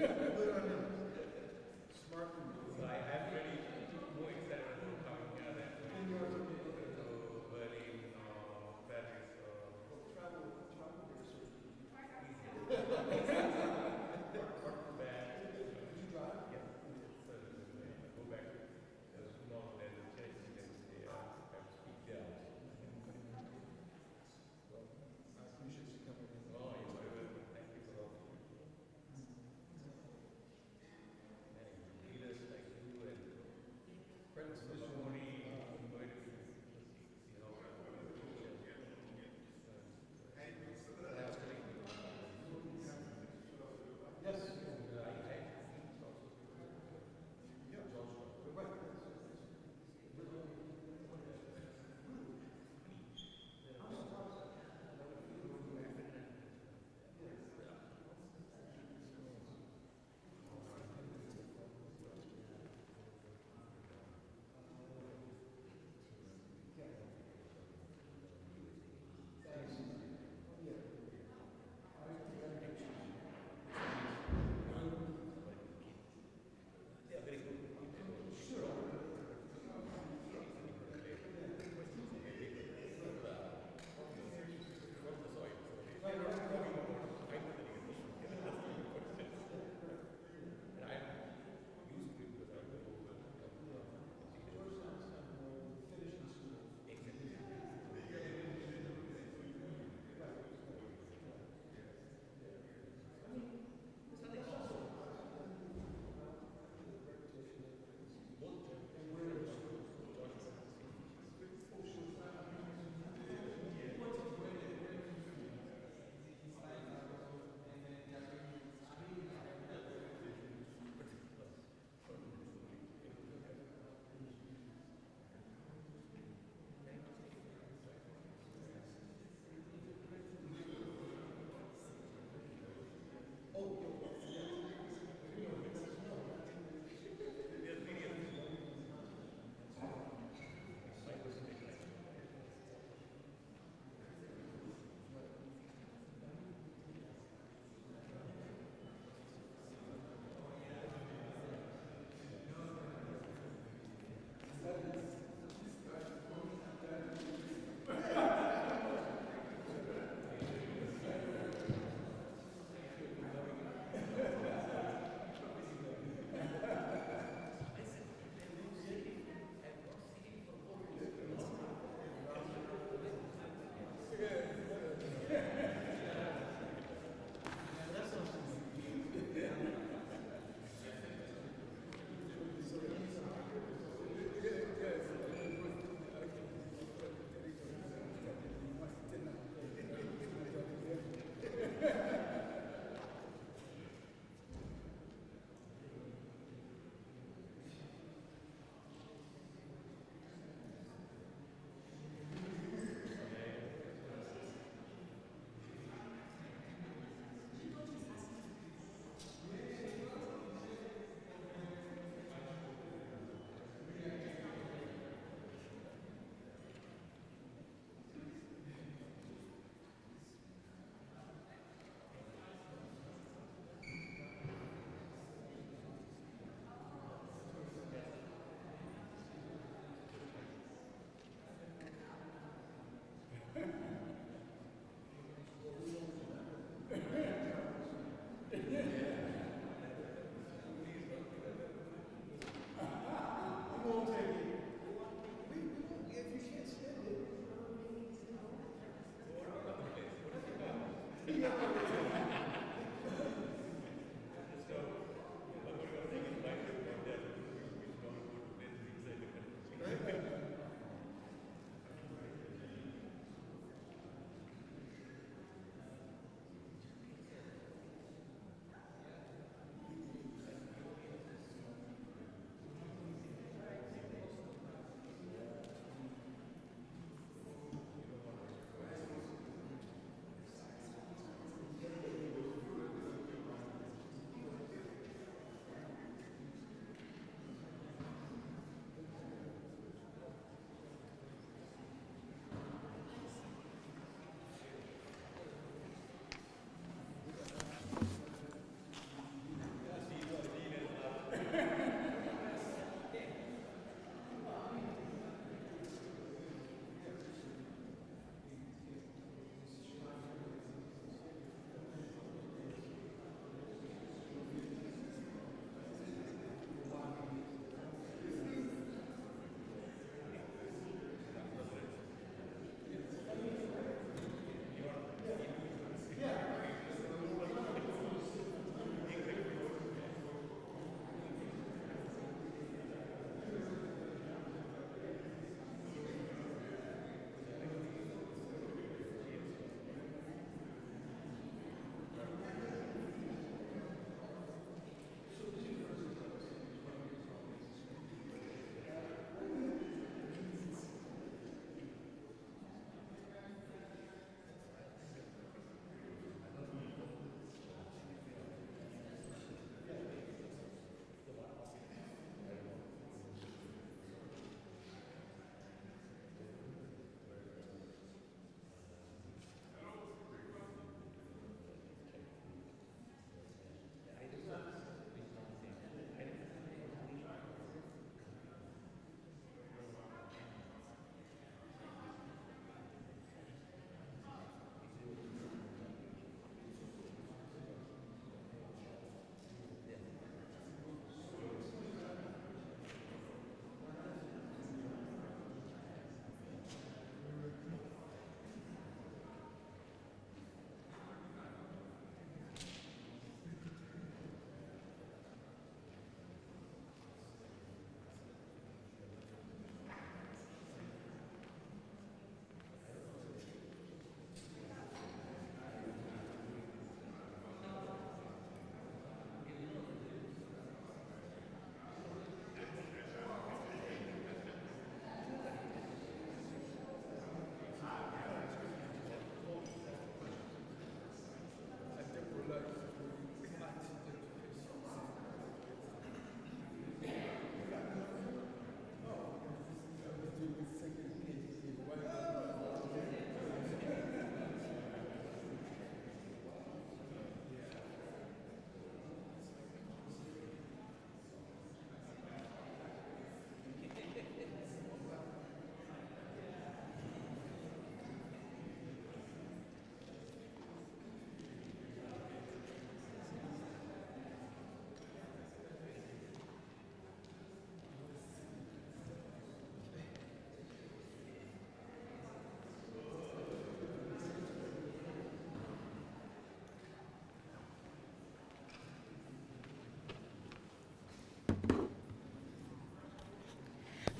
Good on him. Smart from you. So I'm very more excited about coming here than In your to Berlin, Paris. travel here, sir. Back. Did you drive? Yes. So go back. There's normal there's a church you can say I speak there. Well, I appreciate you coming in. Oh, you're very welcome. Thank you for all. And leaders like you and friends of the Mori, going to see how Yes. Yeah, very good.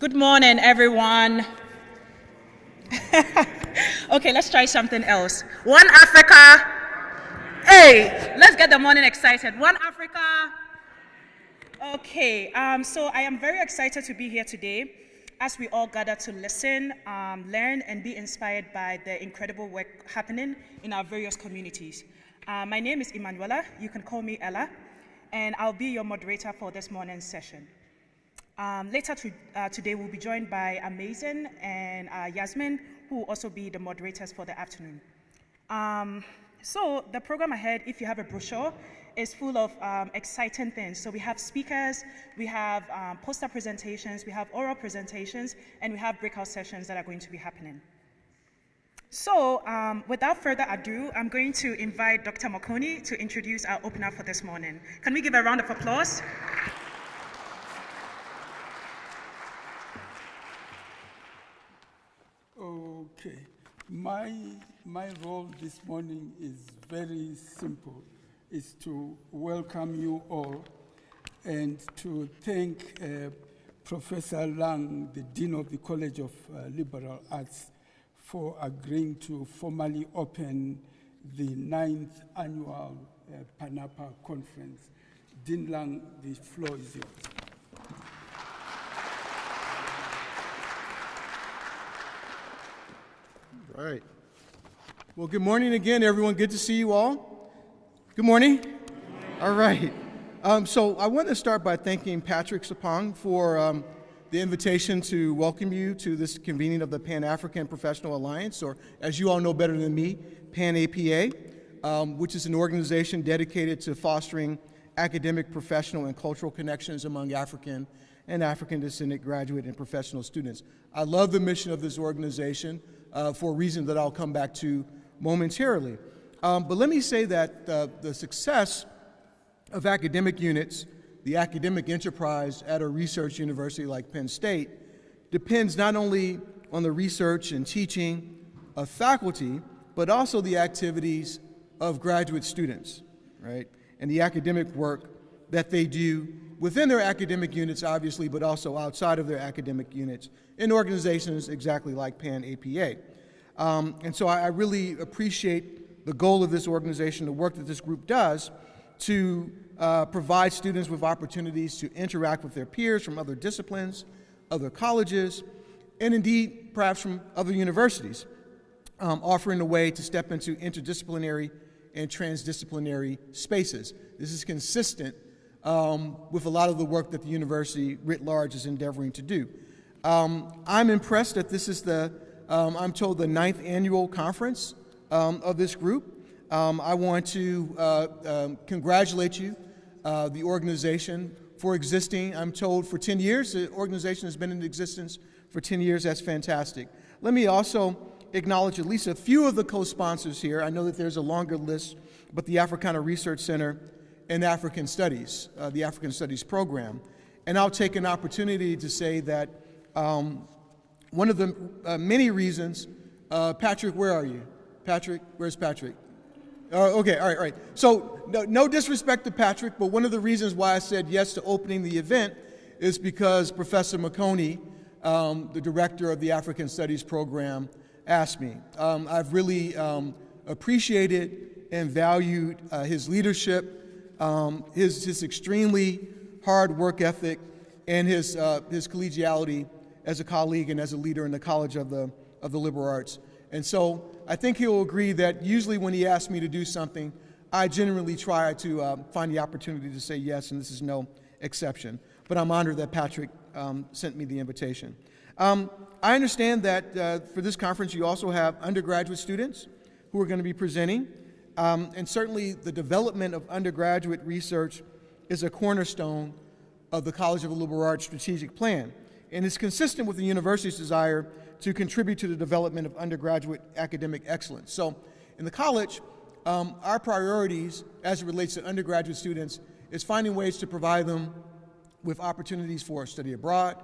Good morning, everyone. Okay, let's try something else. One Africa. Hey, let's get the morning excited. One Africa. Okay, so I am very excited to be here today as we all gather to listen, learn, and be inspired by the incredible work happening in our various communities. My name is Emanuela. You can call me Ella, and I'll be your moderator for this morning's session. Later today, we'll be joined by Amazing and Yasmin, who will also be the moderators for the afternoon. So the program ahead, if you have a brochure, is full of exciting things. So we have speakers, we have poster presentations, we have oral presentations, and we have breakout sessions that are going to be happening. So without further ado, I'm going to invite Dr. Makoni to introduce our opener for this morning. Can we give a round of applause? Okay, my role this morning is very simple. Is to welcome you all and to thank Professor Lang, the Dean of the College of Liberal Arts, for agreeing to formally open the 9th annual PANAPA conference. Dean Lang, the floor is yours. All right. Well, good morning again, everyone. Good to see you all. Good morning. Good morning. All right. So I want to start by thanking Patrick Sapong for the invitation to welcome you to this convening of the Pan-African Professional Alliance, or as you all know better than me, Pan-APA, which is an organization dedicated to fostering academic, professional, and cultural connections among African and African-descendant graduate and professional students. I love the mission of this organization for a reason that I'll come back to momentarily. But let me say that the success of academic units, the academic enterprise at a research university like Penn State, depends not only on the research and teaching of faculty, but also the activities of graduate students, right? And the academic work that they do within their academic units, obviously, but also outside of their academic units in organizations exactly like Pan-APA. And so I really appreciate the goal of this organization, the work that this group does, to provide students with opportunities to interact with their peers from other disciplines, other colleges, and indeed perhaps from other universities, offering a way to step into interdisciplinary and transdisciplinary spaces. This is consistent with a lot of the work that the university writ large is endeavoring to do. I'm impressed that this is I'm told, the 9th annual conference of this group. I want to congratulate you, the organization, for existing, I'm told, for 10 years. The organization has been in existence for 10 years. That's fantastic. Let me also acknowledge at least a few of the co-sponsors here. I know that there's a longer list, but the Africana Research Center and African Studies, the African Studies program. And I'll take an opportunity to say that one of the many reasons, Patrick, where are you? Patrick, where's Patrick? Okay, all right. So no disrespect to Patrick, but one of the reasons why I said yes to opening the event is because Professor Makoni, the director of the African Studies program, asked me. I've really appreciated and valued his leadership, his extremely hard work ethic, and his collegiality as a colleague and as a leader in the College of the Liberal Arts. And so I think he'll agree that usually when he asks me to do something, I generally try to find the opportunity to say yes, and this is no exception. But I'm honored that Patrick sent me the invitation. I understand that for this conference you also have undergraduate students who are going to be presenting, and certainly the development of undergraduate research is a cornerstone of the College of the Liberal Arts strategic plan, and is consistent with the university's desire to contribute to the development of undergraduate academic excellence. So in the college, our priorities as it relates to undergraduate students is finding ways to provide them with opportunities for study abroad,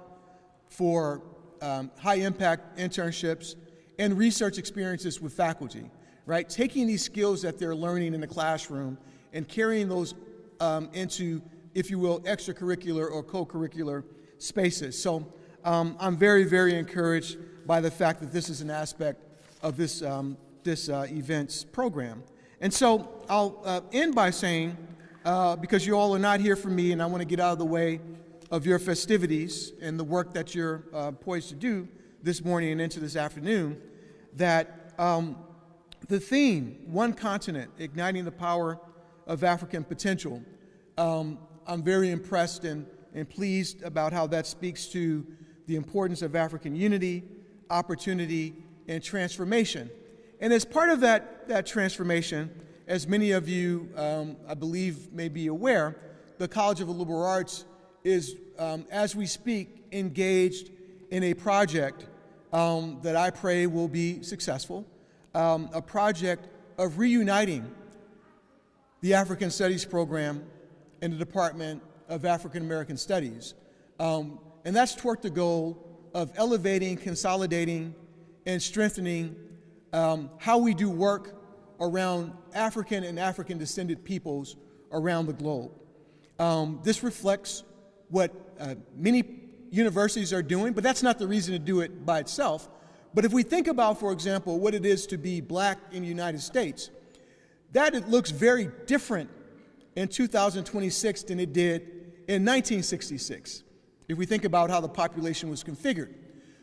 for high-impact internships, and research experiences with faculty, right? Taking these skills that they're learning in the classroom and carrying those into, if you will, extracurricular or co-curricular spaces. So I'm very, very encouraged by the fact that this is an aspect of this events program. And so I'll end by saying, because you all are not here for me and I want to get out of the way of your festivities and the work that you're poised to do this morning and into this afternoon, that the theme, One Continent, Igniting the Power of African Potential, I'm very impressed and pleased about how that speaks to the importance of African unity, opportunity, and transformation. And as part of that transformation, as many of you, I believe, may be aware, the College of the Liberal Arts is, as we speak, engaged in a project that I pray will be successful, a project of reuniting the African Studies program in the Department of African American Studies. And that's toward the goal of elevating, consolidating, and strengthening how we do work around African and African-descended peoples around the globe. This reflects what many universities are doing, but that's not the reason to do it by itself. But if we think about, for example, what it is to be black in the United States, that it looks very different in 2026 than it did in 1966, if we think about how the population was configured.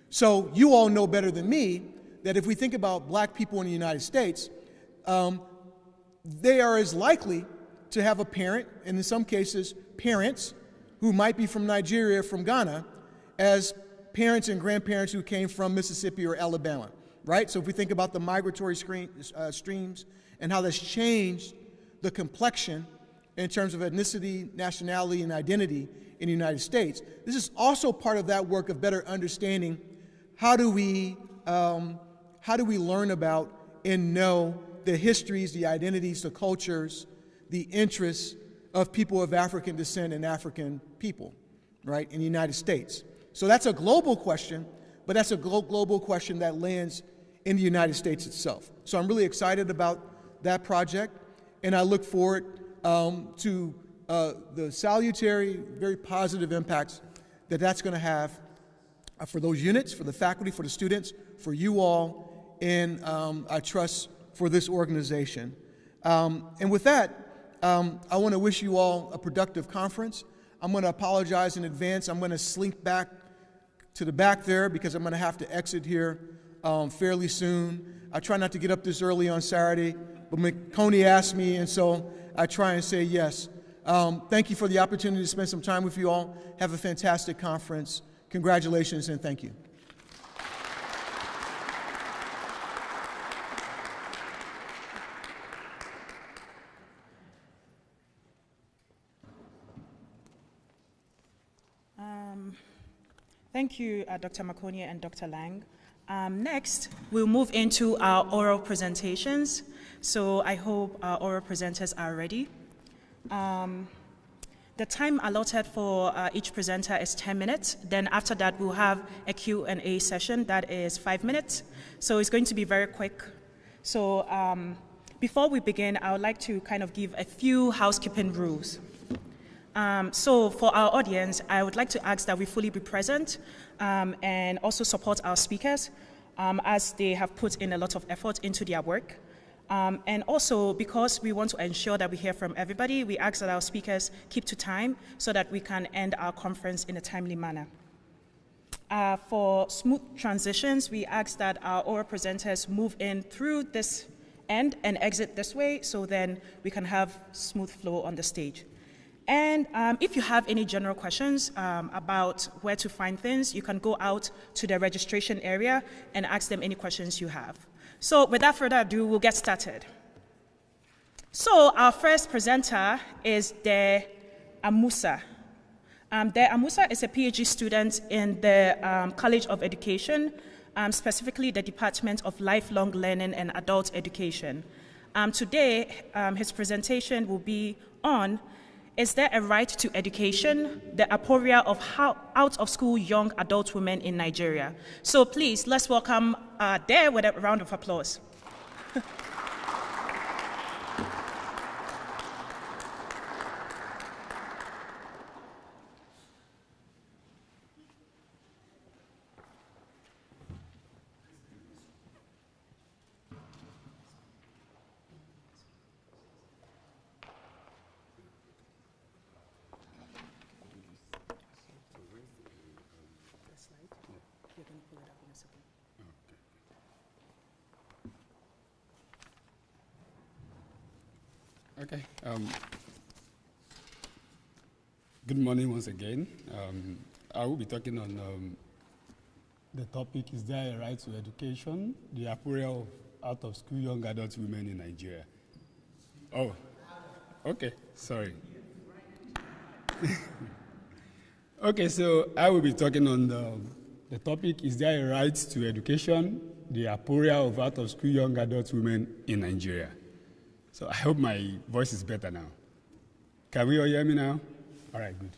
So you all know better than me that if we think about black people in the United States, they are as likely to have a parent, and in some cases parents, who might be from Nigeria, from Ghana, as parents and grandparents who came from Mississippi or Alabama, right? So if we think about the migratory streams and how that's changed the complexion in terms of ethnicity, nationality, and identity in the United States, this is also part of that work of better understanding how do we learn about and know the histories, the identities, the cultures, the interests of people of African descent and African people, right, in the United States. So that's a global question, but that's a global question that lands in the United States itself. So I'm really excited about that project, and I look forward to the salutary, very positive impacts that that's going to have for those units, for the faculty, for the students, for you all, and I trust for this organization. And with that, I want to wish you all a productive conference. I'm going to apologize in advance. I'm going to slink back to the back there because I'm going to have to exit here fairly soon. I try not to get up this early on Saturday, but Coney asked me, and so I try and say yes. Thank you for the opportunity to spend some time with you all. Have a fantastic conference. Congratulations and thank you. Thank you, Dr. Makonia and Dr. Lang. Next, we'll move into our oral presentations. So I hope our oral presenters are ready. The time allotted for each presenter is 10 minutes. Then after that, we'll have a Q&A session that is 5 minutes. So it's going to be very quick. So before we begin, I would like to kind of give a few housekeeping rules. So for our audience, I would like to ask that we fully be present and also support our speakers as they have put in a lot of effort into their work. And also, because we want to ensure that we hear from everybody, we ask that our speakers keep to time so that we can end our conference in a timely manner. For smooth transitions, we ask that our oral presenters move in through this end and exit this way so then we can have smooth flow on the stage. And if you have any general questions about where to find things, you can go out to the registration area and ask them any questions you have. So without further ado, we'll get started. So our first presenter is De Amusa. De Amusa is a PhD student in the College of Education, specifically the Department of Lifelong Learning and Adult Education. Today, his presentation will be on Is there a right to education? The aporia of out-of-school young adult women in Nigeria. So please, let's welcome Dare with a round of applause. Okay. Good morning once again. I will be talking on the topic, is there a right to education? The aporia of out-of-school young adult women in Nigeria. Oh, okay, sorry. Okay, so I will be talking on the topic, is there a right to education? The aporia of out-of-school young adult women in Nigeria. So I hope my voice is better now. Can we all hear me now? All right, good.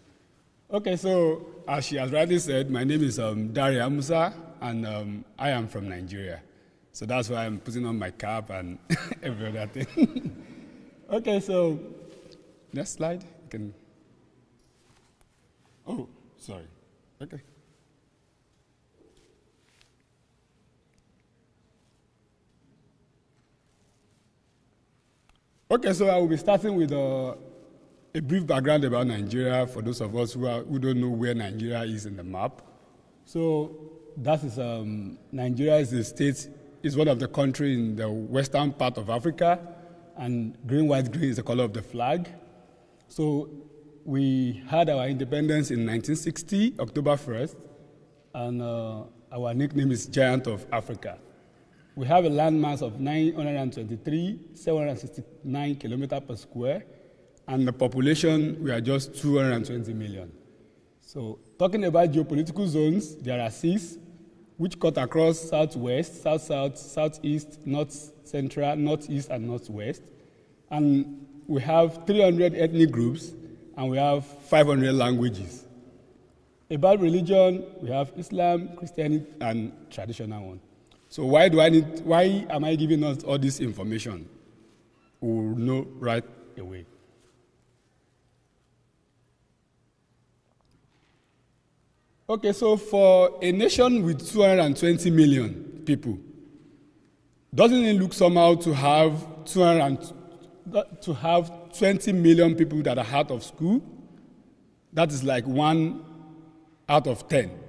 Okay, so as she has rightly said, my name is Daria Musa, and I am from Nigeria. So that's why I'm putting on my cap and every other thing. Okay, so next slide. You can. Oh, sorry. Okay. Okay, so I will be starting with a brief background about Nigeria for those of us who don't know where Nigeria is in the map. So that is Nigeria is a state, is one of the countries in the western part of Africa, and green, white, green is the color of the flag. So we had our independence in 1960, October 1st, and our nickname is Giant of Africa. We have a landmass of 923,769 kilometers per square, and the population, we are just 220 million. So talking about geopolitical zones, there are 6, which cut across southwest, south-south, southeast, north-central, northeast, and northwest. And we have 300 ethnic groups, and we have 500 languages. About religion, we have Islam, Christianity, and traditional one. So why am I giving us all this information? We will know right away. Okay, so for a nation with 220 million people, doesn't it look somehow to have 20 million people that are out of school? That is like 1 out of 10.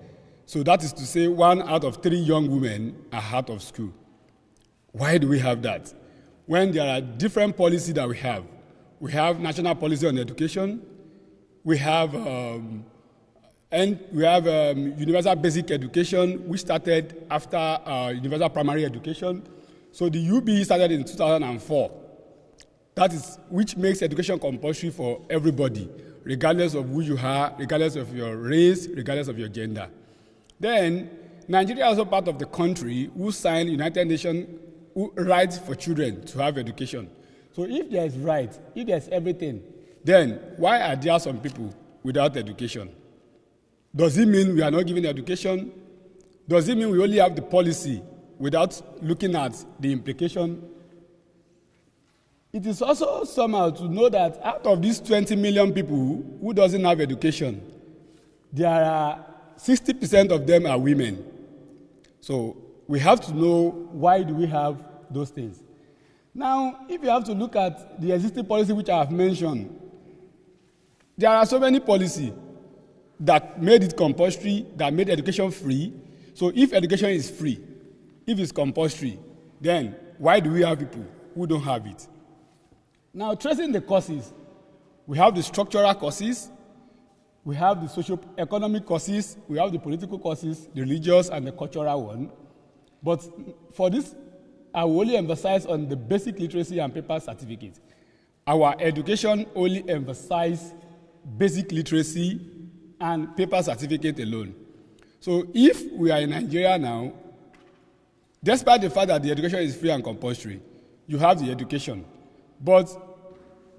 So that is to say 1 out of 3 young women are out of school. Why do we have that? When there are different policies that we have national policy on education, we have universal basic education, which started after universal primary education. So the UB started in 2004. That is, which makes education compulsory for everybody, regardless of who you are, regardless of your race, regardless of your gender. Then, Nigeria is also part of the country who signed United Nations rights for children to have education. So if there is right, if there's everything, then why are there some people without education? Does it mean we are not giving education? Does it mean we only have the policy without looking at the implication? It is also somehow to know that out of these 20 million people who doesn't have education, there are 60% of them are women. So we have to know why do we have those things. Now, if you have to look at the existing policy which I have mentioned, there are so many policies that made it compulsory, that made education free. So if education is free, if it's compulsory, then why do we have people who don't have it? Now, tracing the causes, we have the structural causes, we have the socio-economic causes, we have the political causes, the religious and the cultural one. But for this, I will only emphasize on the basic literacy and paper certificate. Our education only emphasizes basic literacy and paper certificate alone. So if we are in Nigeria now, despite the fact that the education is free and compulsory, you have the education. But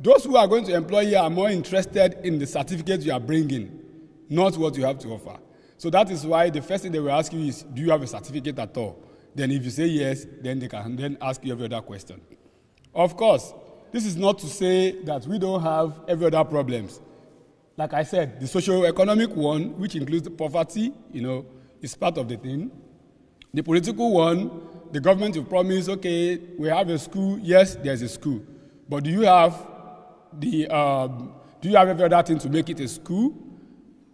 those who are going to employ you are more interested in the certificate you are bringing, not what you have to offer. So that is why the first thing they will ask you is, do you have a certificate at all? Then if you say yes, then they can then ask you every other question. Of course, this is not to say that we don't have every other problems. Like I said, the socio-economic one, which includes the poverty, is part of the thing. The political one, the government will promise, okay, we have a school. Yes, there's a school. But do you have every other thing to make it a school?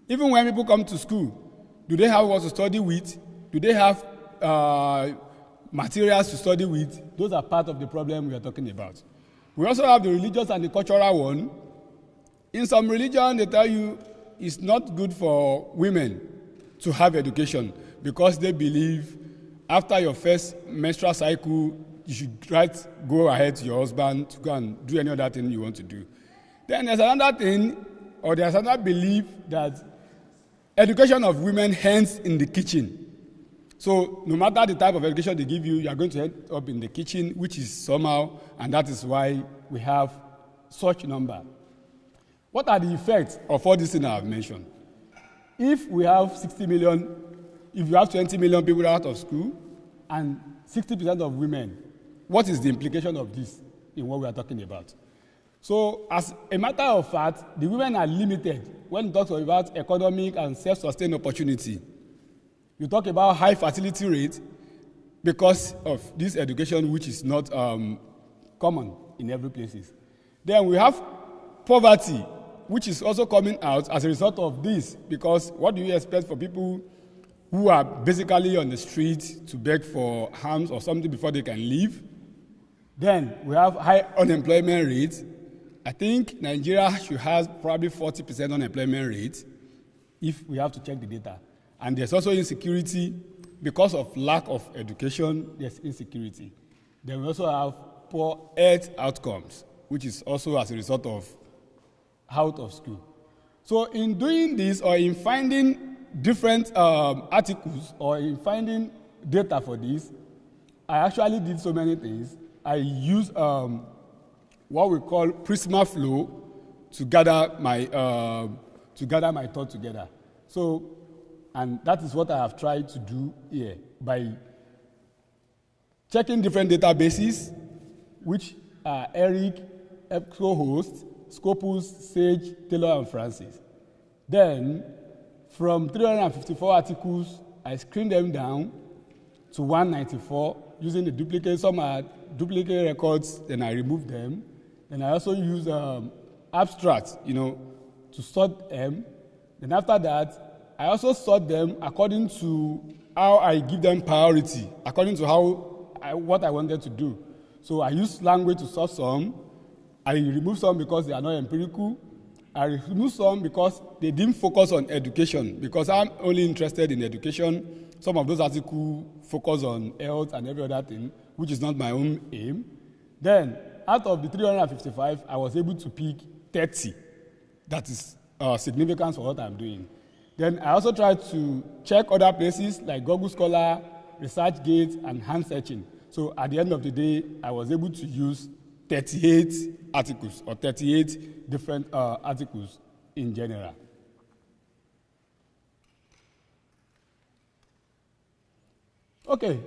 Even when people come to school, do they have what to study with? Do they have materials to study with? Those are part of the problem we are talking about. We also have the religious and the cultural one. In some religion, they tell you it's not good for women to have education because they believe after your first menstrual cycle, you should go ahead to your husband to go and do any other thing you want to do. Then there's another thing, or there's another belief that education of women ends in the kitchen. So no matter the type of education they give you, you are going to end up in the kitchen, which is somehow, and that is why we have such number. What are the effects of all these things I have mentioned? If we have 60 million, if you have 20 million people out of school and 60% of women, what is the implication of this in what we are talking about? So as a matter of fact, the women are limited when it talks about economic and self-sustained opportunity. You talk about high fertility rate because of this education, which is not common in every places. Then we have poverty, which is also coming out as a result of this, because what do you expect for people who are basically on the street to beg for alms or something before they can live? Then we have high unemployment rate. I think Nigeria should have probably 40% unemployment rate if we have to check the data. And there's also insecurity. Because of lack of education, there's insecurity. Then we also have poor health outcomes, which is also as a result of out of school. So in doing this, or in finding different articles, or in finding data for this, I actually did so many things. I used what we call Prisma Flow to gather my thought together. So, and that is what I have tried to do here by checking different databases, which are Eric, EBSCOhost, Scopus, Sage, Taylor, and Francis. Then, from 354 articles, I screened them down to 194 using the duplicate. Some are duplicate records, then I removed them. Then I also use abstracts, to sort them. Then after that, I also sort them according to how I give them priority, according to what I wanted to do. So I use language to sort some. I remove some because they are not empirical. I remove some because they didn't focus on education, because I'm only interested in education. Some of those articles focus on health and every other thing, which is not my own aim. Then, out of the 355, I was able to pick 30. That is significant for what I'm doing. Then I also tried to check other places like Google Scholar, ResearchGate, and hand searching. So at the end of the day, I was able to use 38 articles, or 38 different articles in general. Okay,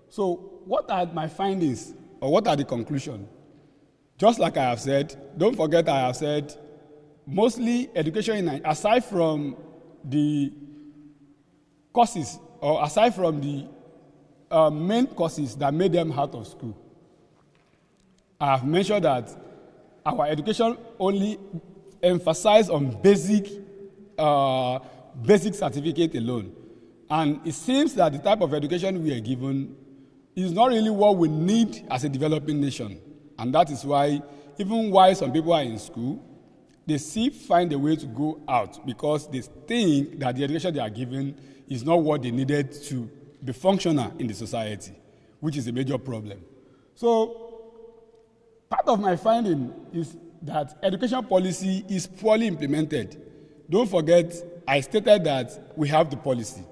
so what are my findings, or what are the conclusions? Just like I have said, don't forget I have said, mostly education, aside from the courses, or aside from the main courses that made them out of school, I have mentioned that our education only emphasizes on basic certificate alone. And it seems that the type of education we are given is not really what we need as a developing nation. And that is why, even while some people are in school, they still find a way to go out because they think that the education they are given is not what they needed to be functional in the society, which is a major problem. So, part of my finding is that education policy is poorly implemented. Don't forget, I stated that we have the policy.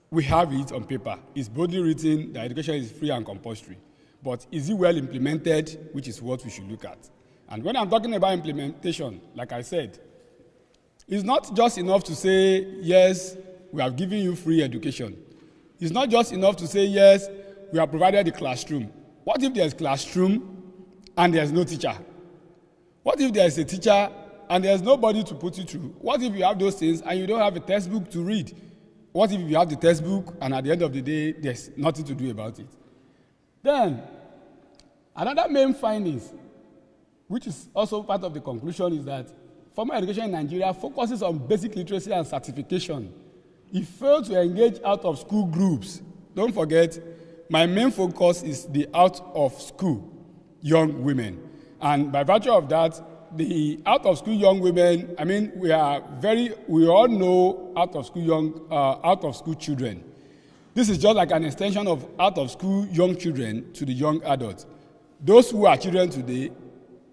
We have it on paper. It's boldly written that education is free and compulsory. But is it well implemented, which is what we should look at. And when I'm talking about implementation, like I said, it's not just enough to say, yes, we have given you free education. It's not just enough to say, yes, we have provided the classroom. What if there's classroom and there's no teacher? What if there's a teacher and there's nobody to put you through? What if you have those things and you don't have a textbook to read? What if you have the textbook and at the end of the day, there's nothing to do about it? Then, another main findings, which is also part of the conclusion, is that formal education in Nigeria focuses on basic literacy and certification. It failed to engage out-of-school groups. Don't forget, my main focus is the out-of-school young women. And by virtue of that, the out-of-school young women, I mean, we all know out-of-school children. This is just like an extension of out-of-school young children to the young adults. Those who are children today,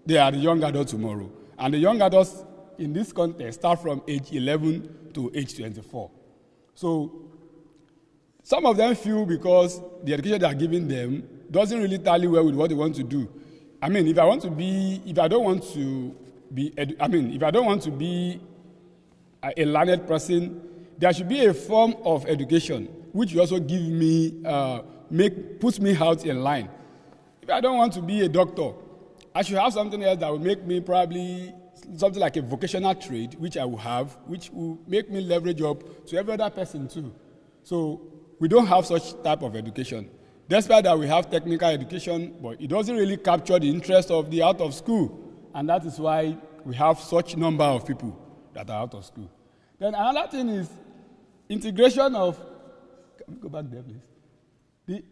they are the young adults tomorrow. And the young adults in this context start from age 11 to age 24. So some of them feel because the education they are giving them doesn't really tally well with what they want to do. I mean, if I don't want to be a learned person, there should be a form of education which will also give me, puts me out in line. If I don't want to be a doctor, I should have something else that will make me probably something like a vocational trade, which I will have, which will make me leverage up to every other person too. So we don't have such type of education. Despite that we have technical education, but it doesn't really capture the interest of the out of school. And that is why we have such number of people that are out of school. Then another thing is integration of, can we go back there, please? The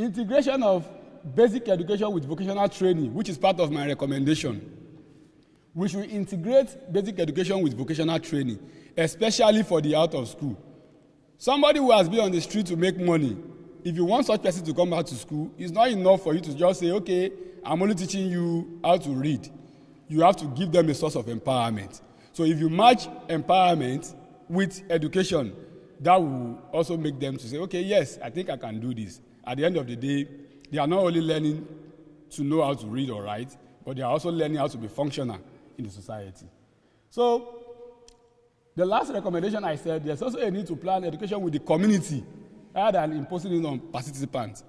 integration of basic education with vocational training, which is part of my recommendation. We should integrate basic education with vocational training, especially for the out of school. Somebody who has been on the street to make money, if you want such person to come out to school, it's not enough for you to just say, okay, I'm only teaching you how to read. You have to give them a source of empowerment. So if you match empowerment with education, that will also make them to say, okay, yes, I think I can do this. At the end of the day, they are not only learning to know how to read or write, but they are also learning how to be functional in the society. So the last recommendation I said, there's also a need to plan education with the community rather than imposing it on participants.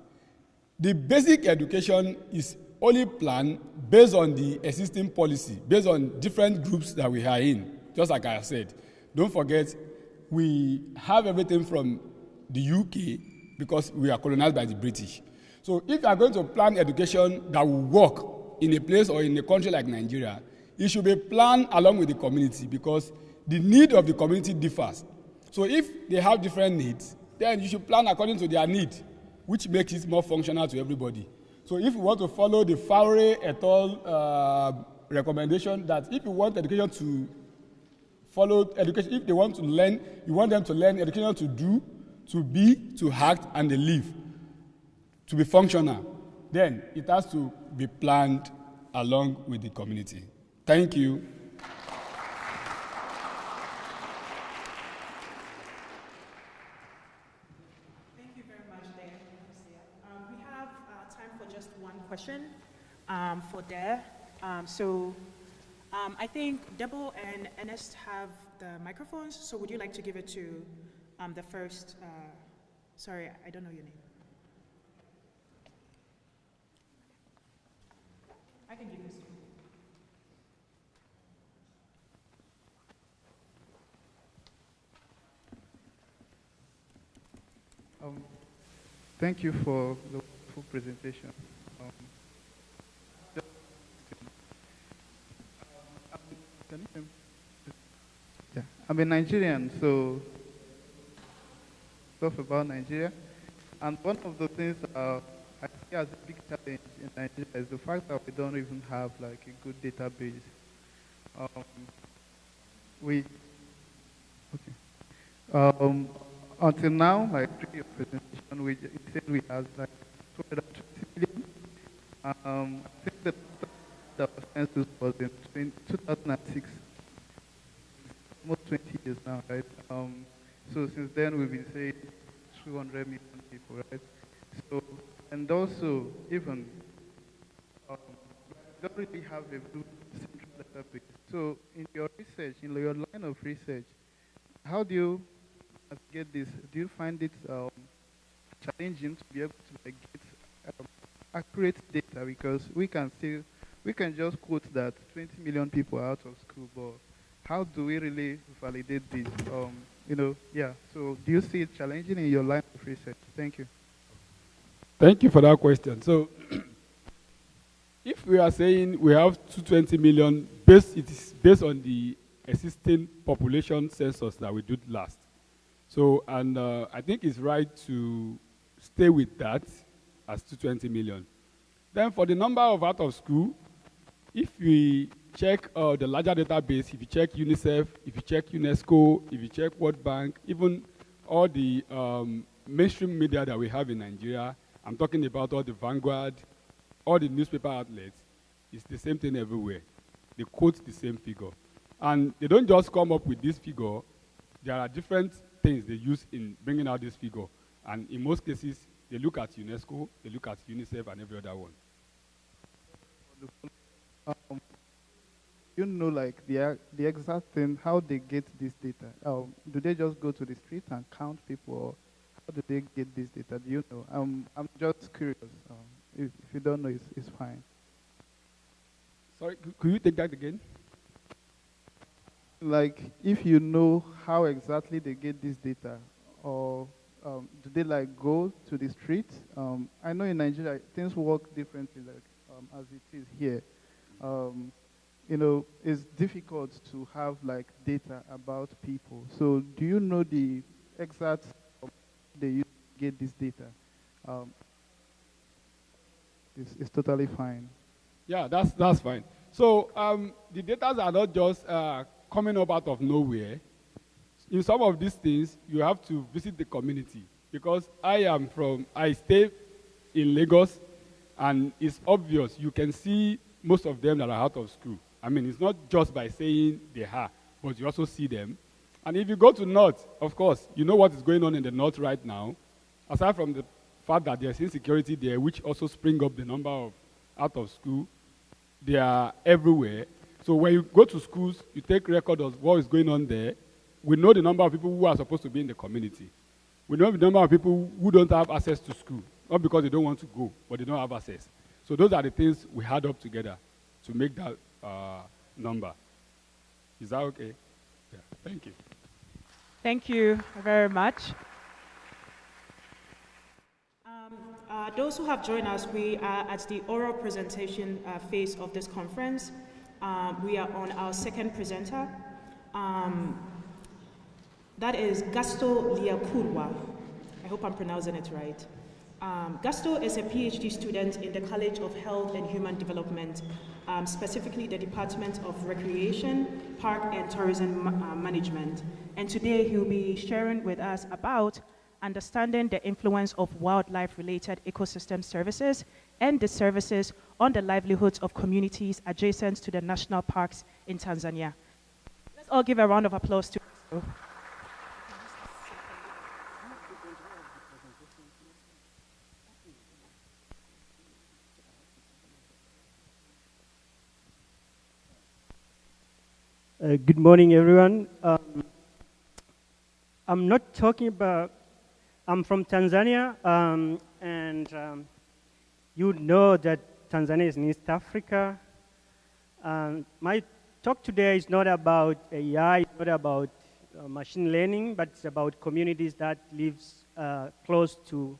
The basic education is only planned based on the existing policy, based on different groups that we are in, just like I said. Don't forget, we have everything from the UK because we are colonized by the British. So if you are going to plan education that will work in a place or in a country like Nigeria, it should be planned along with the community because the need of the community differs. So if they have different needs, then you should plan according to their need, which makes it more functional to everybody. So if you want to follow the Faure et al. Recommendation that if you want education to follow education, if they want to learn, you want them to learn education to do, to be, to act, and to live, to be functional, then it has to be planned along with the community. Thank you. Thank you very much, Dare. We have time for just one question for Dare. I think Debo and Ernest have the microphones, so would you like to give it to the first, sorry, I don't know your name. I can give this to you. Thank you for the full presentation. Can you hear me? Yeah, I'm a Nigerian, so stuff about Nigeria. And one of the things I see as a big challenge in Nigeria is the fact that we don't even have like a good database. Until now, like during your presentation, it said we have like 220 million. I think the census was in 2006, almost 20 years now, right? So since then, we've been saying 200 million people, right? So, and also, even, we don't really have a good central database. So in your research, in your line of research, how do you get this? Do you find it challenging to be able to like, get accurate data? Because we can just quote that 20 million people are out of school, but how do we really validate this? So do you see it challenging in your line of research? Thank you. Thank you for that question. So if we are saying we have 220 million, it is based on the existing population census that we did last. So, and I think it's right to stay with that as 220 million. Then for the number of out of school, if we check the larger database, if you check UNICEF, if you check UNESCO, if you check World Bank, even all the mainstream media that we have in Nigeria, I'm talking about all the Vanguard, all the newspaper outlets, it's the same thing everywhere. They quote the same figure. And they don't just come up with this figure. There are different things they use in bringing out this figure. And in most cases, they look at UNESCO, they look at UNICEF, and every other one. You know, like the exact thing, how they get this data. Do they just go to the street and count people, or how do they get this data? Do you know? I'm just curious. If you don't know, it's fine. Sorry, could you take that again? Like, if you know how exactly they get this data, or do they like go to the street? I know in Nigeria things work differently, like as it is here. You know, it's difficult to have like data about people. So, do you know the exact they use to get this data? It's totally fine. Yeah, that's fine. So the data are not just coming up out of nowhere. In some of these things, you have to visit the community, because I stay in Lagos, and it's obvious. You can see most of them that are out of school. I mean, it's not just by saying they are, but you also see them. And if you go to North, of course, you know what is going on in the North right now. Aside from the fact that there's insecurity there, which also spring up the number of out of school, they are everywhere. So when you go to schools, you take record of what is going on there. We know the number of people who are supposed to be in the community. We know the number of people who don't have access to school, not because they don't want to go, but they don't have access. So those are the things we add up together to make that number. Is that okay? Yeah, thank you. Thank you very much. Those who have joined us, we are at the oral presentation phase of this conference. We are on our second presenter. That is Gasto Liakurwa. I hope I'm pronouncing it right. Gasto is a PhD student in the College of Health and Human Development, specifically the Department of Recreation, Park and Tourism Management. And today he'll be sharing with us about understanding the influence of wildlife-related ecosystem services and the services on the livelihoods of communities adjacent to the national parks in Tanzania. Let's all give a round of applause to Gasto. Good morning, everyone. I'm not talking about, I'm from Tanzania, and you know that Tanzania is in East Africa. My talk today is not about AI, it's not about machine learning, but it's about communities that live close to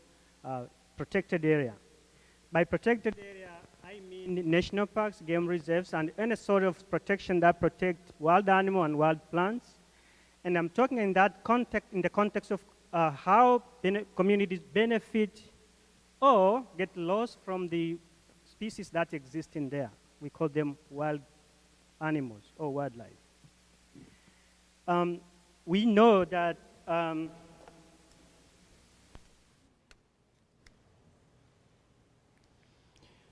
protected area. By protected area, I mean national parks, game reserves, and any sort of protection that protect wild animal and wild plants. And I'm talking in that context, in the context of how communities benefit or get lost from the species that exist in there. We call them wild animals or wildlife. We know that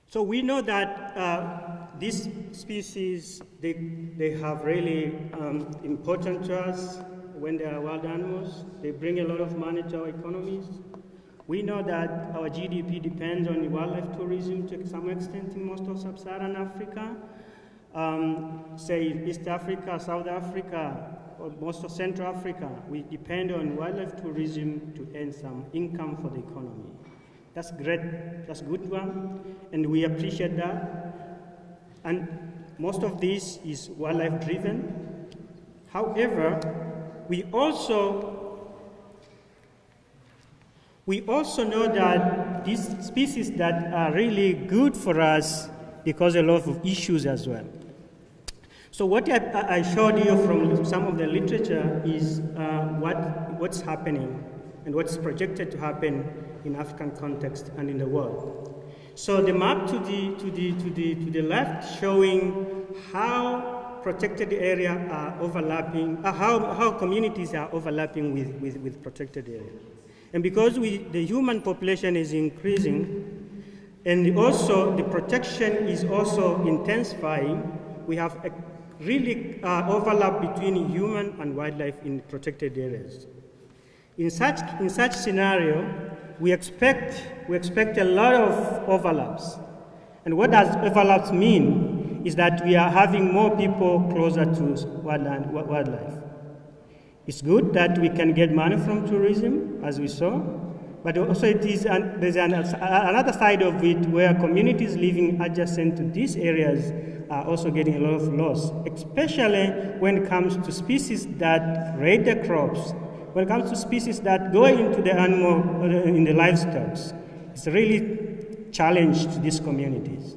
so we know that these species, they have really important to us when they are wild animals. They bring a lot of money to our economies. We know that our GDP depends on wildlife tourism to some extent in most of sub-Saharan Africa. Say East Africa, South Africa, or most of Central Africa, we depend on wildlife tourism to earn some income for the economy. That's great, that's a good one, and we appreciate that. And most of this is wildlife driven. However, we also know that these species that are really good for us, they cause a lot of issues as well. So what I showed you from some of the literature is what's happening and what's projected to happen in African context and in the world. So the map to the left showing how protected area are overlapping, how communities are overlapping with protected areas. And because the human population is increasing, and also the protection is also intensifying, we have a really overlap between human and wildlife in protected areas. In such scenario, we expect a lot of overlaps. And what does overlaps mean is that we are having more people closer to wildlife. It's good that we can get money from tourism, as we saw, but also there's another side of it where communities living adjacent to these areas are also getting a lot of loss, especially when it comes to species that raid the crops, when it comes to species that go into the animal, in the livestock. It's really a challenge to these communities.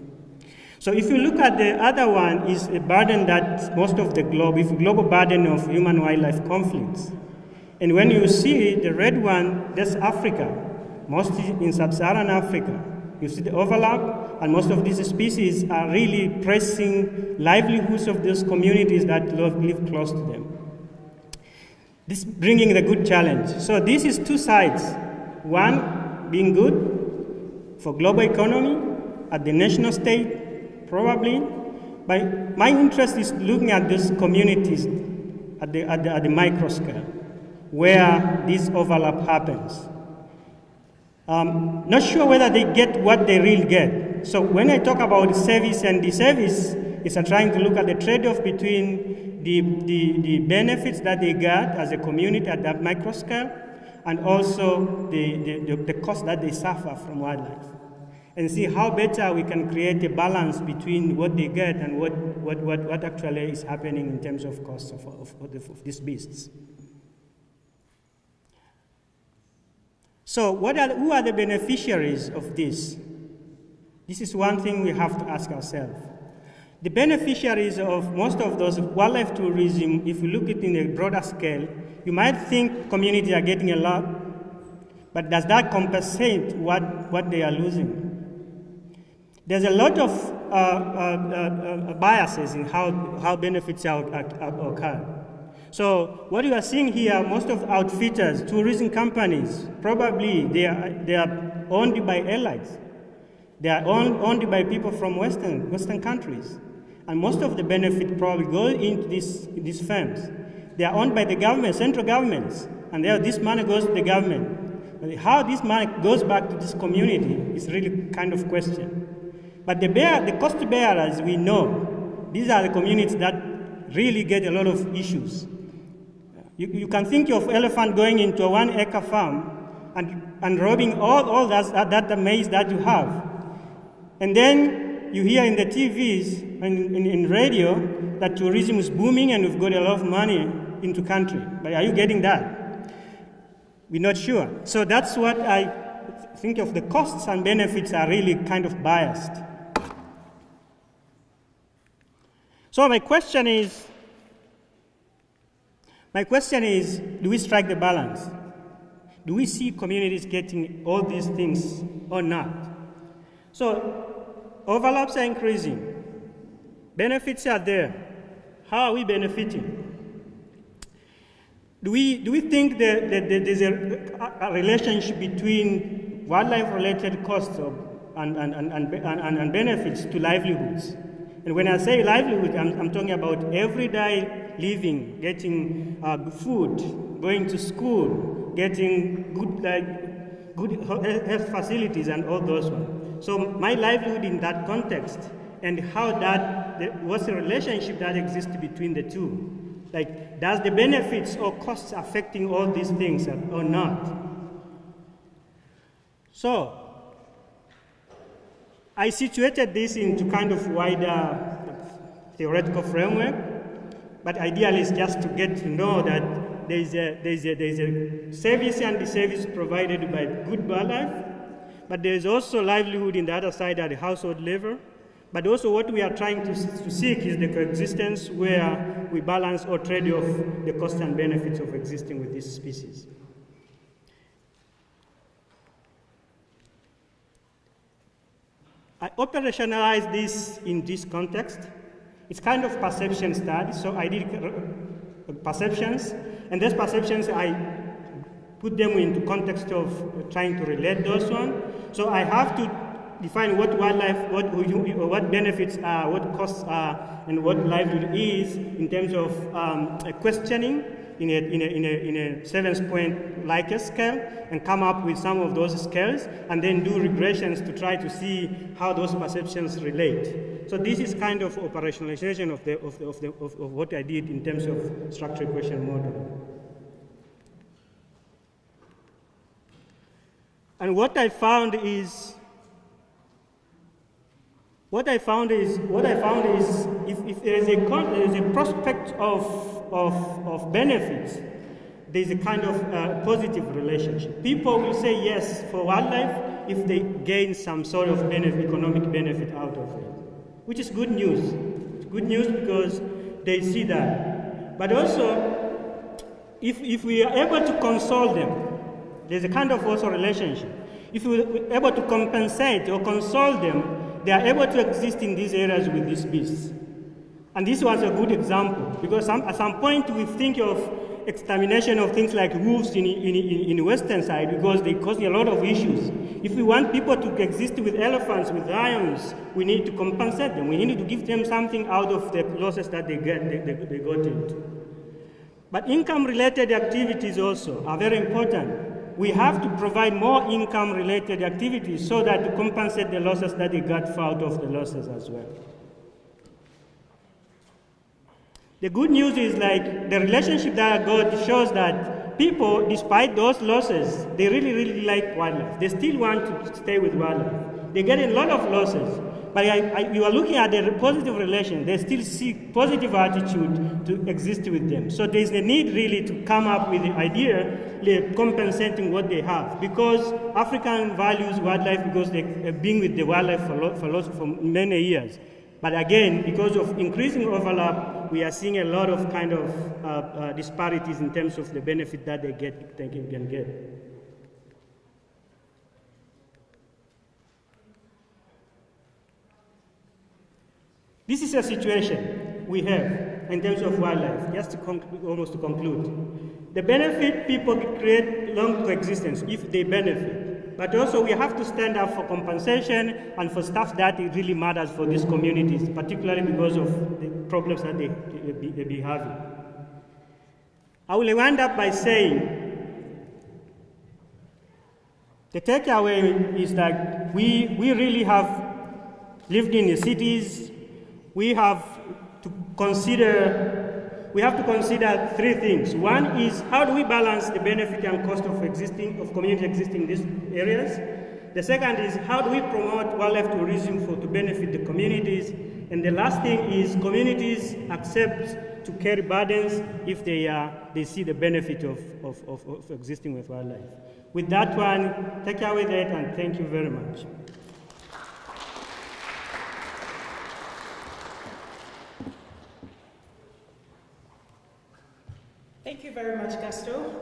So if you look at the other one, is a burden that most of the global burden of human-wildlife conflicts. And when you see the red one, that's Africa, mostly in sub-Saharan Africa. You see the overlap, and most of these species are really pressing livelihoods of those communities that live close to them. This bringing the good challenge. So this is two sides. One being good for global economy at the national state, probably. But my interest is looking at these communities at the micro scale, where this overlap happens. Not sure whether they get what they really get. So when I talk about service and disservice, it's trying to look at the trade-off between the benefits that they get as a community at that micro scale, and also the cost that they suffer from wildlife, and see how better we can create a balance between what they get and what actually is happening in terms of costs of these beasts. So who are the beneficiaries of this? This is one thing we have to ask ourselves. The beneficiaries of most of those wildlife tourism, if you look at it in a broader scale, you might think communities are getting a lot, but does that compensate what they are losing? There's a lot of biases in how benefits are occurred. So what you are seeing here, most of outfitters, tourism companies, probably they are owned by elites. They are owned by people from Western countries. And most of the benefit probably goes into these firms. They are owned by the government, central governments, and this money goes to the government. But how this money goes back to this community is really kind of question. But the cost bearers, we know, these are the communities that really get a lot of issues. You can think of elephant going into a 1 acre farm and robbing all that maize that you have. And then you hear in the TVs and in radio that tourism is booming and we've got a lot of money into country. But are you getting that? We're not sure. So that's what I think of. The costs and benefits are really kind of biased. So my question is, do we strike the balance? Do we see communities getting all these things or not? So overlaps are increasing. Benefits are there. How are we benefiting? Do we think that there's a relationship between wildlife-related costs and benefits to livelihoods? And when I say livelihood, I'm talking about everyday living, getting food, going to school, getting good health facilities and all those ones. So my livelihood in that context, and what's the relationship that exists between the two? Like, does the benefits or costs affecting all these things or not? So, I situated this into kind of wider theoretical framework, but ideally it's just to get to know that there's a service and the service provided by good wildlife, but there's also livelihood in the other side at the household level. But also what we are trying to seek is the coexistence where we balance or trade off the costs and benefits of existing with these species. I operationalized this in this context. It's kind of perception study, so I did perceptions, and those perceptions I put them into context of trying to relate those one. So I have to define what wildlife, what benefits are, what costs are, and what livelihood is in terms of questioning in a 7-point Likert scale, and come up with some of those scales, and then do regressions to try to see how those perceptions relate. So this is kind of operationalization of what I did in terms of structural equation modeling. And what I found is if there is a prospect of benefits, there is a kind of positive relationship. People will say yes for wildlife if they gain some sort of economic benefit out of it, which is good news. It's good news because they see that. But also, if we are able to console them, there's a kind of also relationship. If we're able to compensate or console them, they are able to exist in these areas with these beasts. And this was a good example, because at some point we think of extermination of things like wolves in the western side because they cause a lot of issues. If we want people to exist with elephants, with lions, we need to compensate them. We need to give them something out of the losses that they got into. But income-related activities also are very important. We have to provide more income-related activities so that to compensate the losses that they got out of the losses as well. The good news is like the relationship that I got shows that people, despite those losses, they really, really like wildlife. They still want to stay with wildlife. They get a lot of losses, but you are looking at the positive relation. They still see positive attitude to exist with them. So there is a need really to come up with the idea compensating what they have, because African values wildlife because they have been with the wildlife for many years. But again, because of increasing overlap, we are seeing a lot of kind of disparities in terms of the benefit that they can get. This is a situation we have in terms of wildlife, just to almost to conclude. The benefit people create long coexistence if they benefit, but also we have to stand up for compensation and for stuff that it really matters for these communities, particularly because of the problems that they be having. I will wind up by saying the takeaway is that we really have lived in the cities. We have to consider three things. One is how do we balance the benefit and cost of community existing in these areas? The second is how do we promote wildlife tourism to benefit the communities? And the last thing is communities accept to carry burdens if they see the benefit of existing with wildlife. With that one, take away that, and thank you very much. Thank you very much, Gasto.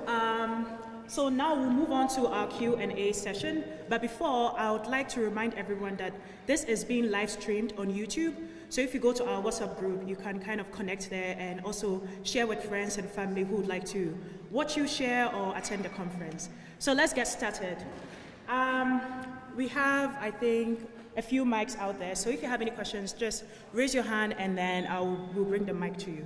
So now we'll move on to our Q&A session. But before, I would like to remind everyone that this is being live streamed on YouTube. So if you go to our WhatsApp group, you can kind of connect there and also share with friends and family who would like to watch you share or attend the conference. So let's get started. We have, I think, a few mics out there. So if you have any questions, just raise your hand and then we'll bring the mic to you.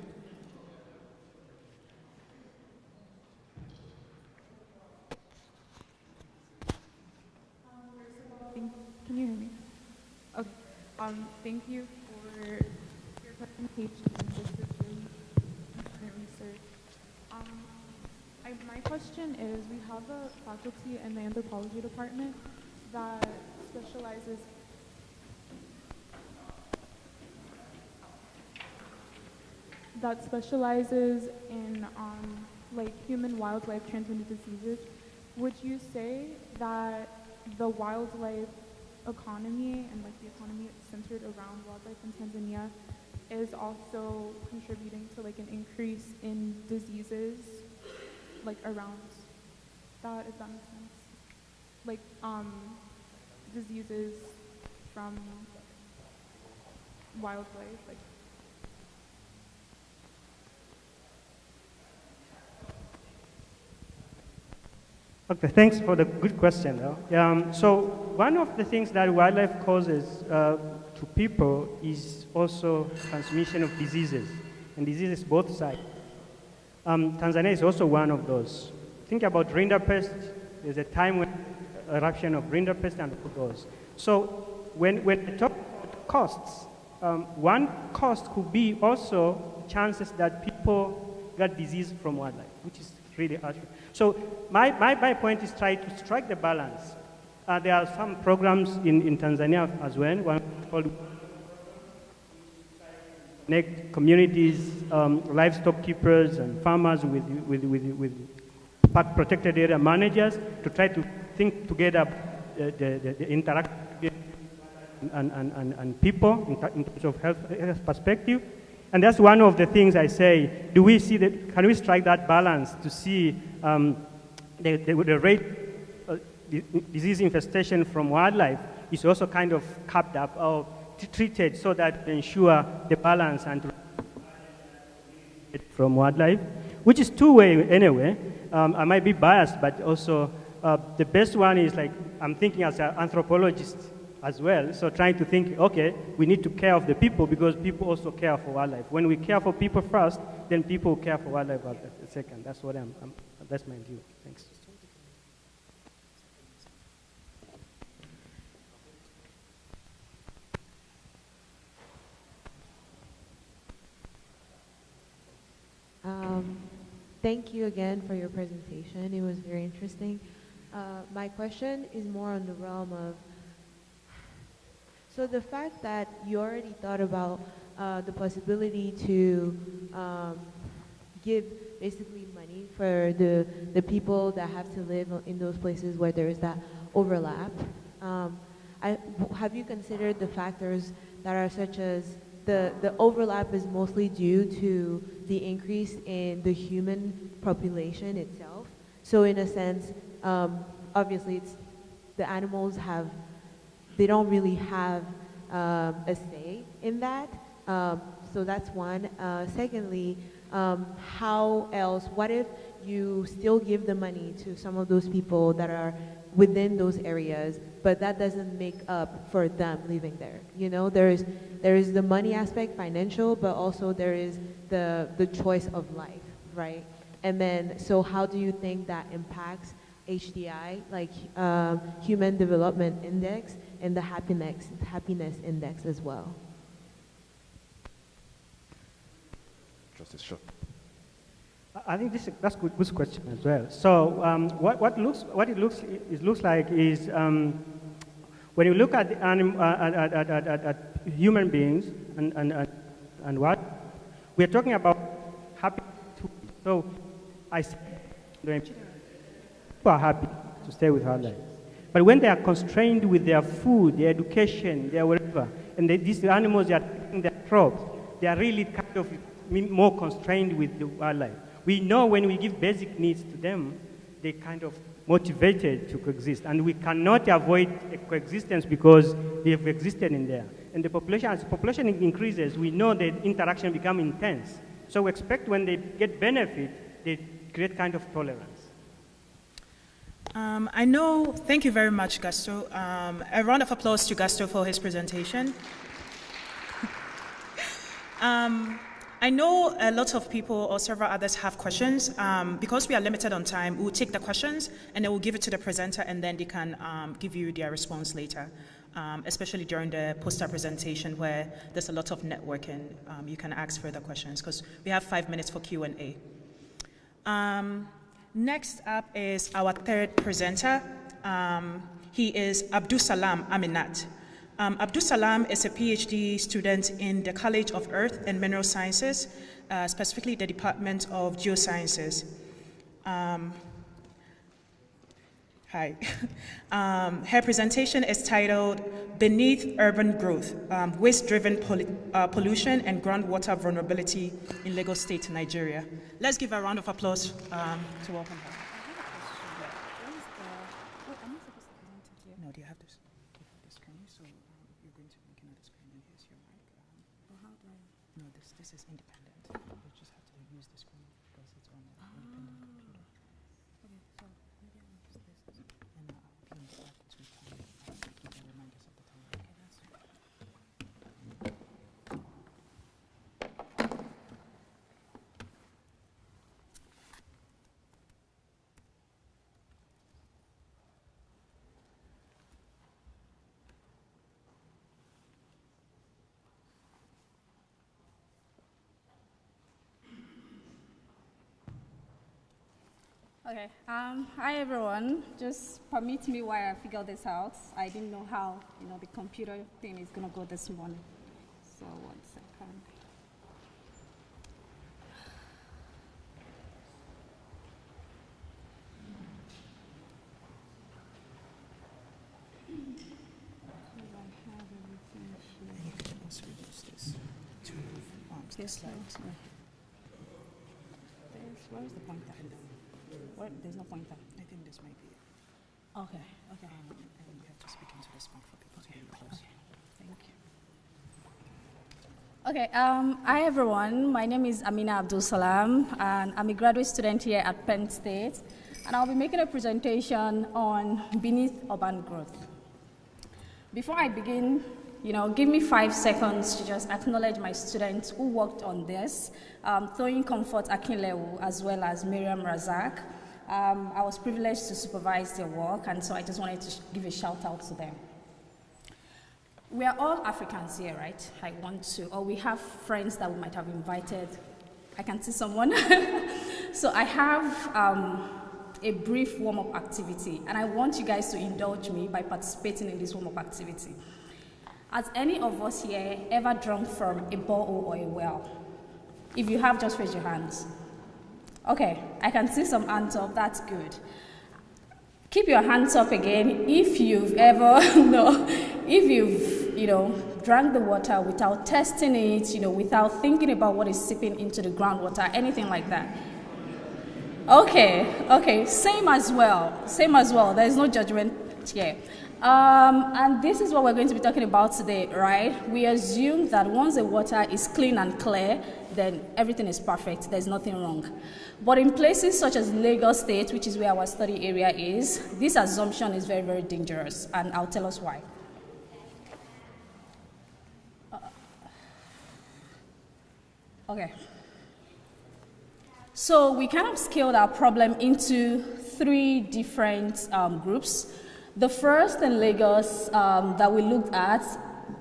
Can you hear me? Okay. Thank you for your presentation. This is really important research. My question is, we have a faculty in the anthropology department that specializes in like human-wildlife transmitted diseases. Would you say that the wildlife economy and like the economy centered around wildlife in Tanzania is also contributing to like an increase in diseases like around that, if that makes sense? Like diseases from wildlife? Like, Okay, thanks for the good question. Though. So one of the things that wildlife causes to people is also transmission of diseases, and diseases both sides. Tanzania is also one of those. Think about rinderpest. There's a time when eruption of rinderpest and those. So when we talk about costs, one cost could be also chances that people get disease from wildlife, which is really accurate. So my point is try to strike the balance. There are some programs in Tanzania as well, one called connect communities, livestock keepers and farmers with protected area managers to try to think together the interaction and people in terms of health perspective. And that's one of the things I say, do we see that, can we strike that balance to see the rate disease infestation from wildlife is also kind of capped up or treated so that to ensure the balance and from wildlife, which is two-way anyway. I might be biased, but also the best one is like, I'm thinking as an anthropologist as well, so trying to think, okay, we need to care of the people because people also care for wildlife. When we care for people first, then people care for wildlife second. That's what that's my view. Thanks. Thank you again for your presentation. It was very interesting. My question is more on the realm of, so the fact that you already thought about the possibility to give basically money for the people that have to live in those places where there is that overlap, have you considered the factors that are such as the overlap is mostly due to the increase in the human population itself? So in a sense, obviously it's the animals they don't really have a say in that. So that's one. Secondly, how else, what if you still give the money to some of those people that are within those areas, but that doesn't make up for them living there? You know, there is the money aspect, financial, but also there is the choice of life, right? And then, so how do you think that impacts HDI, like Human Development Index, and the happiness index as well? Justice Shaw. I think that's good question as well. So what it looks like is when you look at at human beings and what we're talking about happy. So I say people are happy to stay with wildlife, but when they are constrained with their food, their education, their whatever, and these animals they are taking their crops, they are really kind of more constrained with the wildlife. We know when we give basic needs to them, they kind of motivated to coexist, and we cannot avoid a coexistence because they have existed in there. And the population, as the population increases, we know the interaction become intense. So we expect when they get benefit, they create kind of tolerance. I know, thank you very much, Gusto. A round of applause to Gusto for his presentation. I know a lot of people or several others have questions. Because we are limited on time, we'll take the questions and then we'll give it to the presenter and then they can give you their response later, especially during the poster presentation where there's a lot of networking. You can ask further questions because we have 5 minutes for Q&A. Next up is our third presenter. He is Abdusalam Aminat. Abdusalam is a PhD student in the College of Earth and Mineral Sciences, specifically the Department of Geosciences. Hi. Her presentation is titled Beneath Urban Growth, Waste-Driven Pollution and Groundwater Vulnerability in Lagos State, Nigeria. Let's give a round of applause to welcome her. No, do you have this? So you Okay. Hi everyone. Just permit me while I figure this out. I didn't know how the computer thing is gonna go this morning. So 1 second. This slide. Where is the pointer? There's no pointer. I think this might be it. Okay. And you have to speak into this one for people to hear you close. Okay, thank you. Okay, hi everyone. My name is Amina Abdul Salam, and I'm a graduate student here at Penn State. And I'll be making a presentation on beneath urban growth. Before I begin, give me 5 seconds to just acknowledge my students who worked on this, Thoyin Comfort Akinlewu, as well as Miriam Razak. I was privileged to supervise their work, and so I just wanted to give a shout out to them. We are all Africans here, right? Or we have friends that we might have invited. I can see someone. So I have a brief warm-up activity, and I want you guys to indulge me by participating in this warm-up activity. Has any of us here ever drunk from a borehole or a well? If you have, just raise your hands. Okay, I can see some hands up, that's good. Keep your hands up again if you've ever, drank the water without testing it, without thinking about what is seeping into the groundwater, anything like that. Okay, same as well. There is no judgment here. And this is what we're going to be talking about today, right? We assume that once the water is clean and clear, then everything is perfect, there's nothing wrong. But in places such as Lagos State, which is where our study area is, this assumption is very, very dangerous, and I'll tell us why. Okay. So we kind of scaled our problem into 3 different groups. The first in Lagos that we looked at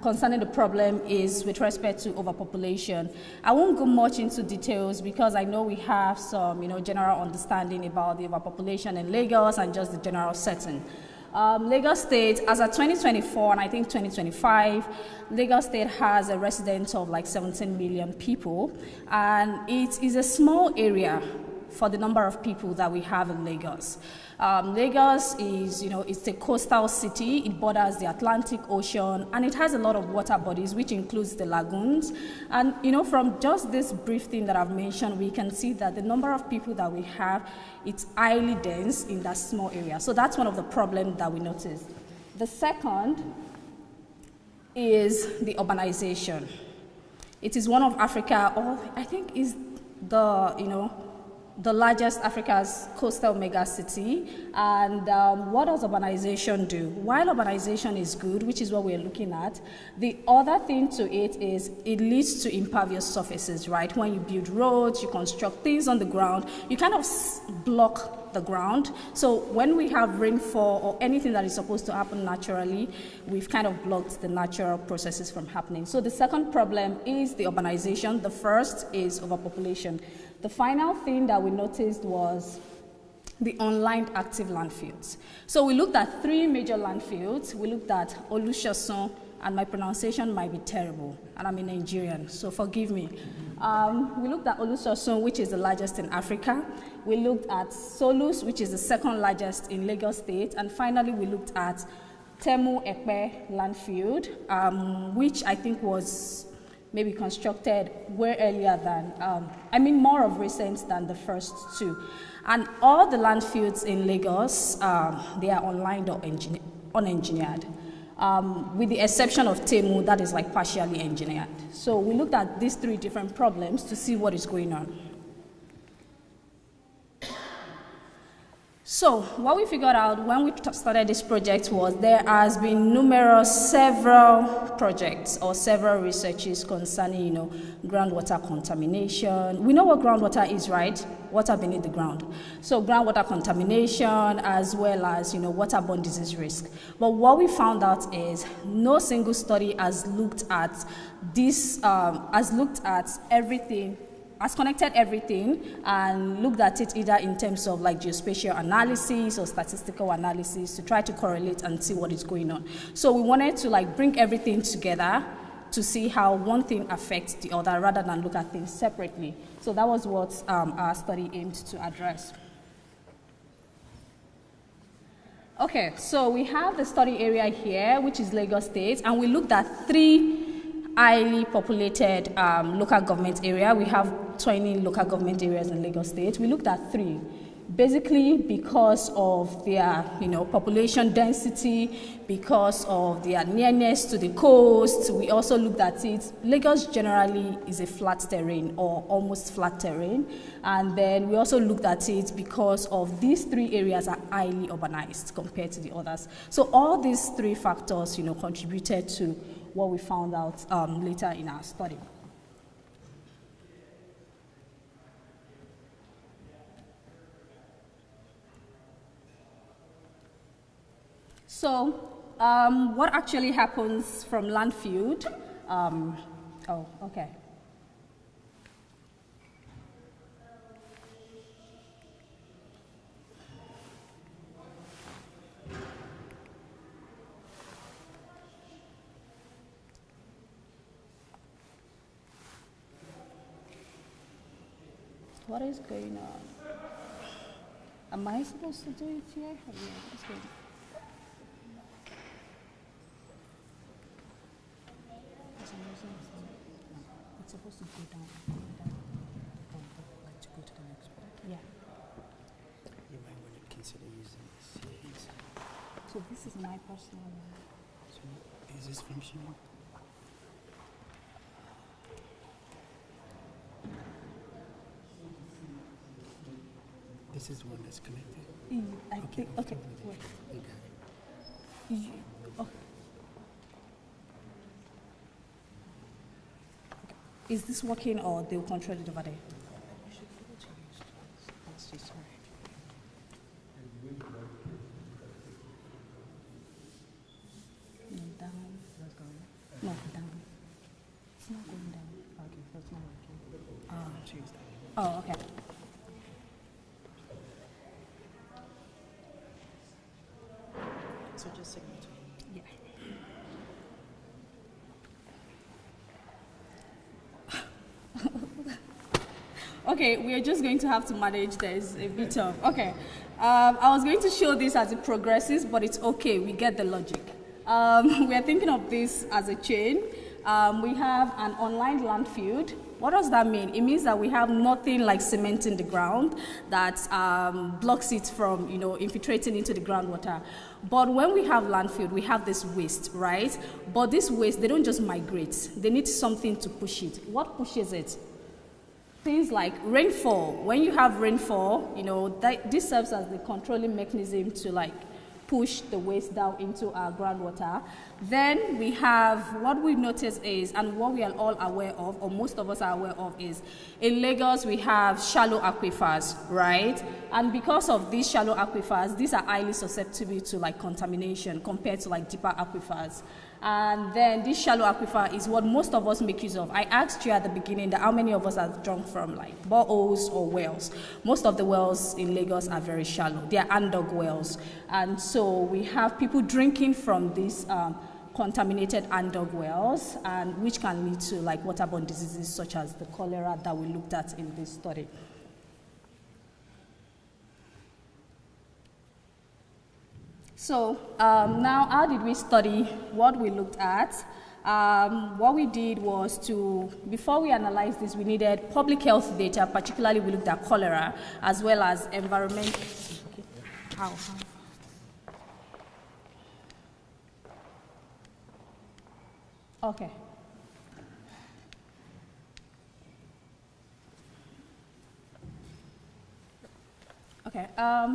concerning the problem is with respect to overpopulation. I won't go much into details because I know we have some general understanding about the overpopulation in Lagos and just the general setting. Lagos State, as of 2024 and I think 2025, Lagos State has a residence of like 17 million people, and it is a small area for the number of people that we have in Lagos. Lagos is, it's a coastal city. It borders the Atlantic Ocean, and it has a lot of water bodies, which includes the lagoons. And, from just this brief thing that I've mentioned, we can see that the number of people that we have, it's highly dense in that small area. So that's one of the problems that we noticed. The second is the urbanization. It is one of Africa, or I think is the largest Africa's coastal megacity. And what does urbanization do? While urbanization is good, which is what we're looking at, the other thing to it is it leads to impervious surfaces, right? When you build roads, you construct things on the ground, you kind of block the ground. So when we have rainfall or anything that is supposed to happen naturally, we've kind of blocked the natural processes from happening. So the second problem is the urbanization. The first is overpopulation. The final thing that we noticed was the unlined active landfills. So we looked at 3 major landfills. We looked at Olusegun, and my pronunciation might be terrible, and I'm a Nigerian, so forgive me. We looked at Olusegun, which is the largest in Africa. We looked at Solus, which is the 2nd largest in Lagos State. And finally, we looked at Temu Epe landfill, which I think was maybe constructed way earlier than, more of recent than the first 2. And all the landfills in Lagos, they are unlined or unengineered, with the exception of Temu, that is like partially engineered. So we looked at these 3 different problems to see what is going on. So what we figured out when we started this project was there has been several projects or several researches concerning, groundwater contamination. We know what groundwater is, right? Water beneath the ground. So groundwater contamination as well as, waterborne disease risk. But what we found out is no single study has looked at this, has looked at everything has connected everything and looked at it either in terms of like geospatial analysis or statistical analysis to try to correlate and see what is going on. So we wanted to like bring everything together to see how one thing affects the other rather than look at things separately. So that was what our study aimed to address. Okay, so we have the study area here, which is Lagos State, and we looked at 3 highly populated local government area. We have 20 local government areas in Lagos State. We looked at 3, basically because of their population density, because of their nearness to the coast. We also looked at it. Lagos generally is a flat terrain or almost flat terrain. And then we also looked at it because of these 3 areas are highly urbanized compared to the others. So all these 3 factors, contributed to what we found out later in our study. So what actually happens from Landfield? Oh, okay. What is going on? Am I supposed to do it here? What is going on? It's supposed to go down, to go to the next part. Yeah. You might want to consider using this. So this is my personal one. So is this functional? This is one that's connected. I think. Okay. Wait. You got it. Is this working or they'll control it over there? No, down. No, down. It's not going down. Okay, so it's not working. Oh, okay. So just signal to me. Yeah. Okay, we are just going to have to manage this a bit of, okay. I was going to show this as it progresses, but it's okay, we get the logic. We are thinking of this as a chain. We have an online landfill. What does that mean? It means that we have nothing like cement in the ground that blocks it from, infiltrating into the groundwater. But when we have landfill, we have this waste, right? But this waste, they don't just migrate. They need something to push it. What pushes it? Things like rainfall. When you have rainfall, this serves as the controlling mechanism to push the waste down into our groundwater. Then we have what we notice is, and what we are all aware of, or most of us are aware of, is in Lagos we have shallow aquifers, right? And because of these shallow aquifers, these are highly susceptible to contamination compared to deeper aquifers. And then this shallow aquifer is what most of us make use of. I asked you at the beginning that how many of us have drunk from boreholes or wells. Most of the wells in Lagos are very shallow. They are ANDOG wells. And so we have people drinking from these contaminated ANDOG wells, and which can lead to waterborne diseases such as the cholera that we looked at in this study. So now, how did we study what we looked at? What we did was before we analyzed this, we needed public health data, particularly we looked at cholera, as well as environment. Okay. How? Okay. Okay,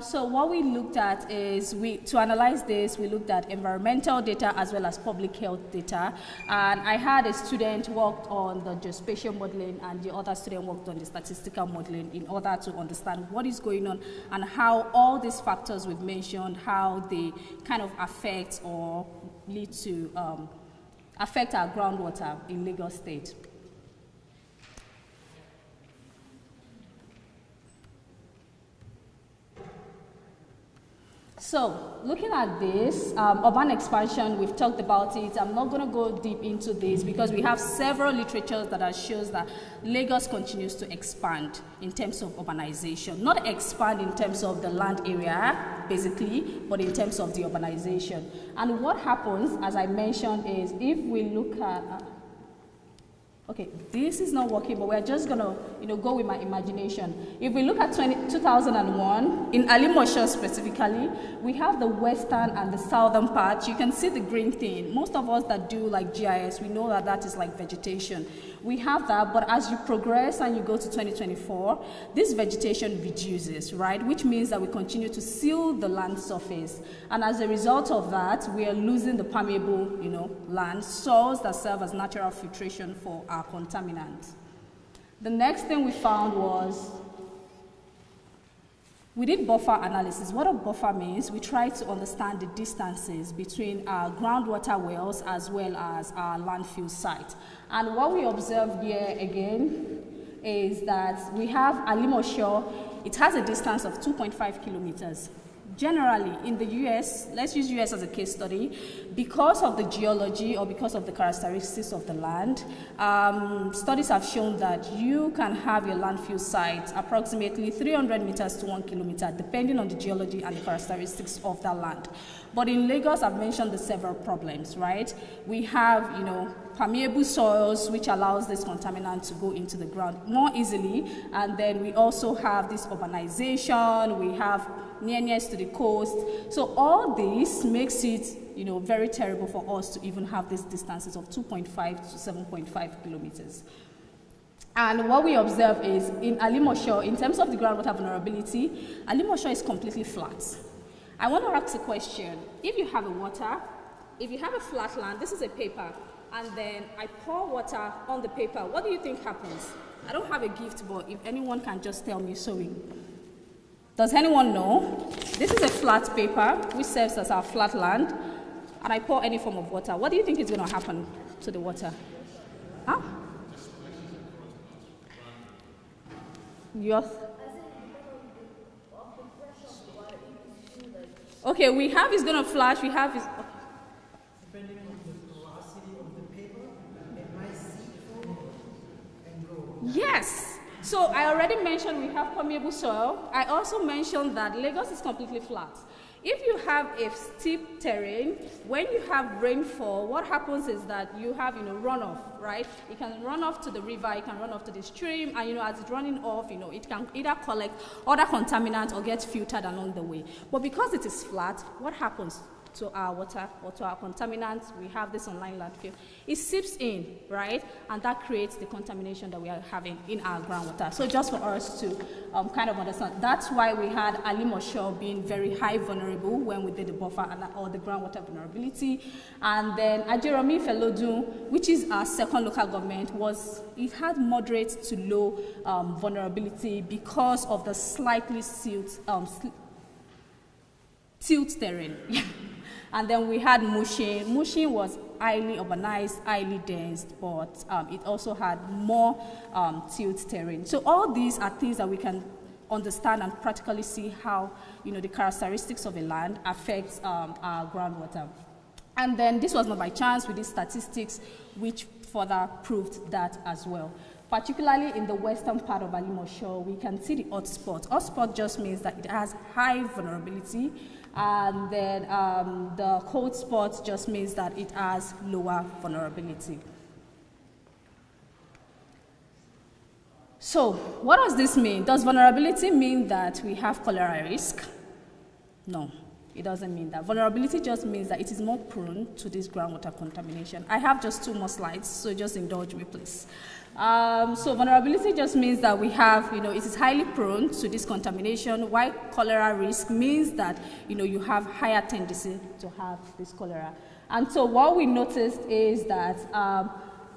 so what we looked at is, to analyze this, we looked at environmental data as well as public health data. And I had a student worked on the geospatial modeling and the other student worked on the statistical modeling in order to understand what is going on and how all these factors we've mentioned, how they kind of affect or lead to, affect our groundwater in Lagos State. So, looking at this, urban expansion, we've talked about it. I'm not going to go deep into this because we have several literatures that shows that Lagos continues to expand in terms of urbanization. Not expand in terms of the land area, basically, but in terms of the urbanization. And what happens, as I mentioned, is if we look at... okay, this is not working, but we're just gonna, go with my imagination. If we look at 2001, in Alimosho specifically, we have the western and the southern part. You can see the green thing. Most of us that do like GIS, we know that that is like vegetation. We have that, but as you progress and you go to 2024, this vegetation reduces, right? Which means that we continue to seal the land surface. And as a result of that, we are losing the permeable, land soils that serve as natural filtration for our contaminants. The next thing we found was we did buffer analysis. What a buffer means, we try to understand the distances between our groundwater wells as well as our landfill site. And what we observed here again is that we have Alimosho. It has a distance of 2.5 kilometers. Generally, in the US, let's use US as a case study, because of the geology or because of the characteristics of the land, studies have shown that you can have your landfill site approximately 300 meters to 1 kilometer, depending on the geology and the characteristics of that land. But in Lagos, I've mentioned the several problems, right? We have, permeable soils, which allows this contaminant to go into the ground more easily. And then we also have this urbanization, we have nearness to the coast. So all this makes it, very terrible for us to even have these distances of 2.5 to 7.5 kilometers. And what we observe is in Alimosho, in terms of the groundwater vulnerability, Alimosho is completely flat. I want to ask a question. If you have a flat land, this is a paper, and then I pour water on the paper, what do you think happens? I don't have a gift, but if anyone can just tell me sewing. Does anyone know? This is a flat paper, which serves as our flat land, and I pour any form of water. What do you think is going to happen to the water? Huh? Okay, we have is going to flash, we have is... Depending on the velocity of the paper, it might seep forward and go. Yes. So I already mentioned we have permeable soil. I also mentioned that Lagos is completely flat. If you have a steep terrain, when you have rainfall, what happens is that you have, runoff, right? It can run off to the river, it can run off to the stream, and, as it's running off, it can either collect other contaminants or get filtered along the way. But because it is flat, what happens to our water or to our contaminants? We have this online landfill. It seeps in, right? And that creates the contamination that we are having in our groundwater. So just for us to kind of understand, that's why we had Alimosho being very high vulnerable when we did the buffer or the groundwater vulnerability. And then Ajeromi Felodun, which is our second local government, it had moderate to low vulnerability because of the slightly tilt terrain. And then we had Mushin. Mushin was highly urbanized, highly dense, but it also had more tilt terrain. So all these are things that we can understand and practically see how the characteristics of a land affects our groundwater. And then this was not by chance. We did statistics which further proved that as well. Particularly in the western part of Alimosho, we can see the hotspot. Hotspot just means that it has high vulnerability, and then the cold spot just means that it has lower vulnerability. So, what does this mean? Does vulnerability mean that we have cholera risk? No, it doesn't mean that. Vulnerability just means that it is more prone to this groundwater contamination. I have just 2 more slides, so just indulge me, please. So vulnerability just means that we have, it is highly prone to this contamination, while cholera risk means that, you have higher tendency to have this cholera. And so what we noticed is that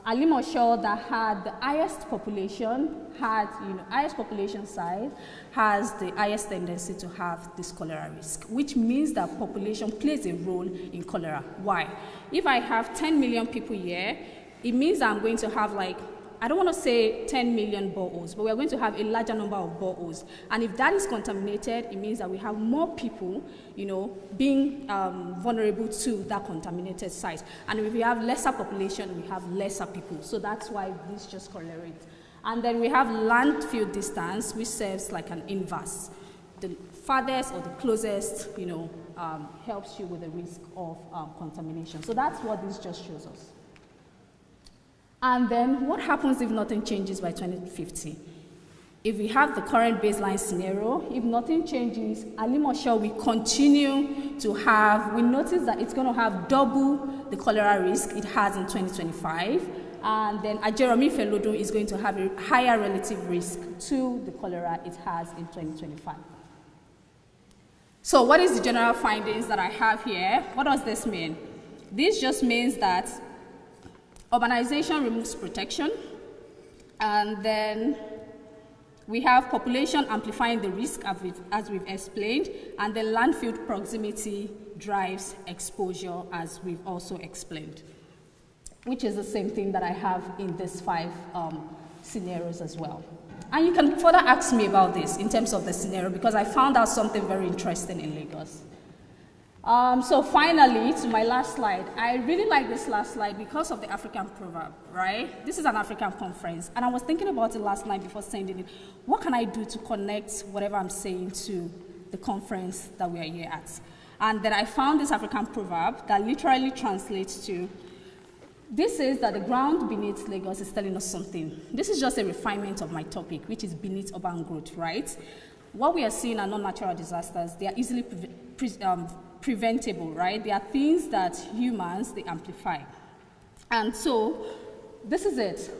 Alimosho, that had the highest population, highest population size, has the highest tendency to have this cholera risk, which means that population plays a role in cholera. Why? If I have 10 million people here, it means I'm going to have like I don't want to say 10 million boreholes, but we are going to have a larger number of boreholes. And if that is contaminated, it means that we have more people, being vulnerable to that contaminated site. And if we have lesser population, we have lesser people. So that's why this just correlates. And then we have landfill distance, which serves like an inverse. The farthest or the closest, helps you with the risk of contamination. So that's what this just shows us. And then what happens if nothing changes by 2050? If we have the current baseline scenario, if nothing changes, Alimosho will continue to have, we notice that it's going to have double the cholera risk it has in 2025. And then Ajeromi Felodo is going to have a higher relative risk to the cholera it has in 2025. So what is the general findings that I have here? What does this mean? This just means that urbanization removes protection, and then we have population amplifying the risk as we've explained, and then landfill proximity drives exposure as we've also explained, which is the same thing that I have in these 5 scenarios as well. And you can further ask me about this in terms of the scenario, because I found out something very interesting in Lagos. So finally, to my last slide, I really like this last slide because of the African proverb, right? This is an African conference, and I was thinking about it last night before sending it. What can I do to connect whatever I'm saying to the conference that we are here at? And then I found this African proverb that literally translates to, this is that the ground beneath Lagos is telling us something. This is just a refinement of my topic, which is beneath urban growth, right? What we are seeing are non-natural disasters. They are easily preventable, right? They are things that humans, they amplify. And so, this is it.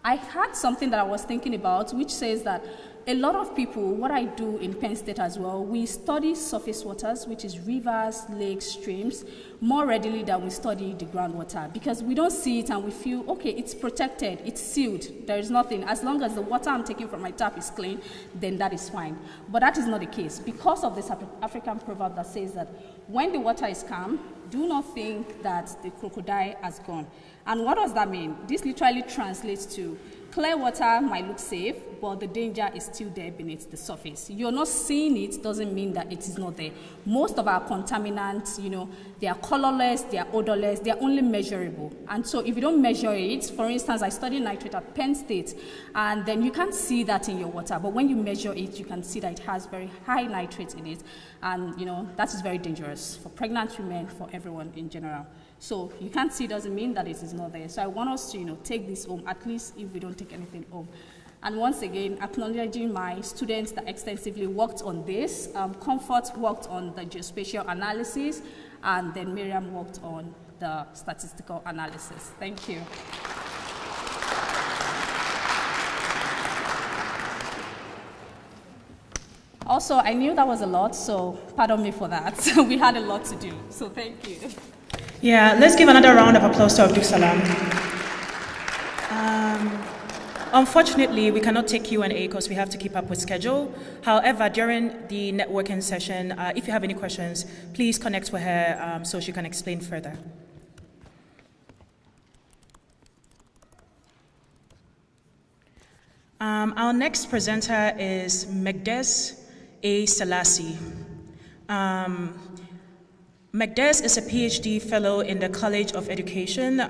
I had something that I was thinking about, which says that a lot of people, what I do in Penn State as well, we study surface waters, which is rivers, lakes, streams, more readily than we study the groundwater, because we don't see it and we feel, okay, it's protected, it's sealed, there is nothing. As long as the water I'm taking from my tap is clean, then that is fine. But that is not the case, because of this African proverb that says that when the water is calm, do not think that the crocodile has gone. And what does that mean? This literally translates to clear water might look safe, but the danger is still there beneath the surface. You're not seeing it doesn't mean that it is not there. Most of our contaminants, they are colorless, they are odorless, they are only measurable. And so if you don't measure it, for instance, I studied nitrate at Penn State, and then you can't see that in your water, but when you measure it, you can see that it has very high nitrates in it, and that is very dangerous for pregnant women, for everyone in general. So you can't see doesn't mean that it is not there. So I want us to take this home, at least if we don't take anything home. And once again, acknowledging my students that extensively worked on this. Comfort worked on the geospatial analysis, and then Miriam worked on the statistical analysis. Thank you. Also, I knew that was a lot, so pardon me for that. We had a lot to do, so thank you. Yeah, let's give another round of applause to Abdul Salam. Unfortunately, we cannot take Q&A because we have to keep up with schedule. However, during the networking session, if you have any questions, please connect with her so she can explain further. Our next presenter is Megdes A. Selassie. Megdes is a PhD fellow in the College of Education,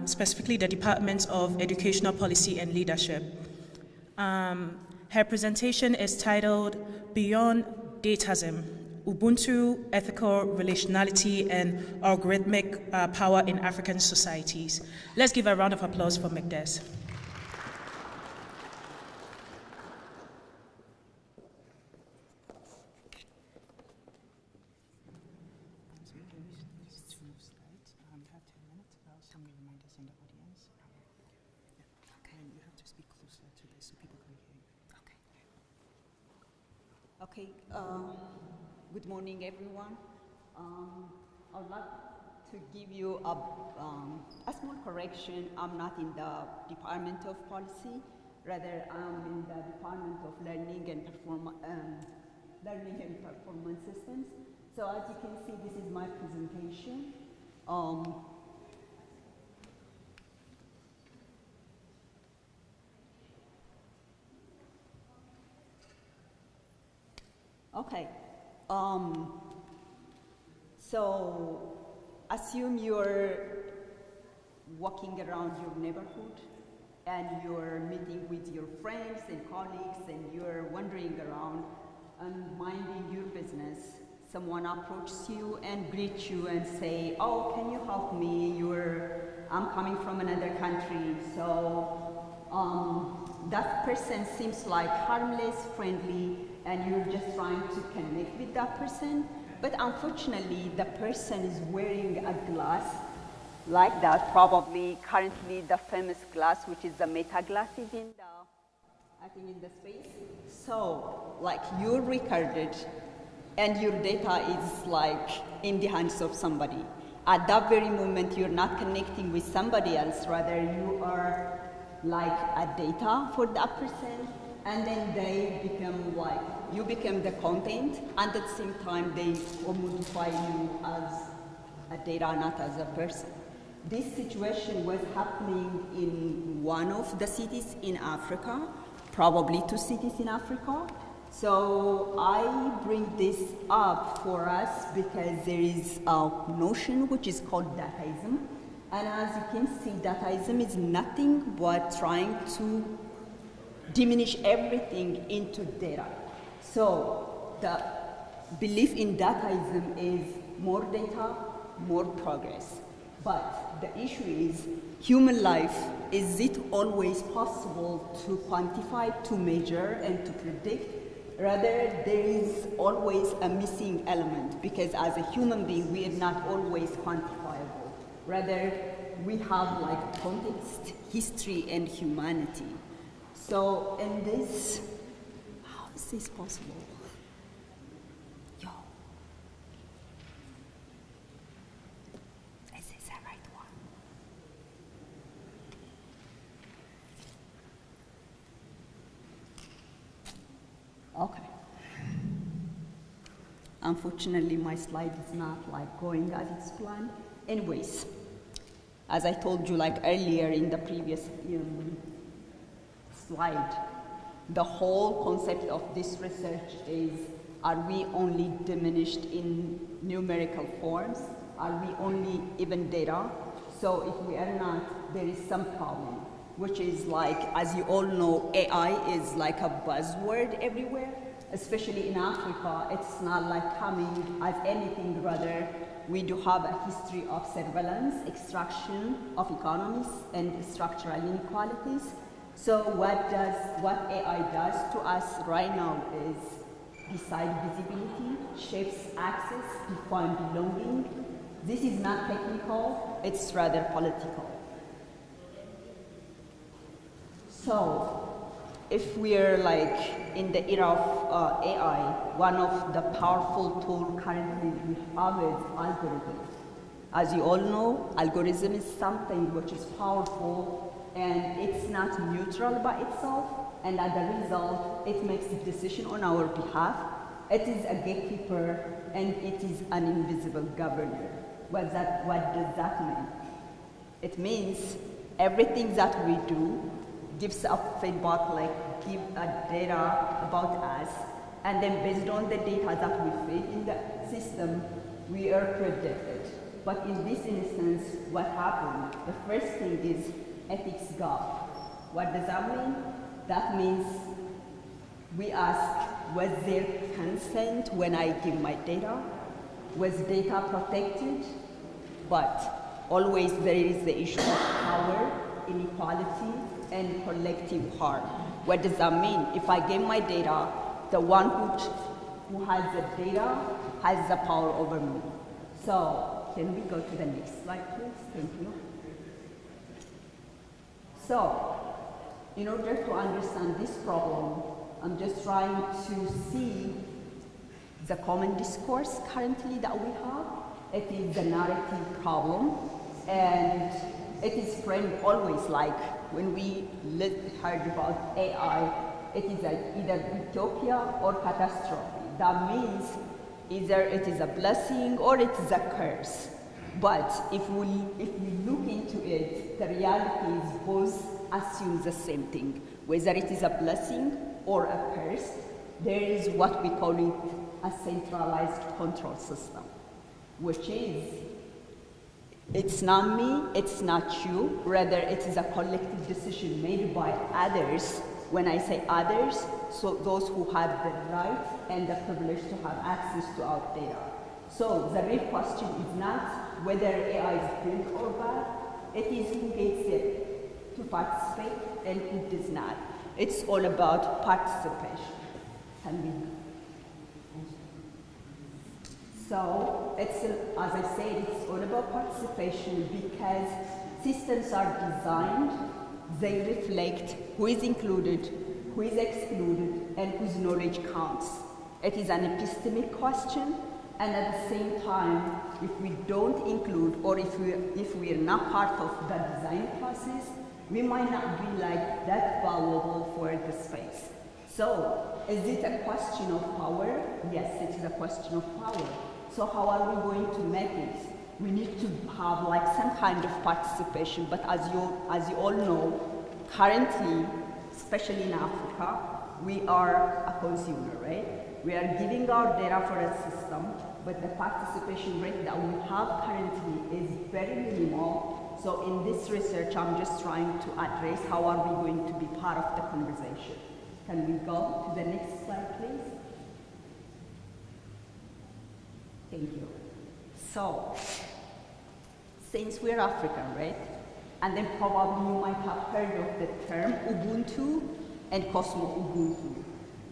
specifically the Department of Educational Policy and Leadership. Her presentation is titled Beyond Datasm, Ubuntu, Ethical Relationality, and Algorithmic Power in African Societies. Let's give a round of applause for Megdes. Okay, good morning, everyone. I would like to give you a small correction. I'm not in the Department of Policy. Rather, I'm in the Department of Learning and Performance Systems. So as you can see, this is my presentation. Okay. So assume you're walking around your neighborhood and you're meeting with your friends and colleagues and you're wandering around and minding your business. Someone approaches you and greets you and say, oh, can you help me? I'm coming from another country. So that person seems like harmless, friendly, and you're just trying to connect with that person. But unfortunately, the person is wearing a glass like that, probably currently the famous glass, which is the Meta glasses in the space. So, like, you're recorded and your data is like in the hands of somebody. At that very moment, you're not connecting with somebody else, rather you are like a data for that person, and then they become like, you become the content, and at the same time they modify you as a data, not as a person. This situation was happening in one of the cities in Africa, probably 2 cities in Africa. So I bring this up for us because there is a notion which is called dataism. And as you can see, dataism is nothing but trying to diminish everything into data. So the belief in dataism is more data, more progress. But the issue is, human life, is it always possible to quantify, to measure, and to predict? Rather, there is always a missing element, because as a human being, we are not always quantifiable. Rather, we have like context, history, and humanity. So in this, how is this possible? Is this the right one? Okay. Unfortunately, my slide is not like going as it's planned. Anyways, as I told you like earlier in the previous slide, the whole concept of this research is, are we only diminished in numerical forms? Are we only even data? So if we are not, there is some problem, which is like, as you all know, AI is like a buzzword everywhere, especially in Africa. It's not like coming as anything, rather we do have a history of surveillance, extraction of economies, and structural inequalities. So what AI does to us right now is decide visibility, shapes access, define belonging. This is not technical, it's rather political. So if we're like in the era of AI, one of the powerful tools currently we have is algorithm. As you all know, algorithm is something which is powerful and it's not neutral by itself, and as a result, it makes a decision on our behalf. It is a gatekeeper and it is an invisible governor. What does that mean? It means everything that we do gives up feedback, like give data about us, and then based on the data that we feed in the system, we are predicted. But in this instance, what happened? The first thing is ethics gap. What does that mean? That means we ask, was there consent when I give my data? Was data protected? But always there is the issue of power, inequality, and collective harm. What does that mean? If I give my data, the one who has the data has the power over me. So can we go to the next slide, please? Thank you. So, in order to understand this problem, I'm just trying to see the common discourse currently that we have. It is the narrative problem, and it is framed always like when we heard about AI, it is either utopia or catastrophe. That means either it is a blessing or it is a curse. But if we look into it, the reality is both assume the same thing. Whether it is a blessing or a curse, there is what we call it a centralized control system, which is, it's not me, it's not you, rather it is a collective decision made by others. When I say others, so those who have the right and the privilege to have access to our data. So the real question is not whether AI is good or bad, it is who gets it to participate and who does not. It's all about participation. Can we? So it's, as I said, it's all about participation because systems are designed, they reflect who is included, who is excluded, and whose knowledge counts. It is an epistemic question, and at the same time, if we don't include or if we are not part of the design process, we might not be like that valuable for the space. So, is it a question of power? Yes, it is a question of power. So how are we going to make it? We need to have like some kind of participation, but as you all know, currently, especially in Africa, we are a consumer, right? We are giving our data for a system, but the participation rate that we have currently is very minimal. So in this research, I'm just trying to address how are we going to be part of the conversation. Can we go to the next slide, please? Thank you. So, since we're African, right? And then probably you might have heard of the term Ubuntu and Cosmo Ubuntu.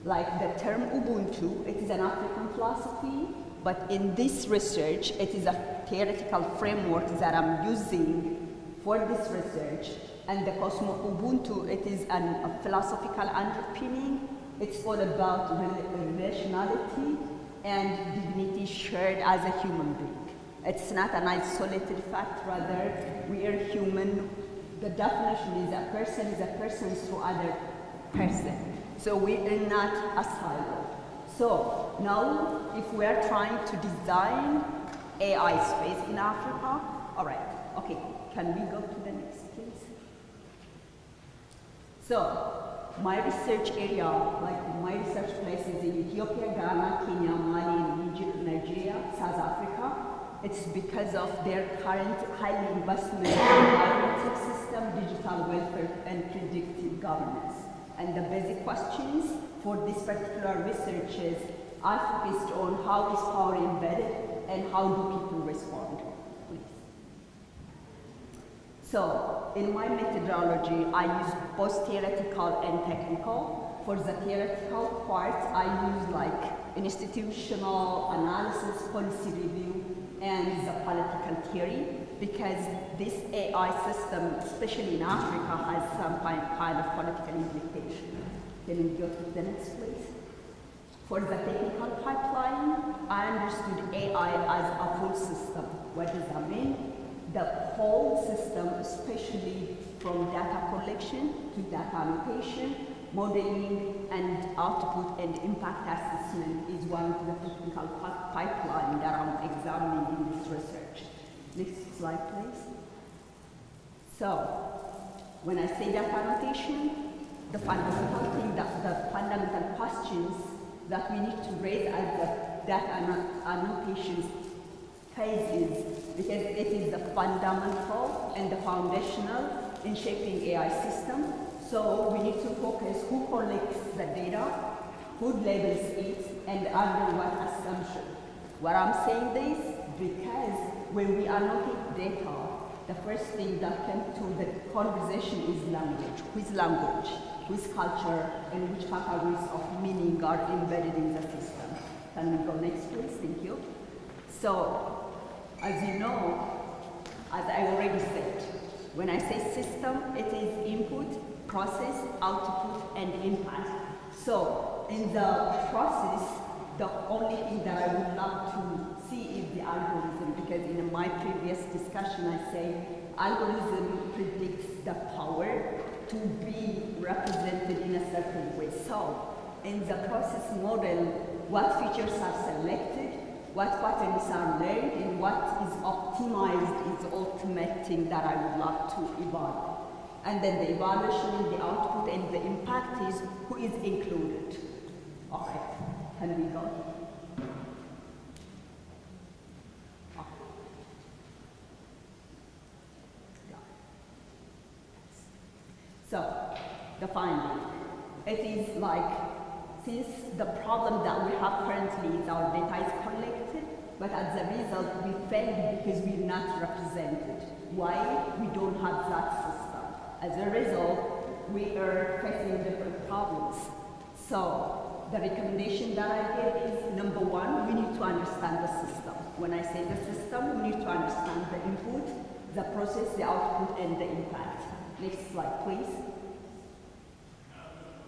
Like the term Ubuntu, it is an African philosophy, but in this research, it is a theoretical framework that I'm using for this research. And the Cosmo Ubuntu, it is a philosophical underpinning. It's all about relationality and dignity shared as a human being. It's not an isolated fact, rather, we are human. The definition is a person through other person. So we are not a silo. So now, if we are trying to design AI space in Africa, all right, okay, can we go to the next, please? So, my research area, like my research places in Ethiopia, Ghana, Kenya, Mali, Nigeria, South Africa. It's because of their current high investment in biometric system, digital welfare, and predictive governance. And the basic questions for this particular research are focused on how is power embedded and how do people respond. Please. So, in my methodology, I use both theoretical and technical. For the theoretical part, I use like institutional analysis, policy review, and the political theory, because this AI system, especially in Africa, has some kind of political implication. Can we go to the next, please? For the technical pipeline, I understood AI as a full system. What does that mean? The whole system, especially from data collection to data annotation, modeling, and output and impact assessment is one of the technical pipeline that I'm examining in this research. Next slide, please. So, when I say data annotation, the fundamental thing, the fundamental questions that we need to raise as the data annotation phase is, because it is the fundamental and the foundational in shaping AI system. So we need to focus who collects the data, who labels it, and under what assumption. Why I'm saying this? Because when we annotate data, the first thing that comes to the conversation is language. Which language, which culture, and which categories of meaning are embedded in the system. Can we go next, please? Thank you. So, as you know, as I already said, when I say system, it is input, process, output, and impact. So, in the process, the only thing that I would love to see is the algorithm, because in my previous discussion I say algorithm predicts the power to be represented in a certain way. So, in the process model, what features are selected, what patterns are learned, and what is optimized is the ultimate thing that I would love to evaluate. And then the evaluation, the output, and the impact is who is included. Okay. the finding. It is like, since the problem that we have currently is our data is collected, but as a result, we failed because we're not represented. Why? We don't have that system. As a result, we are facing different problems. So the recommendation that I give is, number one, we need to understand the system. When I say the system, we need to understand the input, the process, the output, and the impact. Next slide, please.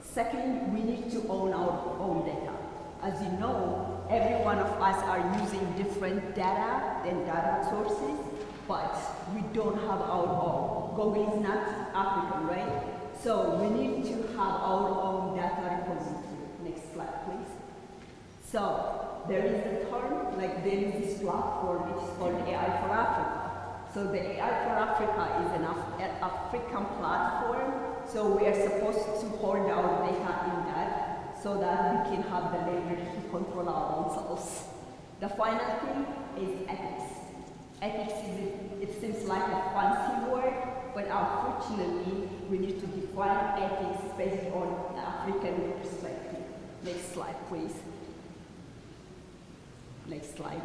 Second, we need to own our own data. As you know, every one of us are using different data and data sources, but we don't have our own. Google is not African, right? So we need to have our own data repository. Next slide, please. So there is a term, like there is this platform, it is called AI for Africa. So the AI for Africa is an African platform, so we are supposed to hold our data in that so that we can have the leverage to control our own selves. The final thing is ethics. Ethics it seems like a fancy word, but unfortunately we need to define ethics based on the African perspective. Next slide, please. Next slide.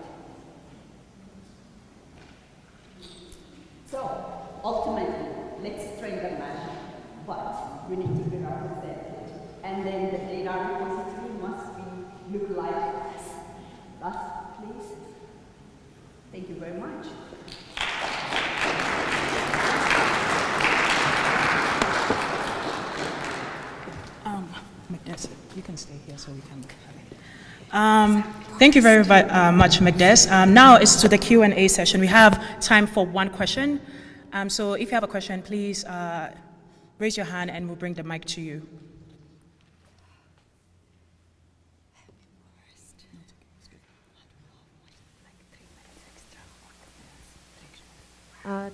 So, ultimately, let's train the magic, but we need to be represented. And then the data repository must be look like this. Last, please. Thank you very much. Megdes, you can stay here so we can look at it. Thank you very much, Megdes. Now it's to the Q&A session. We have time for one question. So if you have a question, please raise your hand and we'll bring the mic to you.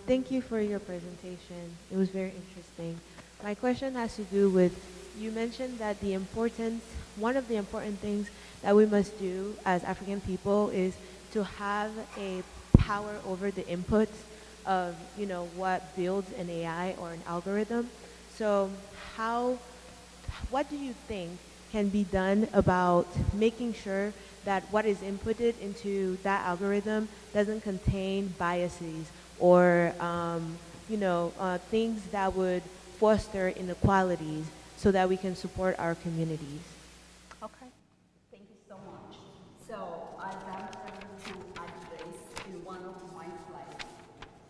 Thank you for your presentation. It was very interesting. My question has to do with, you mentioned that one of the important things that we must do as African people is to have a power over the inputs of, what builds an AI or an algorithm. So what do you think can be done about making sure that what is inputted into that algorithm doesn't contain biases or, things that would foster inequalities so that we can support our communities? Okay, thank you so much. So as I'm trying to address in one of my slides,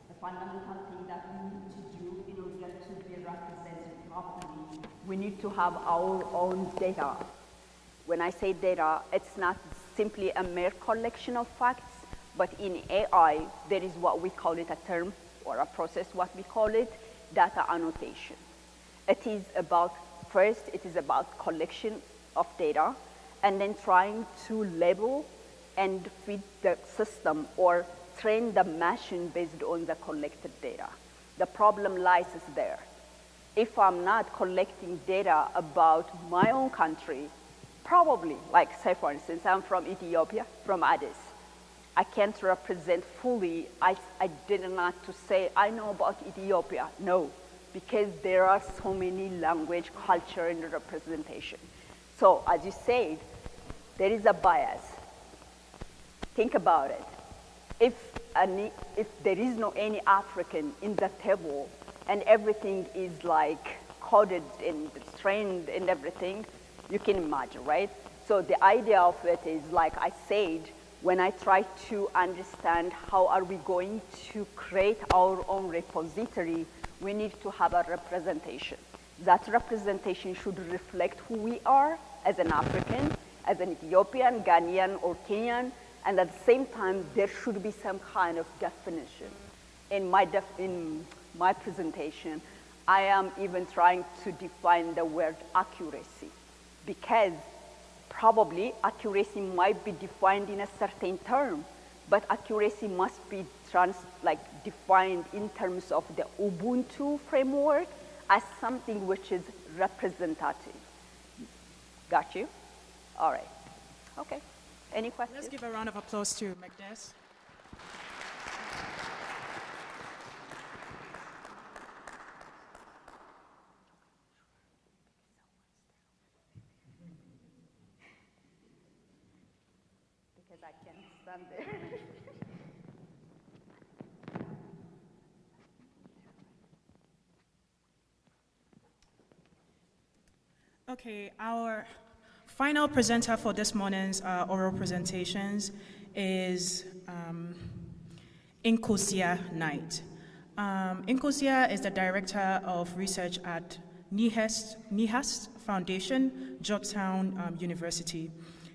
the fundamental thing that we need to do in order to be represented properly, we need to have our own data. When I say data, it's not simply a mere collection of facts, but in AI, there is what we call it a term or a process, what we call it, data annotation. It is about collection of data and then trying to label and feed the system or train the machine based on the collected data. The problem lies there. If I'm not collecting data about my own country, probably, like say for instance, I'm from Ethiopia, from Addis. I can't represent fully, I did not to say I know about Ethiopia, no, because there are so many language, culture, and representation. So as you said, there is a bias. Think about it. If there is no any African in the table and everything is like coded and trained and everything, you can imagine, right? So the idea of it is, like I said, when I try to understand how are we going to create our own repository, we need to have a representation. That representation should reflect who we are as an African, as an Ethiopian, Ghanaian, or Kenyan, and at the same time, there should be some kind of definition. In my presentation, I am even trying to define the word accuracy, because probably accuracy might be defined in a certain term, but accuracy must be defined in terms of the Ubuntu framework as something which is representative. Got you? All right. Okay. Any questions? Let's give a round of applause to Megdes. because I can't stand there. Okay, our final presenter for this morning's oral presentations is Nkosia Knight. Nkosia is the Director of Research at NIHAS Foundation, Georgetown University.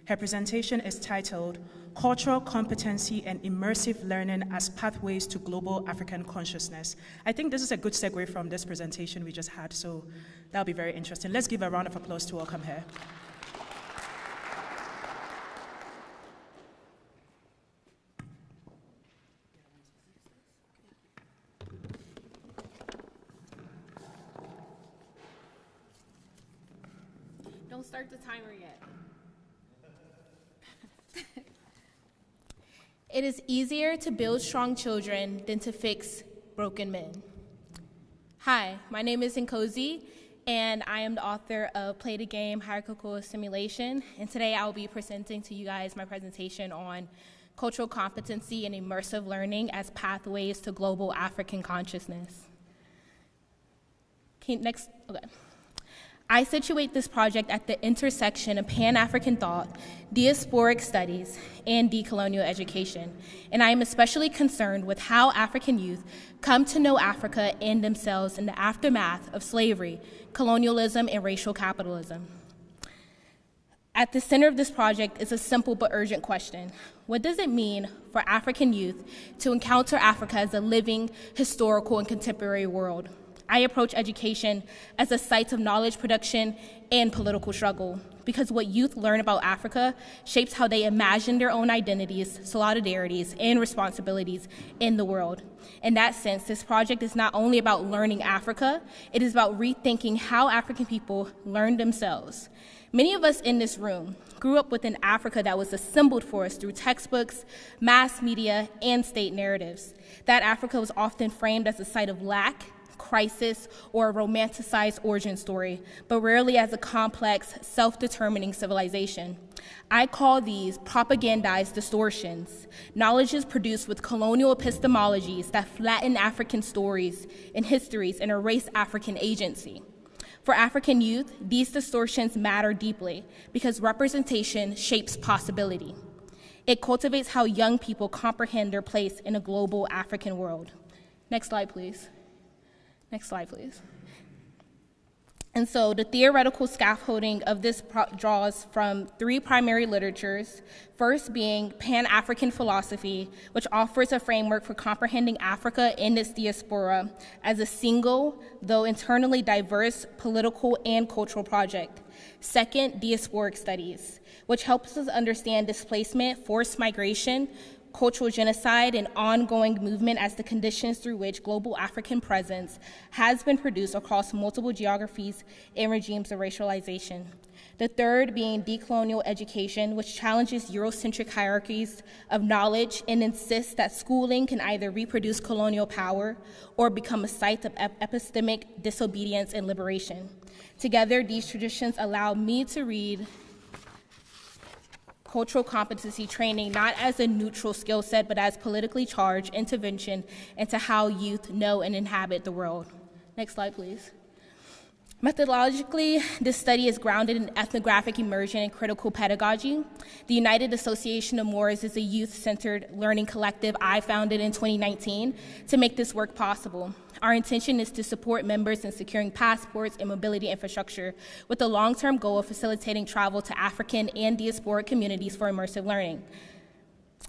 Her presentation is titled Cultural Competency and Immersive Learning as Pathways to Global African Consciousness. I think this is a good segue from this presentation we just had, so that'll be very interesting. Let's give a round of applause to welcome her. Don't start the timer yet. It is easier to build strong children than to fix broken men. Hi, my name is Nkosi, and I am the author of Play the Game, Hierarchical Assimilation, and today I will be presenting to you guys my presentation on cultural competency and immersive learning as pathways to global African consciousness. Next. I situate this project at the intersection of Pan-African thought, diasporic studies, and decolonial education, and I am especially concerned with how African youth come to know Africa and themselves in the aftermath of slavery, colonialism, and racial capitalism. At the center of this project is a simple but urgent question. What does it mean for African youth to encounter Africa as a living, historical, and contemporary world? I approach education as a site of knowledge production and political struggle, because what youth learn about Africa shapes how they imagine their own identities, solidarities, and responsibilities in the world. In that sense, this project is not only about learning Africa, it is about rethinking how African people learn themselves. Many of us in this room grew up with an Africa that was assembled for us through textbooks, mass media, and state narratives. That Africa was often framed as a site of lack, crisis, or a romanticized origin story, but rarely as a complex, self-determining civilization. I call these propagandized distortions, knowledges produced with colonial epistemologies that flatten African stories and histories and erase African agency. For African youth, these distortions matter deeply because representation shapes possibility. It cultivates how young people comprehend their place in a global African world. Next slide, please. Next slide, please. And so the theoretical scaffolding of this draws from three primary literatures, first being Pan-African philosophy, which offers a framework for comprehending Africa and its diaspora as a single, though internally diverse, political and cultural project. Second, diasporic studies, which helps us understand displacement, forced migration, cultural genocide, and ongoing movement as the conditions through which global African presence has been produced across multiple geographies and regimes of racialization. The third being decolonial education, which challenges Eurocentric hierarchies of knowledge and insists that schooling can either reproduce colonial power or become a site of epistemic disobedience and liberation. Together, these traditions allow me to read cultural competency training not as a neutral skill set, but as politically charged intervention into how youth know and inhabit the world. Next slide, please. Methodologically, this study is grounded in ethnographic immersion and critical pedagogy. The United Association of Moors is a youth-centered learning collective I founded in 2019 to make this work possible. Our intention is to support members in securing passports and mobility infrastructure with the long-term goal of facilitating travel to African and diasporic communities for immersive learning.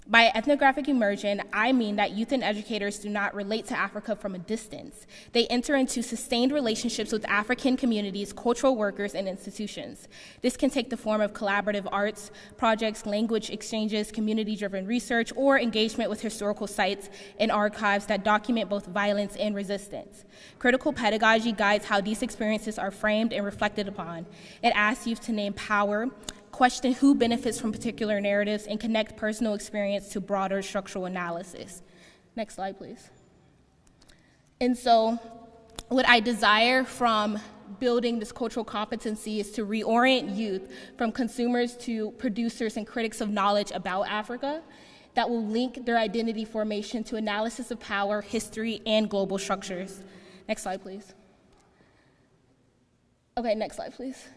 By ethnographic immersion, I mean that youth and educators do not relate to Africa from a distance. They enter into sustained relationships with African communities, cultural workers, and institutions. This can take the form of collaborative arts projects, language exchanges, community-driven research, or engagement with historical sites and archives that document both violence and resistance. Critical pedagogy guides how these experiences are framed and reflected upon. It asks youth to name power, question who benefits from particular narratives, and connect personal experience to broader structural analysis. Next slide, please. And so what I desire from building this cultural competency is to reorient youth from consumers to producers and critics of knowledge about Africa that will link their identity formation to analysis of power, history, and global structures. Next slide, please. Okay, next slide, please.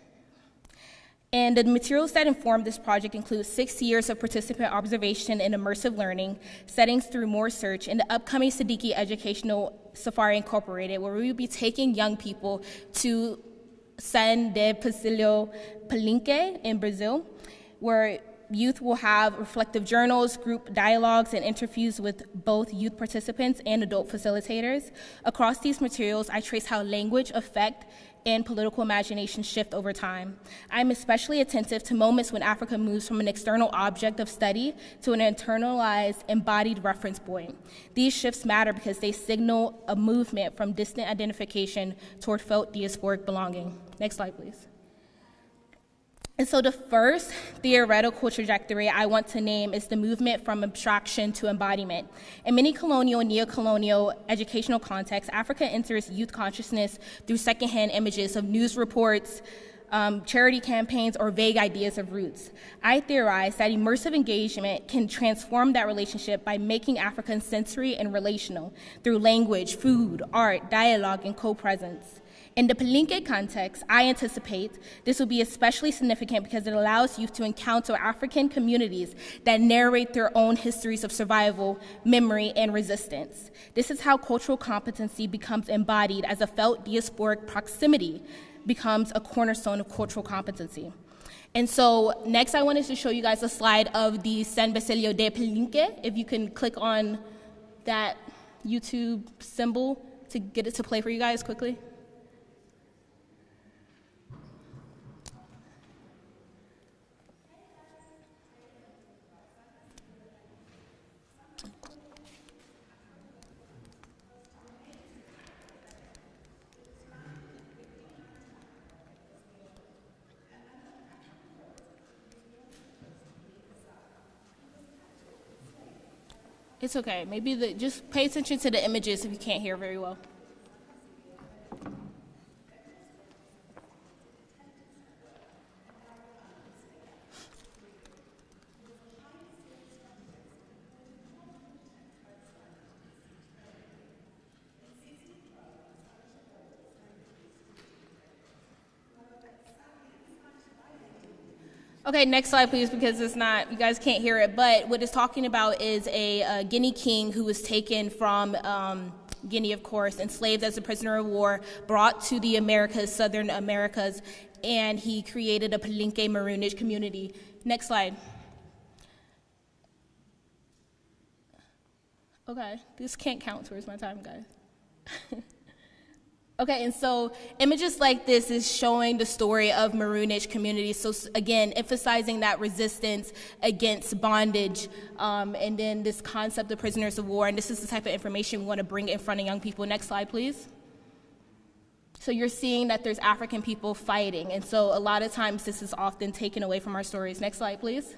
And the materials that inform this project include 6 years of participant observation and immersive learning, settings through more search, and the upcoming Siddiqui Educational Safari Incorporated, where we will be taking young people to San de Pasillo Palenque in Brazil, where youth will have reflective journals, group dialogues, and interviews with both youth participants and adult facilitators. Across these materials, I trace how language, affect, and political imagination shift over time. I'm especially attentive to moments when Africa moves from an external object of study to an internalized, embodied reference point. These shifts matter because they signal a movement from distant identification toward felt diasporic belonging. Next slide, please. And so the first theoretical trajectory I want to name is the movement from abstraction to embodiment. In many colonial and neo-colonial educational contexts, Africa enters youth consciousness through secondhand images of news reports, charity campaigns, or vague ideas of roots. I theorize that immersive engagement can transform that relationship by making African sensory and relational through language, food, art, dialogue, and co-presence. In the Palenque context, I anticipate this will be especially significant because it allows youth to encounter African communities that narrate their own histories of survival, memory, and resistance. This is how cultural competency becomes embodied as a felt diasporic proximity becomes a cornerstone of cultural competency. And so next I wanted to show you guys a slide of the San Basilio de Palenque. If you can click on that YouTube symbol to get it to play for you guys quickly. It's okay. Maybe just pay attention to the images if you can't hear very well. Okay, next slide, please, because it's not, you guys can't hear it, but what it's talking about is a Guinea king who was taken from Guinea, of course, enslaved as a prisoner of war, brought to the Americas, Southern Americas, and he created a Palenque Maroonage community. Next slide. Okay, this can't count towards my time, guys. Okay, and so images like this is showing the story of Maroonage communities. So again, emphasizing that resistance against bondage, and then this concept of prisoners of war. And this is the type of information we want to bring in front of young people. Next slide, please. So you're seeing that there's African people fighting. And so a lot of times this is often taken away from our stories. Next slide, please.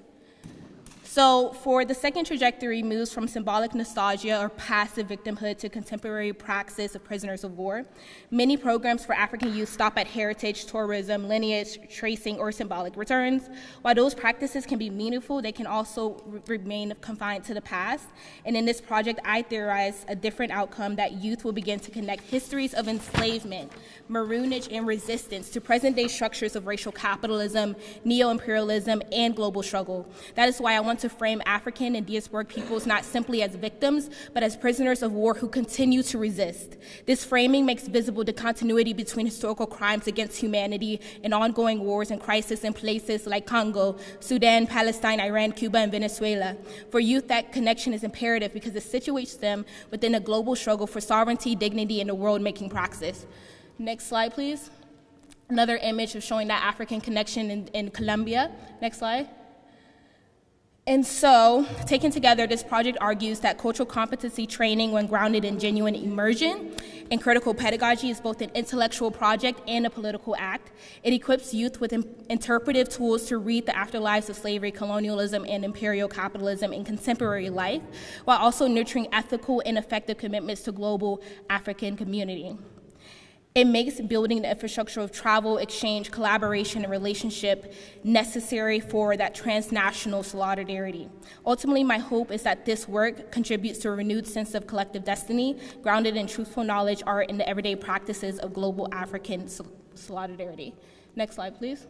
So for the second trajectory moves from symbolic nostalgia or passive victimhood to contemporary praxis of prisoners of war. Many programs for African youth stop at heritage, tourism, lineage, tracing, or symbolic returns. While those practices can be meaningful, they can also remain confined to the past. And in this project, I theorize a different outcome that youth will begin to connect histories of enslavement, maroonage, and resistance to present-day structures of racial capitalism, neo-imperialism, and global struggle. That is why I want to frame African and diasporic peoples not simply as victims, but as prisoners of war who continue to resist. This framing makes visible the continuity between historical crimes against humanity and ongoing wars and crises in places like Congo, Sudan, Palestine, Iran, Cuba, and Venezuela. For youth, that connection is imperative because it situates them within a global struggle for sovereignty, dignity, and a world-making praxis. Next slide, please. Another image of showing that African connection in Colombia. Next slide. And so, taken together, this project argues that cultural competency training, when grounded in genuine immersion and critical pedagogy, is both an intellectual project and a political act. It equips youth with interpretive tools to read the afterlives of slavery, colonialism, and imperial capitalism in contemporary life, while also nurturing ethical and effective commitments to global African community. It makes building the infrastructure of travel, exchange, collaboration, and relationship necessary for that transnational solidarity. Ultimately, my hope is that this work contributes to a renewed sense of collective destiny, grounded in truthful knowledge, art, and the everyday practices of global African solidarity. Next slide, please.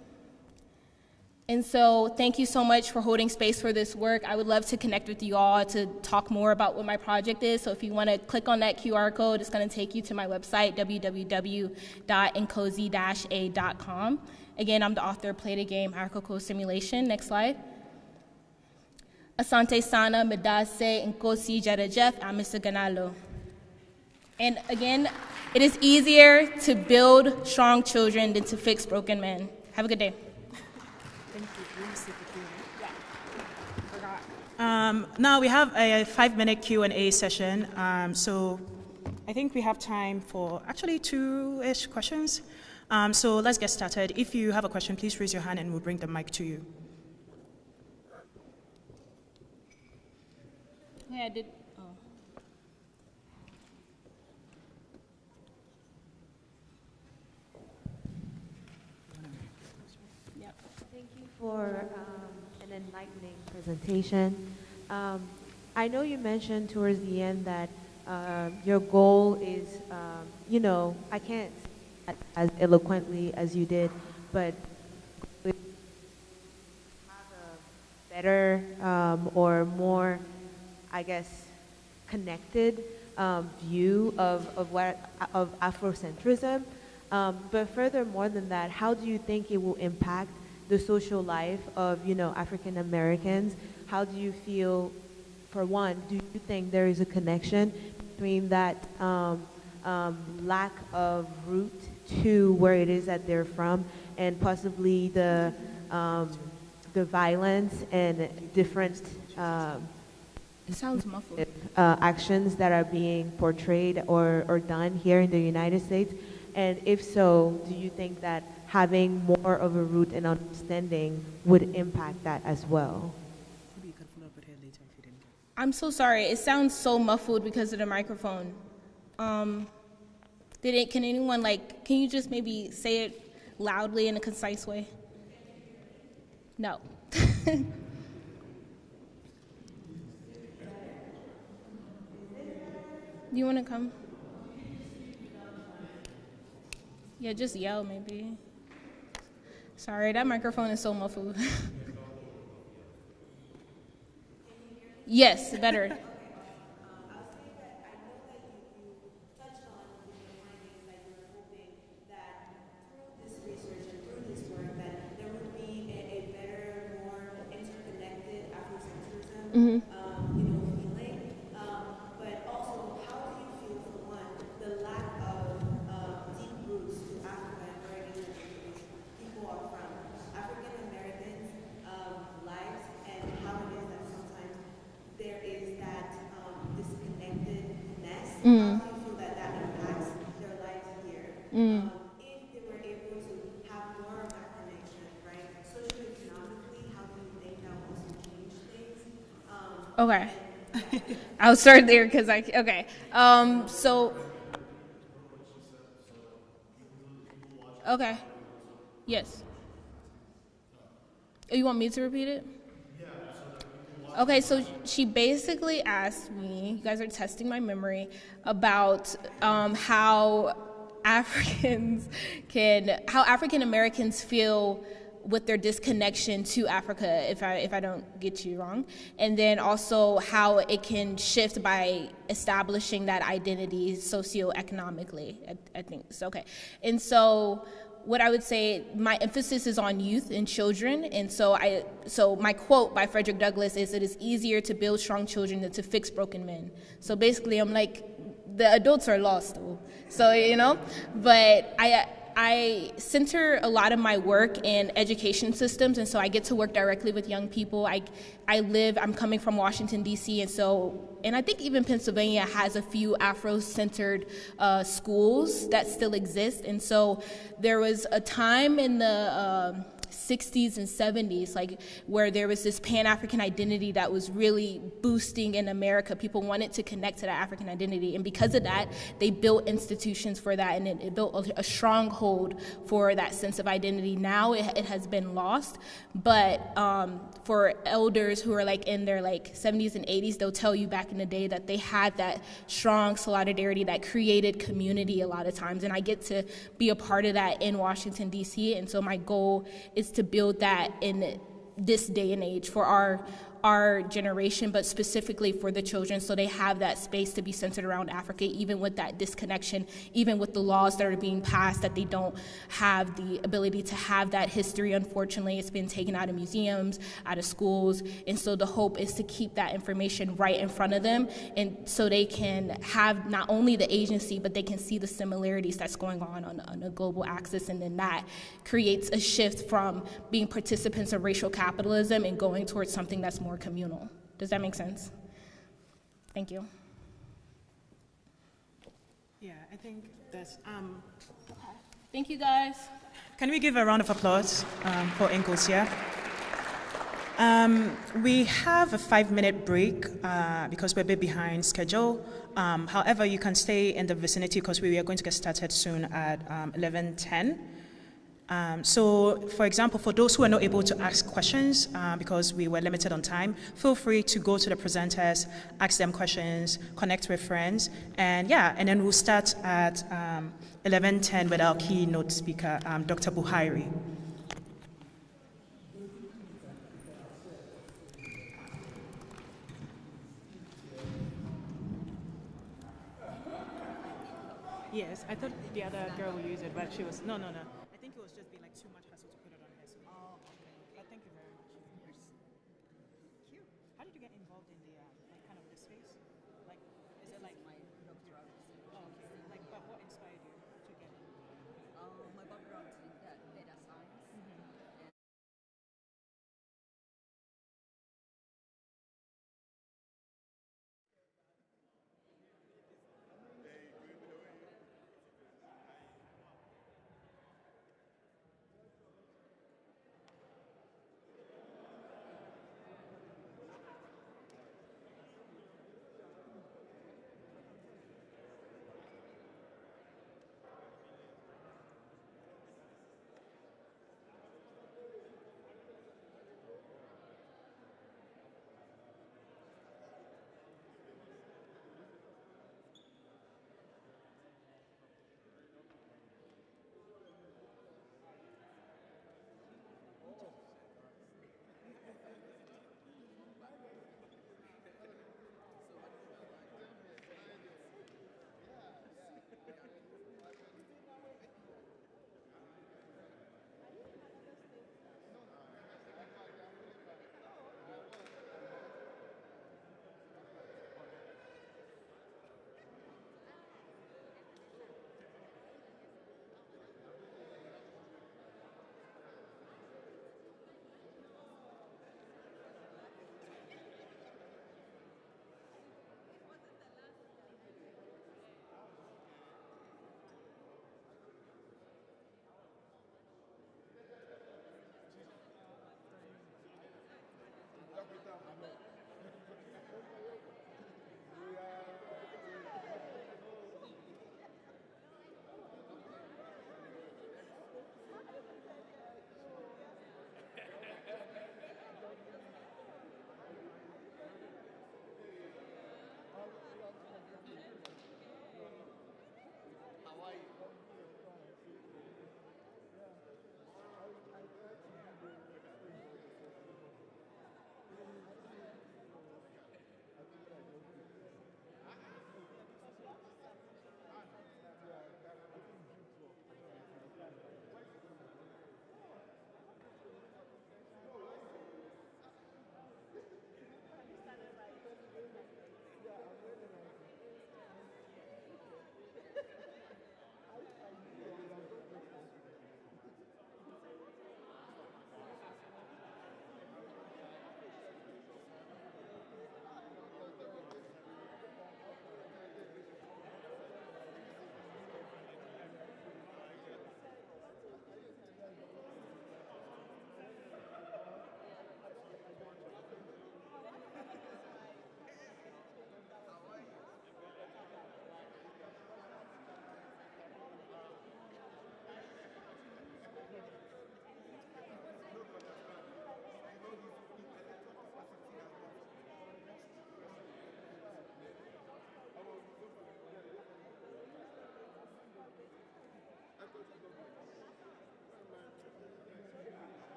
And so thank you so much for holding space for this work. I would love to connect with you all to talk more about what my project is. So if you want to click on that QR code, it's going to take you to my website, www.nkosi-a.com. Again, I'm the author of Play the Game, Africa Simulation. Next slide. Asante Sana, Medase, Nkosi, Jarajef, Mr. Ganalo. And again, it is easier to build strong children than to fix broken men. Have a good day. Now we have a 5-minute Q&A session. So I think we have time for actually 2-ish questions. So let's get started. If you have a question, please raise your hand and we'll bring the mic to you. Yeah, I did. Thank you for an enlightening presentation. I know you mentioned towards the end that your goal is, I can't say as eloquently as you did, but have a better or more, I guess, connected view of Afrocentrism. But furthermore than that, how do you think it will impact the social life of, African Americans? How do you feel, for one, do you think there is a connection between that lack of root to where it is that they're from, and possibly the violence and different it sounds muffled. Actions that are being portrayed or done here in the United States? And if so, do you think that having more of a root and understanding would impact that as well? Maybe you can follow up with her later if you didn't get it. I'm so sorry. It sounds so muffled because of the microphone. Can anyone, can you just maybe say it loudly in a concise way? No. Do you want to come? Yeah, just yell maybe. Sorry, that microphone is so muffled. Yes, better. Mm-hmm. But also, how do you feel, for one, the lack of deep roots to Africa and where people are from, African Americans' lives, and how it is that sometimes there is that disconnectedness? How do you feel that impacts their lives here? If they were able to have more of that connection, right? Socioeconomically, how do you think that will also change things? Okay. I'll start there because okay. Yes. Oh, you want me to repeat it? Okay, so she basically asked me, you guys are testing my memory, about how African Americans feel with their disconnection to Africa, if I don't get you wrong, and then also how it can shift by establishing that identity socioeconomically. I think it's okay. And so what I would say, my emphasis is on youth and children, and so my quote by Frederick Douglass is, "It is easier to build strong children than to fix broken men." So basically, I'm like, the adults are lost, though. So but I center a lot of my work in education systems, and so I get to work directly with young people. I'm coming from Washington, D.C., and I think even Pennsylvania has a few Afro-centered schools that still exist. And so there was a time in the 60s and 70s, like where there was this Pan-African identity that was really boosting in America. People wanted to connect to that African identity, and because of that, they built institutions for that, and it built a stronghold for that sense of identity. Now it has been lost, but for elders who are like in their like 70s and 80s, they'll tell you back in the day that they had that strong solidarity that created community a lot of times, and I get to be a part of that in Washington, D.C., and so my goal is to build that in this day and age for our generation, but specifically for the children, so they have that space to be centered around Africa, even with that disconnection, even with the laws that are being passed, that they don't have the ability to have that history. Unfortunately, it's been taken out of museums, out of schools, and so the hope is to keep that information right in front of them, and so they can have not only the agency, but they can see the similarities that's going on a global axis, and then that creates a shift from being participants of racial capitalism and going towards something that's more communal. Does that make sense? Thank you. Yeah, I think that's. Thank you, guys. Can we give a round of applause for Nkosia? We have a 5-minute break because we're a bit behind schedule. However, you can stay in the vicinity because we are going to get started soon at 11:10. So, for example, for those who are not able to ask questions because we were limited on time, feel free to go to the presenters, ask them questions, connect with friends, and then we'll start at 11:10 with our keynote speaker, Dr. Buhari. Yes, I thought the other girl would use it, but she was, no. I think it was just be like too much hassle to put it on her. So. Oh, okay. But thank you very much. Cute. How did you get involved in the like kind of this space? Like, is it like my doctoral? Oh, okay. Like, but what inspired you to get it? My background is in data science.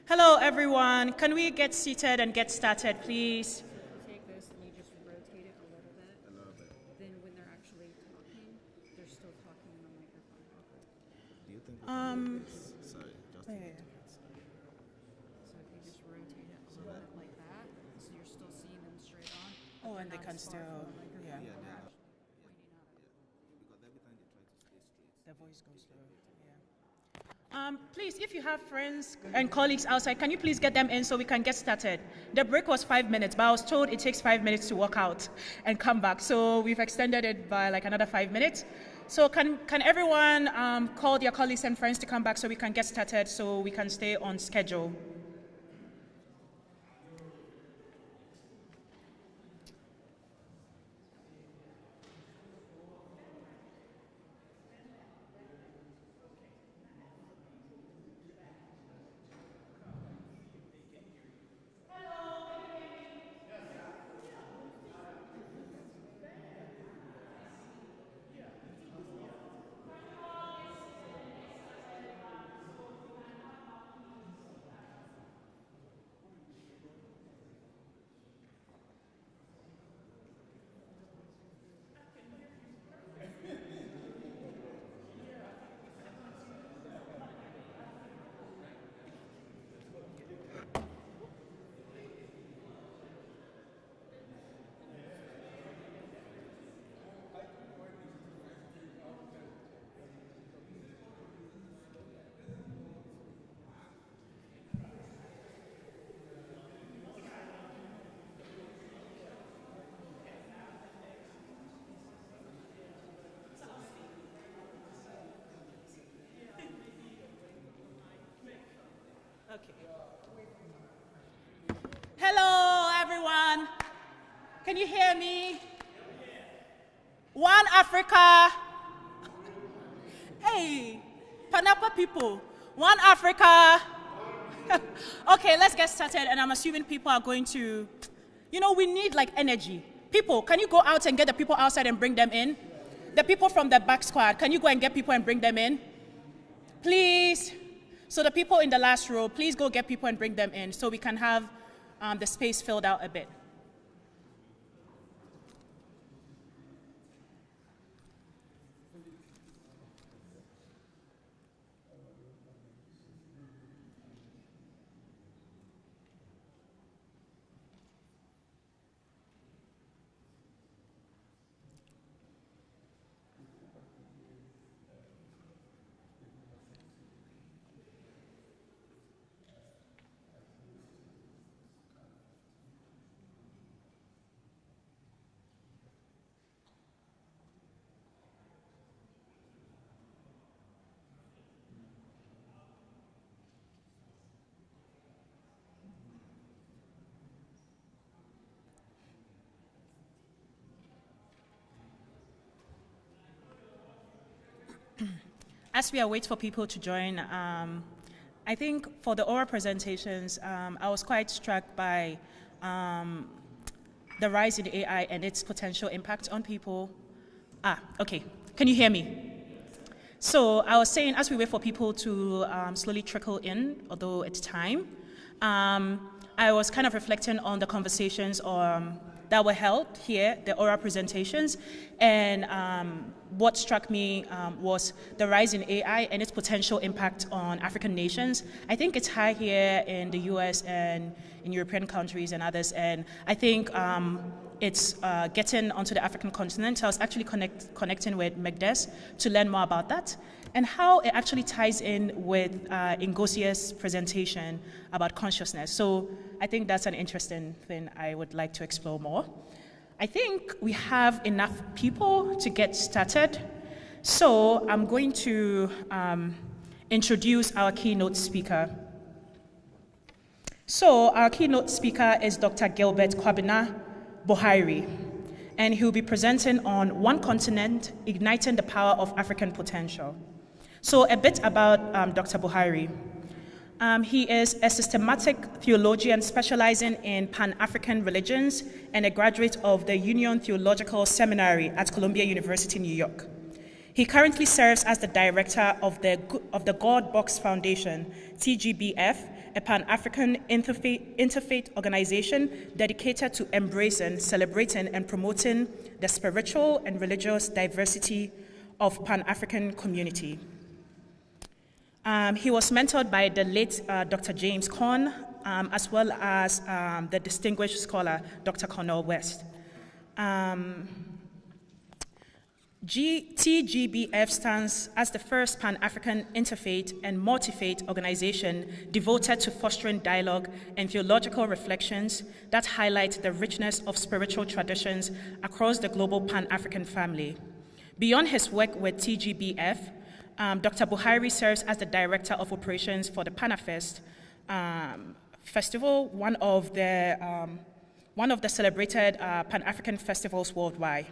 Hello, everyone. Can we get seated and get started, please? Take this and you just rotate it a little bit. Then when they're actually talking, they're still talking in the microphone. Do you think sorry, just So if you just rotate it a little bit like that, so you're still seeing them straight on. Oh, and they can still, yeah. because every time they try to stay straight. The voice goes through, yeah. Please, if you have friends and colleagues outside, can you please get them in so we can get started? The break was 5 minutes, but I was told it takes 5 minutes to walk out and come back. So we've extended it by like another 5 minutes. So can everyone call their colleagues and friends to come back so we can get started so we can stay on schedule? Hello, everyone. Can you hear me? One Africa. Hey, Panapa people. One Africa. Okay, let's get started. And I'm assuming people are going to, we need like energy. People, can you go out and get the people outside and bring them in? The people from the back squad, can you go and get people and bring them in? Please. So the people in the last row, please go get people and bring them in so we can have the space filled out a bit. As we await for people to join, I think for the oral presentations, I was quite struck by the rise in AI and its potential impact on people. Okay. Can you hear me? So I was saying, as we wait for people to slowly trickle in, although it's time, I was kind of reflecting on the conversations that were held here, the oral presentations, and what struck me was the rise in AI and its potential impact on African nations. I think it's high here in the US and in European countries and others, and I think it's getting onto the African continent. I was actually connecting with Megdes to learn more about that and how it actually ties in with Ngosia's presentation about consciousness. So I think that's an interesting thing I would like to explore more. I think we have enough people to get started. So I'm going to introduce our keynote speaker. So our keynote speaker is Dr. Gilbert Kwabena Buhari, and he'll be presenting on One Continent, Igniting the Power of African Potential. So a bit about Dr. Buhari. He is a systematic theologian specializing in Pan-African religions and a graduate of the Union Theological Seminary at Columbia University, New York. He currently serves as the director of the God Box Foundation, TGBF, a Pan-African interfaith organization dedicated to embracing, celebrating, and promoting the spiritual and religious diversity of Pan-African community. He was mentored by the late Dr. James Cone, as well as the distinguished scholar, Dr. Cornel West. TGBF stands as the first Pan-African interfaith and multi-faith organization devoted to fostering dialogue and theological reflections that highlight the richness of spiritual traditions across the global Pan-African family. Beyond his work with TGBF, Dr. Buhari serves as the Director of Operations for the PANAFest Festival, one of the celebrated Pan-African festivals worldwide.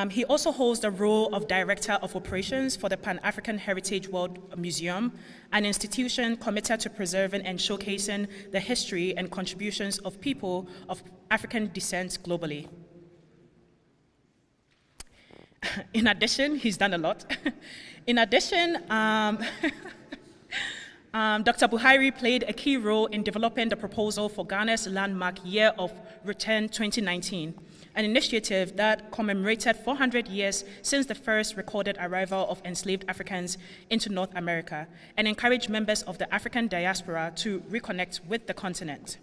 He also holds the role of Director of Operations for the Pan-African Heritage World Museum, an institution committed to preserving and showcasing the history and contributions of people of African descent globally. In addition, he's done a lot. In addition, Dr. Buhari played a key role in developing the proposal for Ghana's landmark Year of Return 2019, an initiative that commemorated 400 years since the first recorded arrival of enslaved Africans into North America and encouraged members of the African diaspora to reconnect with the continent.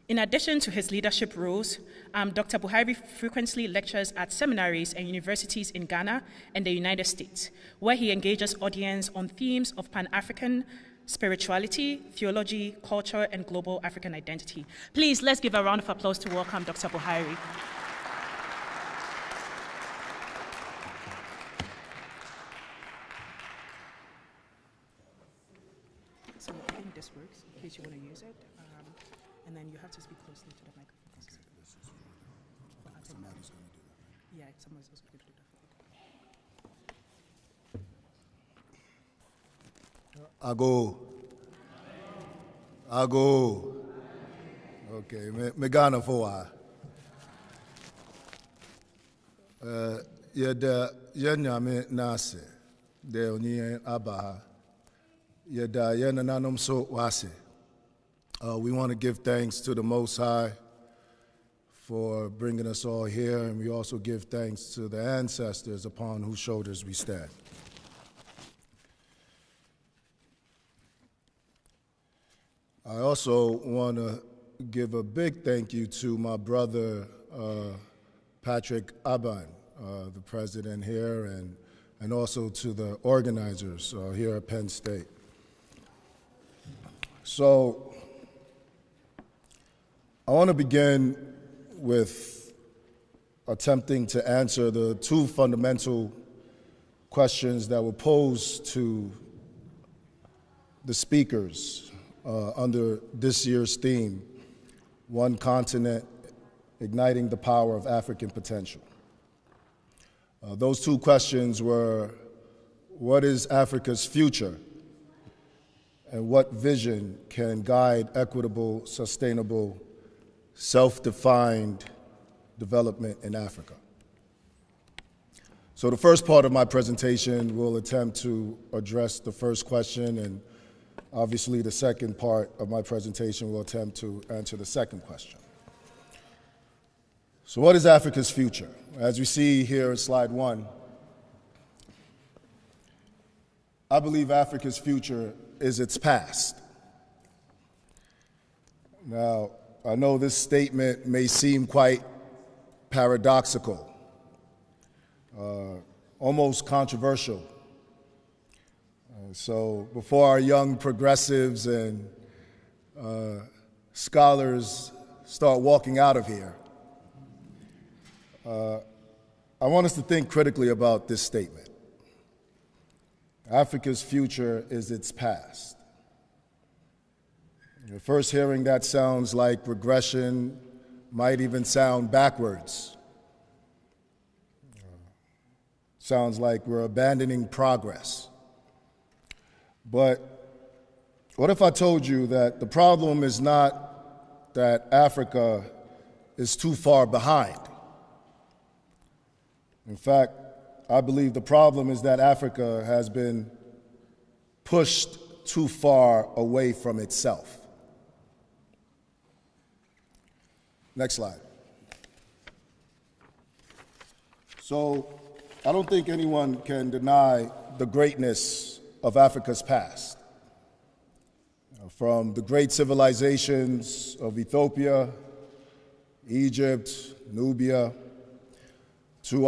In addition to his leadership roles, Dr. Buhari frequently lectures at seminaries and universities in Ghana and the United States, where he engages audience on themes of Pan-African spirituality, theology, culture, and global African identity. Please, let's give a round of applause to welcome Dr. Buhari. So I think this works, in case you want to use it. And then you have to speak closely to the microphone. Somebody's going to do that. Yeah, somebody's also going to do that. Ago. Okay, me Ghana for a while. Yenya nase de oni abaha. Yeda yenananum so wase. We want to give thanks to the Most High for bringing us all here, and we also give thanks to the ancestors upon whose shoulders we stand. I also want to give a big thank you to my brother, Patrick Aban, the president here, and also to the organizers here at Penn State. So, I want to begin with attempting to answer the two fundamental questions that were posed to the speakers under this year's theme, One Continent, Igniting the Power of African Potential. Those two questions were, what is Africa's future? And what vision can guide equitable, sustainable, self-defined development in Africa? So the first part of my presentation will attempt to address the first question, and obviously the second part of my presentation will attempt to answer the second question. So what is Africa's future? As we see here in slide 1, I believe Africa's future is its past. Now, I know this statement may seem quite paradoxical, almost controversial. So before our young progressives and scholars start walking out of here, I want us to think critically about this statement. Africa's future is its past. First hearing that sounds like regression, might even sound backwards. Sounds like we're abandoning progress. But what if I told you that the problem is not that Africa is too far behind? In fact, I believe the problem is that Africa has been pushed too far away from itself. Next slide. So, I don't think anyone can deny the greatness of Africa's past. From the great civilizations of Ethiopia, Egypt, Nubia, to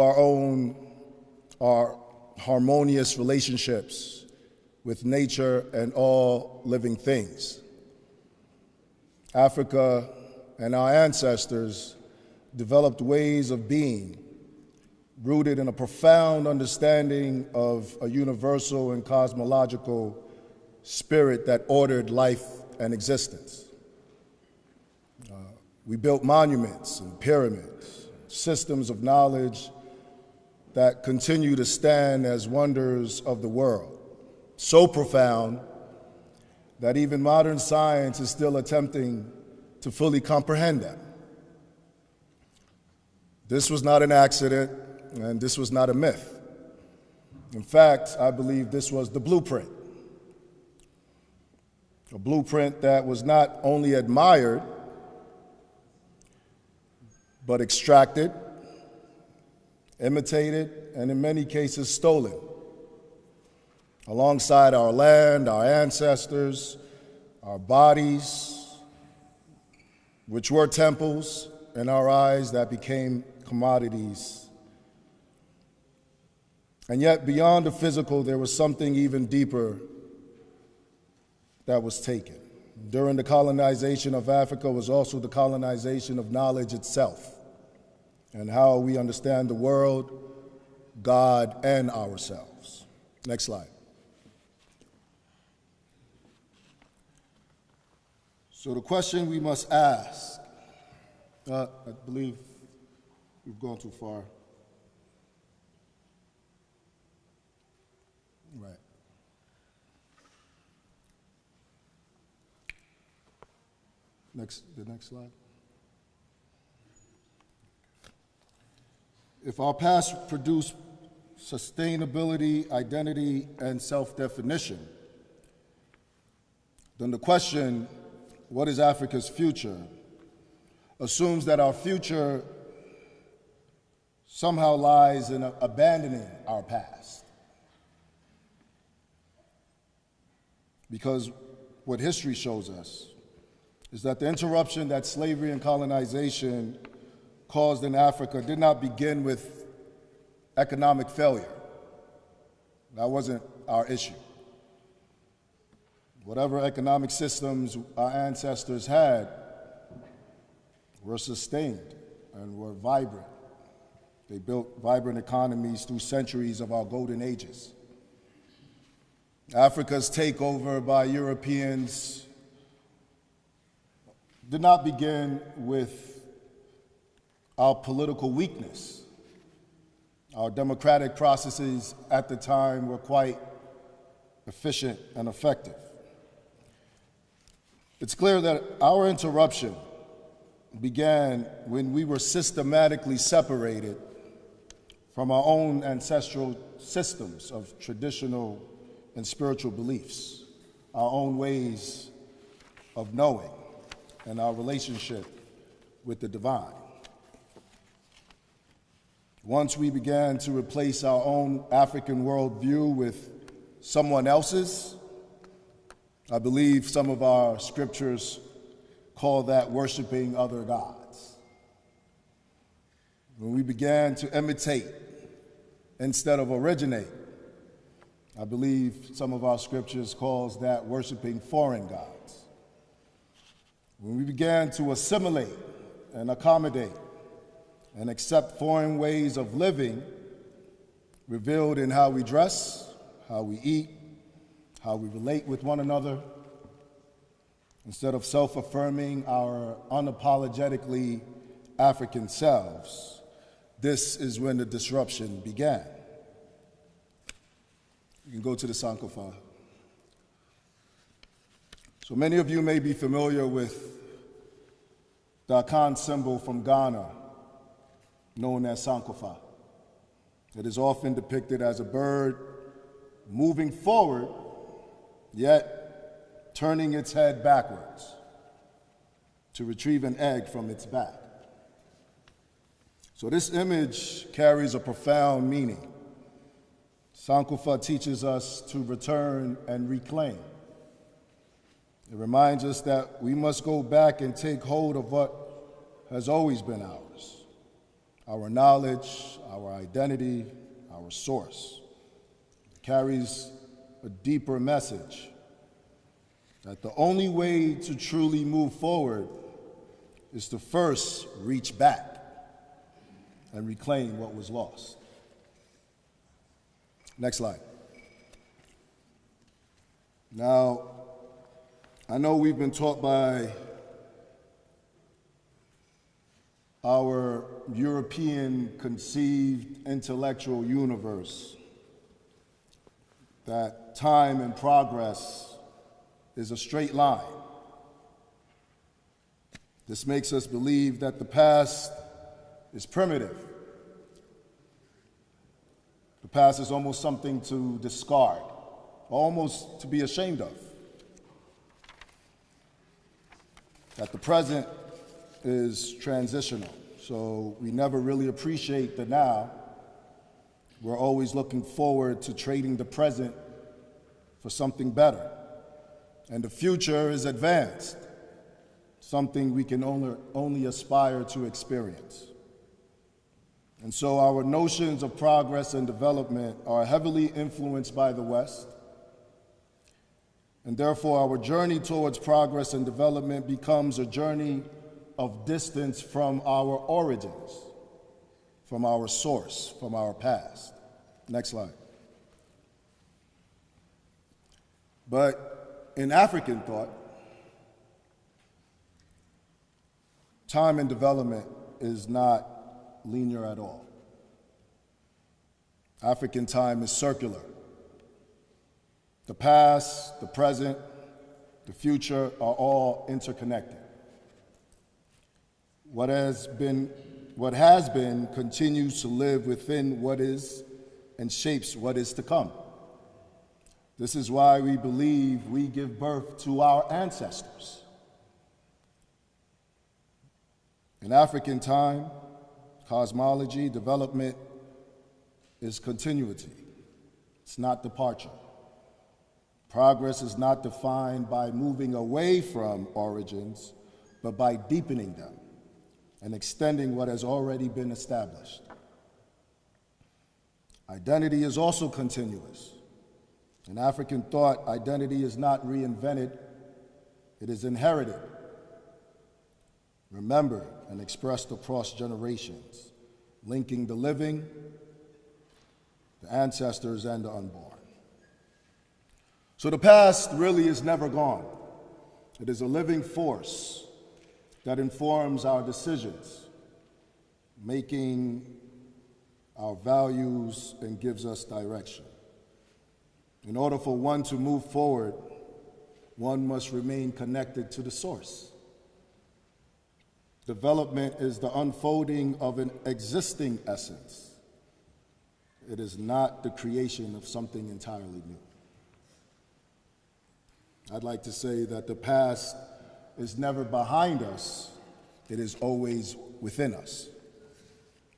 our harmonious relationships with nature and all living things. Africa and our ancestors developed ways of being rooted in a profound understanding of a universal and cosmological spirit that ordered life and existence. We built monuments and pyramids, systems of knowledge that continue to stand as wonders of the world, so profound that even modern science is still attempting to fully comprehend them. This was not an accident, and this was not a myth. In fact, I believe this was the blueprint. A blueprint that was not only admired, but extracted, imitated, and in many cases stolen. Alongside our land, our ancestors, our bodies, which were temples, and our eyes that became commodities. And yet, beyond the physical, there was something even deeper that was taken. During the colonization of Africa was also the colonization of knowledge itself and how we understand the world, God, and ourselves. Next slide. So the question we must ask, I believe we've gone too far. Right. The next slide. If our past produced sustainability, identity, and self-definition, then the question, what is Africa's future, assumes that our future somehow lies in abandoning our past. Because what history shows us is that the interruption that slavery and colonization caused in Africa did not begin with economic failure. That wasn't our issue. Whatever economic systems our ancestors had were sustained and were vibrant. They built vibrant economies through centuries of our golden ages. Africa's takeover by Europeans did not begin with our political weakness. Our democratic processes at the time were quite efficient and effective. It's clear that our interruption began when we were systematically separated from our own ancestral systems of traditional and spiritual beliefs, our own ways of knowing, and our relationship with the divine. Once we began to replace our own African worldview with someone else's, I believe some of our scriptures call that worshiping other gods. When we began to imitate instead of originate, I believe some of our scriptures calls that worshiping foreign gods. When we began to assimilate and accommodate and accept foreign ways of living revealed in how we dress, how we eat, how we relate with one another, instead of self-affirming our unapologetically African selves, this is when the disruption began. You can go to the Sankofa. So many of you may be familiar with the Akan symbol from Ghana, known as Sankofa. It is often depicted as a bird moving forward, yet turning its head backwards to retrieve an egg from its back. So this image carries a profound meaning. Sankofa teaches us to return and reclaim. It reminds us that we must go back and take hold of what has always been ours: our knowledge, our identity, our source. It carries a deeper message that the only way to truly move forward is to first reach back and reclaim what was lost. Next slide. Now, I know we've been taught by our European conceived intellectual universe that time and progress is a straight line. This makes us believe that the past is primitive. The past is almost something to discard, almost to be ashamed of. That the present is transitional, so we never really appreciate the now. We're always looking forward to trading the present for something better. And the future is advanced, something we can only aspire to experience. And so our notions of progress and development are heavily influenced by the West, and therefore our journey towards progress and development becomes a journey of distance from our origins, from our source, from our past. Next slide. But in African thought, time and development is not linear at all. African time is circular. The past, the present, the future are all interconnected. What has been continues to live within what is and shapes what is to come. This is why we believe we give birth to our ancestors. In African time, cosmology, development is continuity. It's not departure. Progress is not defined by moving away from origins, but by deepening them and extending what has already been established. Identity is also continuous. In African thought, identity is not reinvented, it is inherited, remembered, and expressed across generations, linking the living, the ancestors, and the unborn. So the past really is never gone. It is a living force that informs our decisions, making our values and gives us direction. In order for one to move forward, one must remain connected to the source. Development is the unfolding of an existing essence. It is not the creation of something entirely new. I'd like to say that the past is never behind us, it is always within us.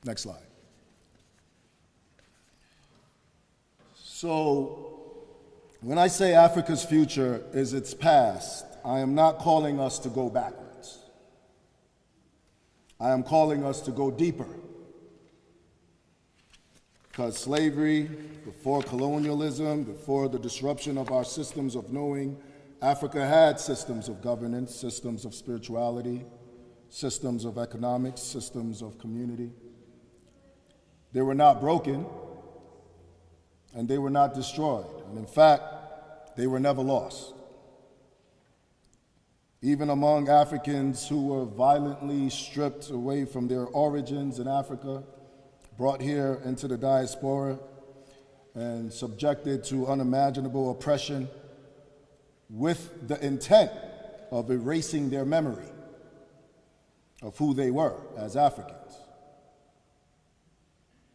Next slide. So, when I say Africa's future is its past, I am not calling us to go backwards. I am calling us to go deeper. Because slavery, before colonialism, before the disruption of our systems of knowing, Africa had systems of governance, systems of spirituality, systems of economics, systems of community. They were not broken, and they were not destroyed. And in fact, they were never lost. Even among Africans who were violently stripped away from their origins in Africa, brought here into the diaspora, and subjected to unimaginable oppression with the intent of erasing their memory of who they were as Africans.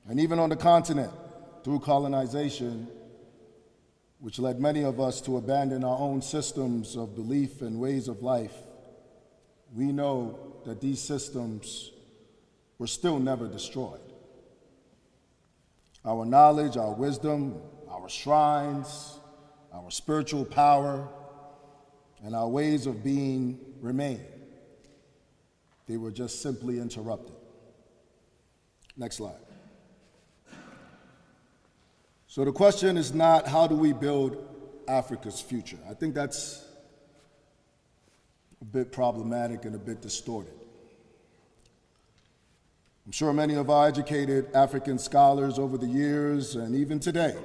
And even on the continent, through colonization, which led many of us to abandon our own systems of belief and ways of life, we know that these systems were still never destroyed. Our knowledge, our wisdom, our shrines, our spiritual power, and our ways of being remain. They were just simply interrupted. Next slide. So the question is not how do we build Africa's future? I think that's a bit problematic and a bit distorted. I'm sure many of our educated African scholars over the years and even today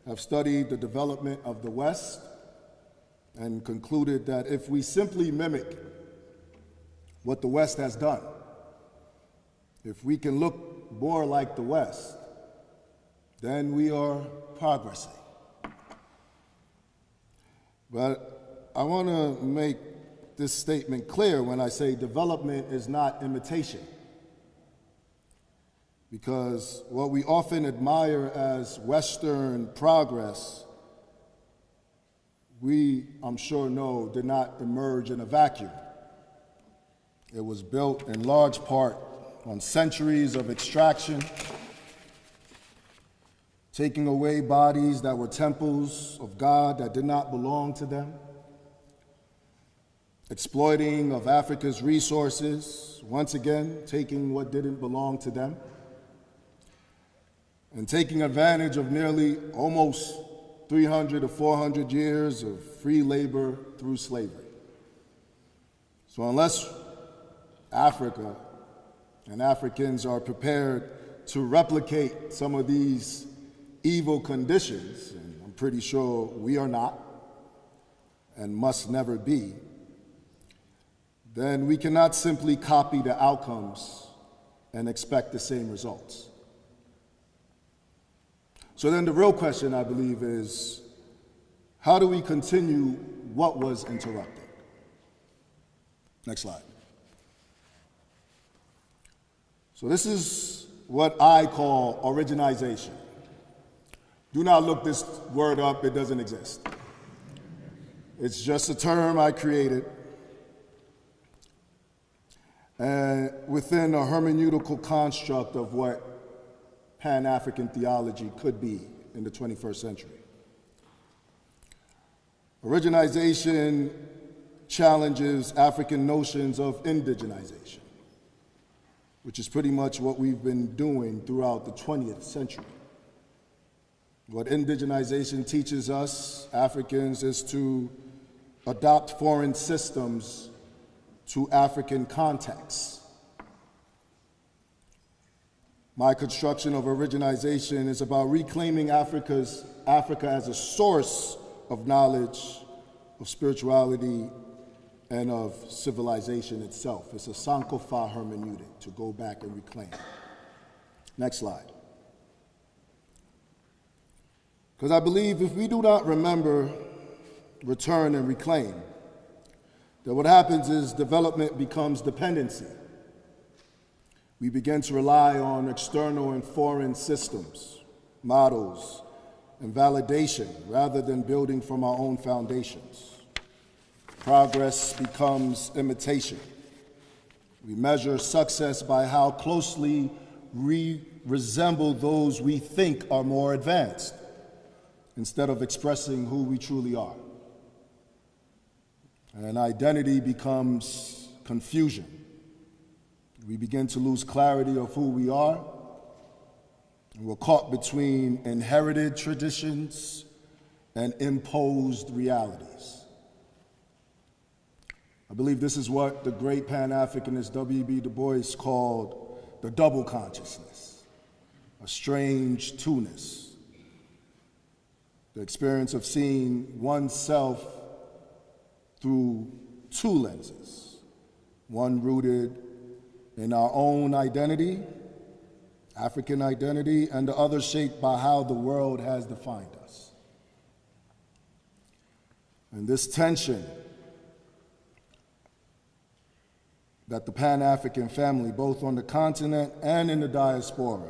have studied the development of the West and concluded that if we simply mimic what the West has done, if we can look more like the West, then we are progressing. But I want to make this statement clear when I say development is not imitation. Because what we often admire as Western progress, we, I'm sure, know did not emerge in a vacuum. It was built in large part on centuries of extraction, taking away bodies that were temples of God that did not belong to them, exploiting of Africa's resources, once again, taking what didn't belong to them, and taking advantage of nearly almost 300 to 400 years of free labor through slavery. So unless Africa and Africans are prepared to replicate some of these evil conditions, and I'm pretty sure we are not and must never be, then we cannot simply copy the outcomes and expect the same results. So then the real question, I believe, is how do we continue what was interrupted? Next slide. So this is what I call originization. Do not look this word up, it doesn't exist. It's just a term I created within a hermeneutical construct of what Pan-African theology could be in the 21st century. Originization challenges African notions of indigenization, which is pretty much what we've been doing throughout the 20th century. What indigenization teaches us, Africans, is to adopt foreign systems to African contexts. My construction of originization is about reclaiming Africa as a source of knowledge, of spirituality, and of civilization itself. It's a Sankofa hermeneutic, to go back and reclaim. Next slide. Because I believe if we do not remember, return, and reclaim, then what happens is development becomes dependency. We begin to rely on external and foreign systems, models, and validation rather than building from our own foundations. Progress becomes imitation. We measure success by how closely we resemble those we think are more advanced, instead of expressing who we truly are. And identity becomes confusion. We begin to lose clarity of who we are, and we're caught between inherited traditions and imposed realities. I believe this is what the great Pan-Africanist W.E.B. Du Bois called the double consciousness, a strange two-ness, the experience of seeing oneself through two lenses, one rooted in our own identity, African identity, and the other shaped by how the world has defined us. And this tension that the Pan-African family, both on the continent and in the diaspora,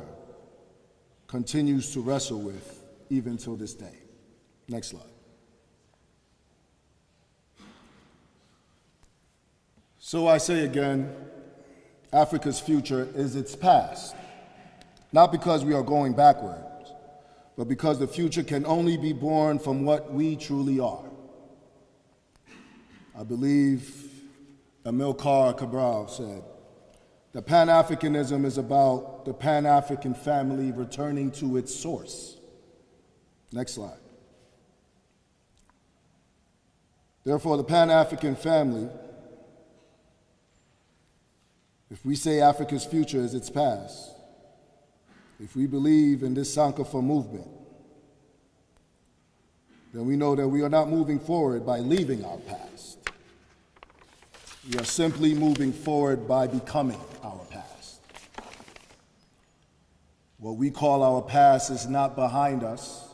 continues to wrestle with even till this day. Next slide. So I say again, Africa's future is its past, not because we are going backwards, but because the future can only be born from what we truly are. I believe Amilcar Cabral said, that Pan-Africanism is about the Pan-African family returning to its source. Next slide. Therefore, the Pan-African family, if we say Africa's future is its past, if we believe in this Sankofa movement, then we know that we are not moving forward by leaving our past. We are simply moving forward by becoming our past. What we call our past is not behind us.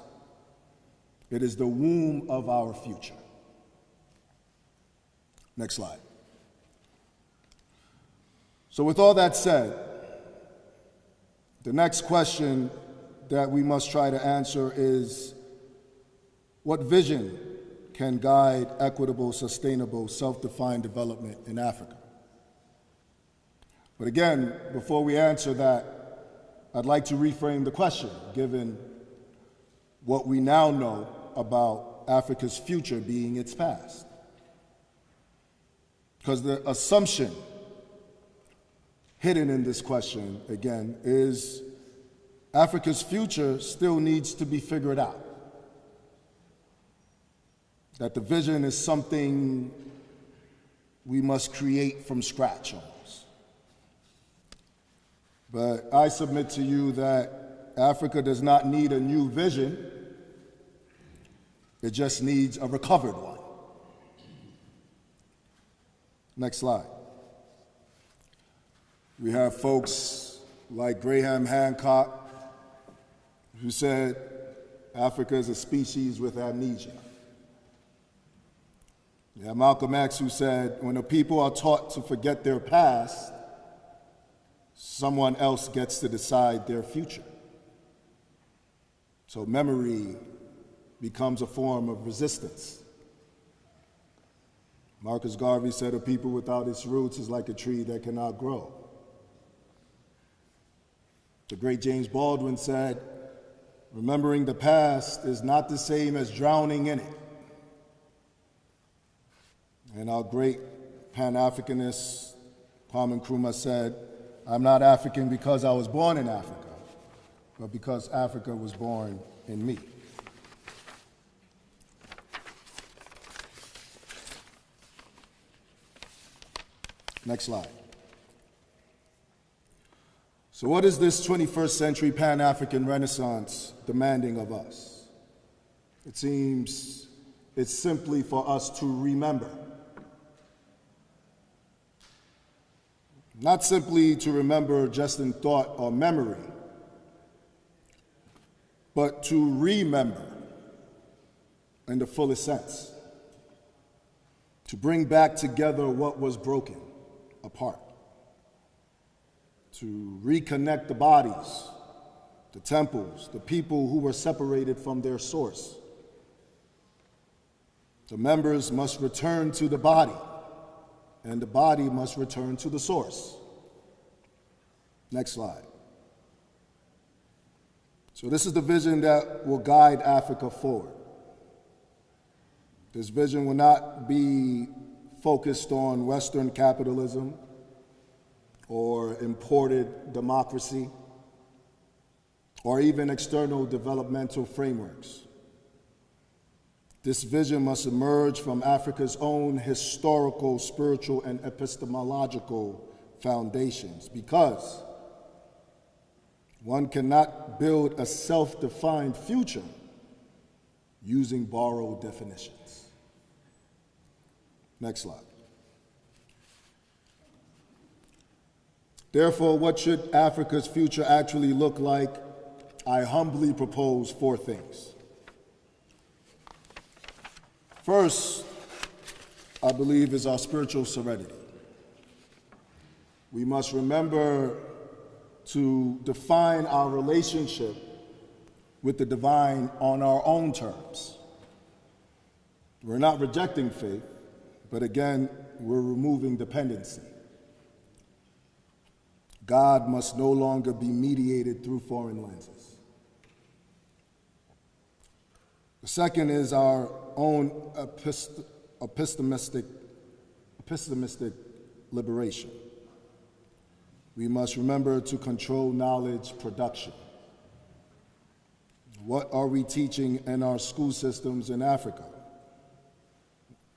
It is the womb of our future. Next slide. So with all that said, the next question that we must try to answer is, what vision can guide equitable, sustainable, self-defined development in Africa? But again, before we answer that, I'd like to reframe the question, given what we now know about Africa's future being its past. Because the assumption hidden in this question, again, is Africa's future still needs to be figured out. That the vision is something we must create from scratch almost. But I submit to you that Africa does not need a new vision, it just needs a recovered one. Next slide. We have folks like Graham Hancock, who said Africa is a species with amnesia. You have Malcolm X, who said, when the people are taught to forget their past, someone else gets to decide their future. So memory becomes a form of resistance. Marcus Garvey said, a people without its roots is like a tree that cannot grow. The great James Baldwin said, remembering the past is not the same as drowning in it. And our great Pan-Africanist, Kwame Nkrumah, said, I'm not African because I was born in Africa, but because Africa was born in me. Next slide. So what is this 21st century Pan-African Renaissance demanding of us? It seems it's simply for us to remember. Not simply to remember just in thought or memory, but to remember in the fullest sense. To bring back together what was broken apart. To reconnect the bodies, the temples, the people who were separated from their source. The members must return to the body, and the body must return to the source. Next slide. So this is the vision that will guide Africa forward. This vision will not be focused on Western capitalism or imported democracy or even external developmental frameworks. This vision must emerge from Africa's own historical, spiritual, and epistemological foundations, because one cannot build a self-defined future using borrowed definitions. Next slide. Therefore, what should Africa's future actually look like? I humbly propose 4 things. First, I believe, is our spiritual serenity. We must remember to define our relationship with the divine on our own terms. We're not rejecting faith, but again, we're removing dependency. God must no longer be mediated through foreign lenses. The second is our own epistemistic liberation. We must remember to control knowledge production. What are we teaching in our school systems in Africa?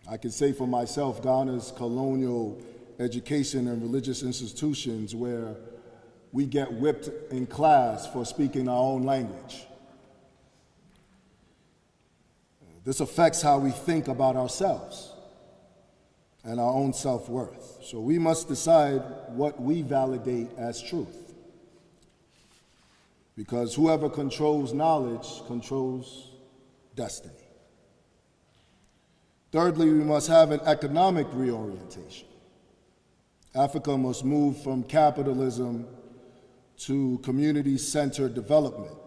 I can say for myself, Ghana's colonial education and religious institutions where we get whipped in class for speaking our own language. This affects how we think about ourselves and our own self-worth. So we must decide what we validate as truth. Because whoever controls knowledge controls destiny. Thirdly, we must have an economic reorientation. Africa must move from capitalism to community-centered development,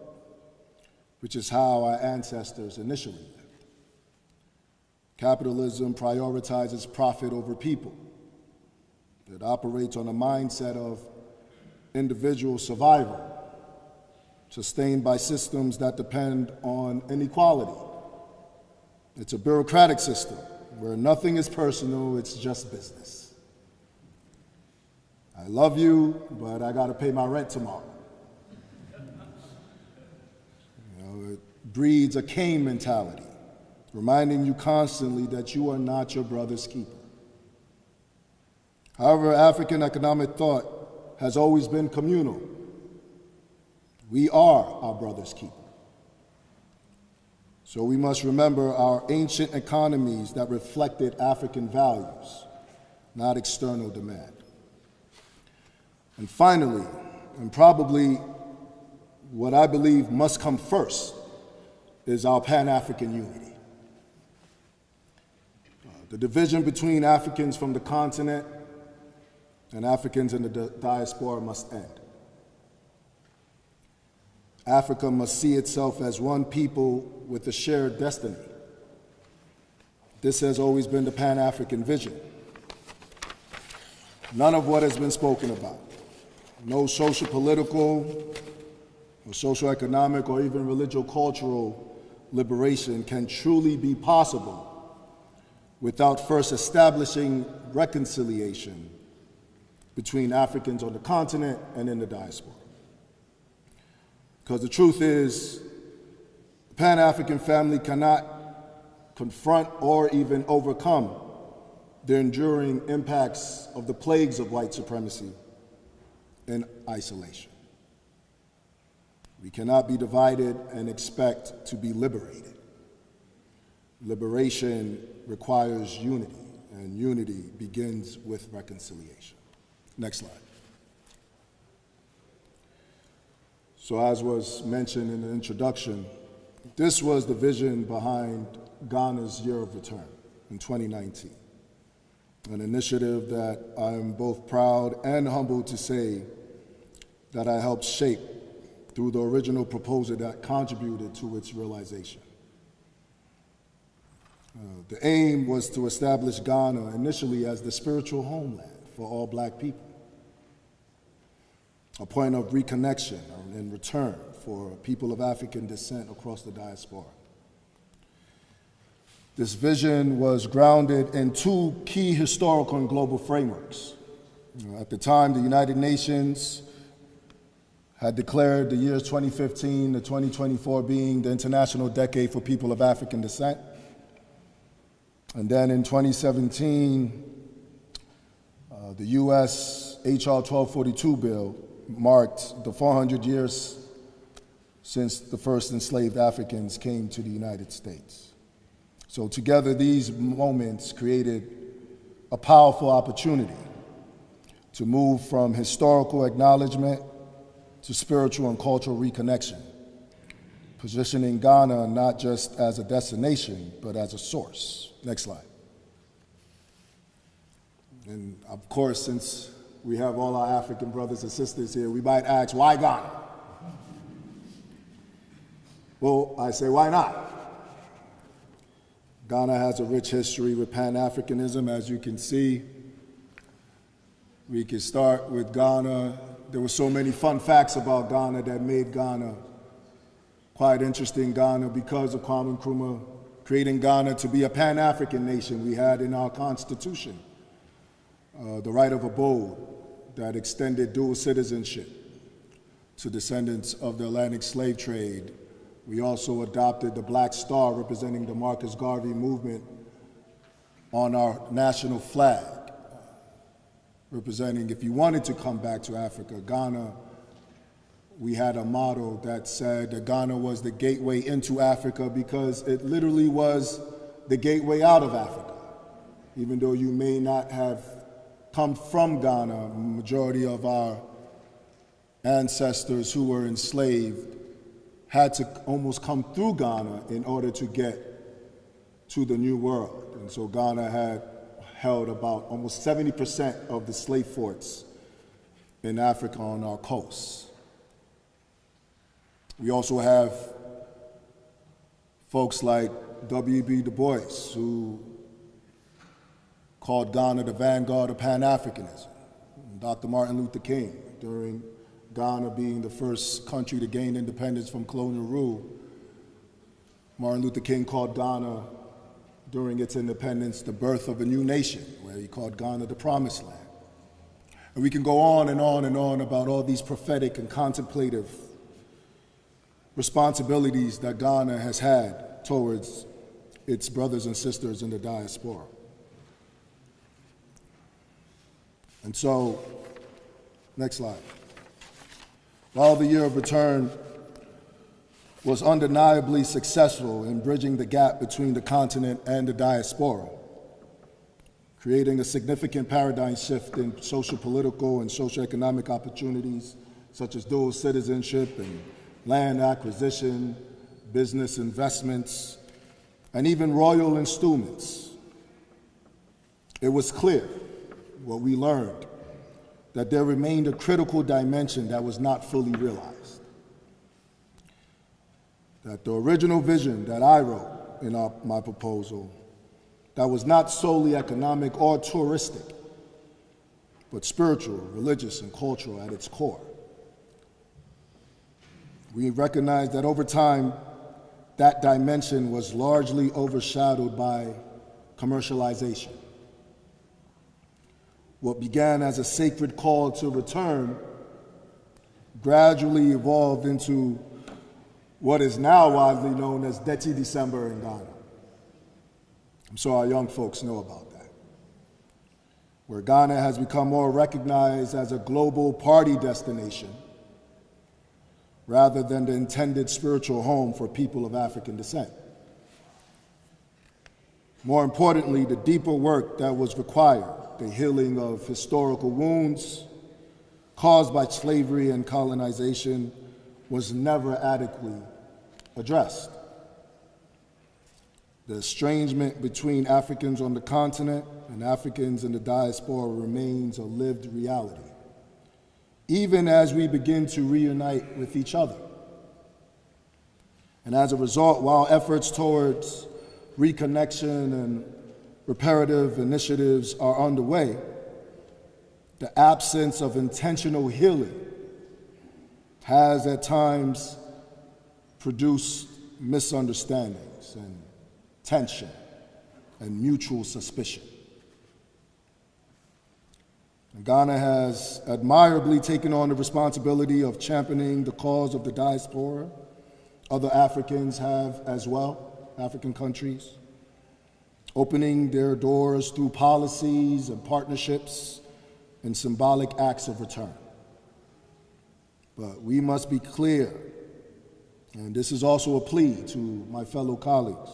which is how our ancestors initially lived. Capitalism prioritizes profit over people. It operates on a mindset of individual survival, sustained by systems that depend on inequality. It's a bureaucratic system where nothing is personal, it's just business. I love you, but I gotta pay my rent tomorrow. It breeds a Cain mentality, reminding you constantly that you are not your brother's keeper. However, African economic thought has always been communal. We are our brother's keeper. So we must remember our ancient economies that reflected African values, not external demand. And finally, and probably what I believe must come first, is our Pan-African unity. The division between Africans from the continent and Africans in the diaspora must end. Africa must see itself as one people with a shared destiny. This has always been the Pan-African vision. None of what has been spoken about, no social-political or socio-economic or even religio-cultural liberation can truly be possible without first establishing reconciliation between Africans on the continent and in the diaspora. Because the truth is, the Pan-African family cannot confront or even overcome the enduring impacts of the plagues of white supremacy in isolation. We cannot be divided and expect to be liberated. Liberation requires unity, and unity begins with reconciliation. Next slide. So as was mentioned in the introduction, this was the vision behind Ghana's Year of Return in 2019, an initiative that I am both proud and humbled to say that I helped shape through the original proposal that contributed to its realization. The aim was to establish Ghana initially as the spiritual homeland for all Black people, a point of reconnection and return for people of African descent across the diaspora. This vision was grounded in two key historical and global frameworks. At the time, the United Nations had declared the years 2015 to 2024 being the International Decade for People of African Descent. And then in 2017, the U.S. H.R. 1242 bill marked the 400 years since the first enslaved Africans came to the United States. So together, these moments created a powerful opportunity to move from historical acknowledgement to spiritual and cultural reconnection, positioning Ghana not just as a destination, but as a source. Next slide. And of course, since we have all our African brothers and sisters here, we might ask, why Ghana? Well, I say, why not? Ghana has a rich history with Pan-Africanism, as you can see. We can start with Ghana. There were so many fun facts about Ghana that made Ghana quite interesting. Ghana, because of Kwame Nkrumah creating Ghana to be a Pan-African nation, we had in our constitution the right of abode that extended dual citizenship to descendants of the Atlantic slave trade. We also adopted the Black Star representing the Marcus Garvey movement on our national flag, representing if you wanted to come back to Africa. Ghana, we had a motto that said that Ghana was the gateway into Africa because it literally was the gateway out of Africa. Even though you may not have come from Ghana, majority of our ancestors who were enslaved had to almost come through Ghana in order to get to the New World. And so Ghana had held about almost 70% of the slave forts in Africa on our coast. We also have folks like W.B. Du Bois, who called Ghana the vanguard of Pan-Africanism. Dr. Martin Luther King, during Ghana being the first country to gain independence from colonial rule, Martin Luther King called Ghana, during its independence, the birth of a new nation, where he called Ghana the Promised Land. And we can go on and on and on about all these prophetic and contemplative responsibilities that Ghana has had towards its brothers and sisters in the diaspora. And so, next slide. While the Year of Return was undeniably successful in bridging the gap between the continent and the diaspora, creating a significant paradigm shift in social, political, and socioeconomic opportunities such as dual citizenship and land acquisition, business investments, and even royal installments, it was clear what we learned, that there remained a critical dimension that was not fully realized. That the original vision that I wrote in my proposal, that was not solely economic or touristic, but spiritual, religious, and cultural at its core. We recognized that over time, that dimension was largely overshadowed by commercialization. What began as a sacred call to return gradually evolved into what is now widely known as Deti December in Ghana. I'm sure our young folks know about that. Where Ghana has become more recognized as a global party destination rather than the intended spiritual home for people of African descent. More importantly, the deeper work that was required, the healing of historical wounds caused by slavery and colonization, was never adequately addressed. The estrangement between Africans on the continent and Africans in the diaspora remains a lived reality, even as we begin to reunite with each other. And as a result, while efforts towards reconnection and reparative initiatives are underway, the absence of intentional healing has at times produced misunderstandings and tension and mutual suspicion. And Ghana has admirably taken on the responsibility of championing the cause of the diaspora. Other Africans have as well, African countries, opening their doors through policies and partnerships and symbolic acts of return. But we must be clear, and this is also a plea to my fellow colleagues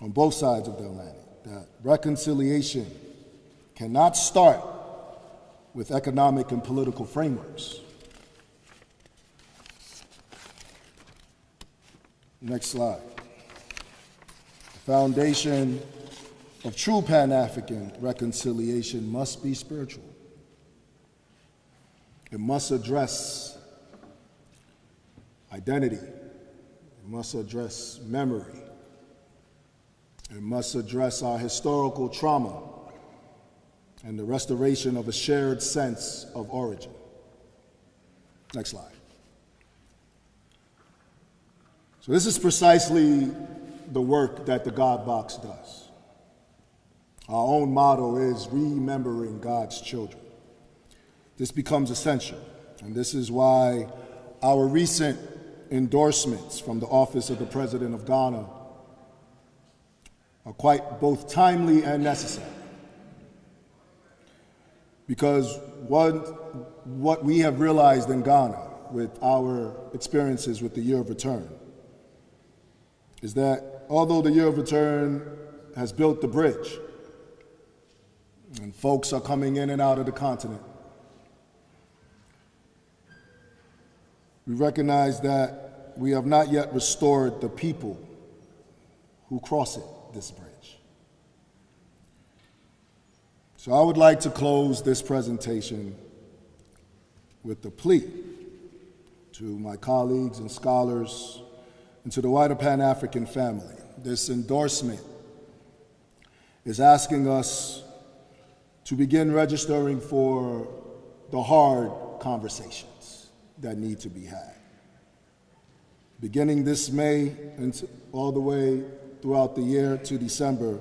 on both sides of the Atlantic, that reconciliation cannot start with economic and political frameworks. Next slide. The foundation of true Pan-African reconciliation must be spiritual. It must address identity, It must address memory. It must address our historical trauma and the restoration of a shared sense of origin. Next slide. So this is precisely the work that the God Box does. Our own motto is remembering God's children. This becomes essential, and this is why our recent endorsements from the Office of the President of Ghana are quite both timely and necessary. Because what we have realized in Ghana with our experiences with the Year of Return is that although the Year of Return has built the bridge and folks are coming in and out of the continent, we recognize that we have not yet restored the people who cross this bridge. So I would like to close this presentation with the plea to my colleagues and scholars and to the wider Pan-African family. This endorsement is asking us to begin registering for the hard conversations that need to be had. Beginning this May and all the way throughout the year to December,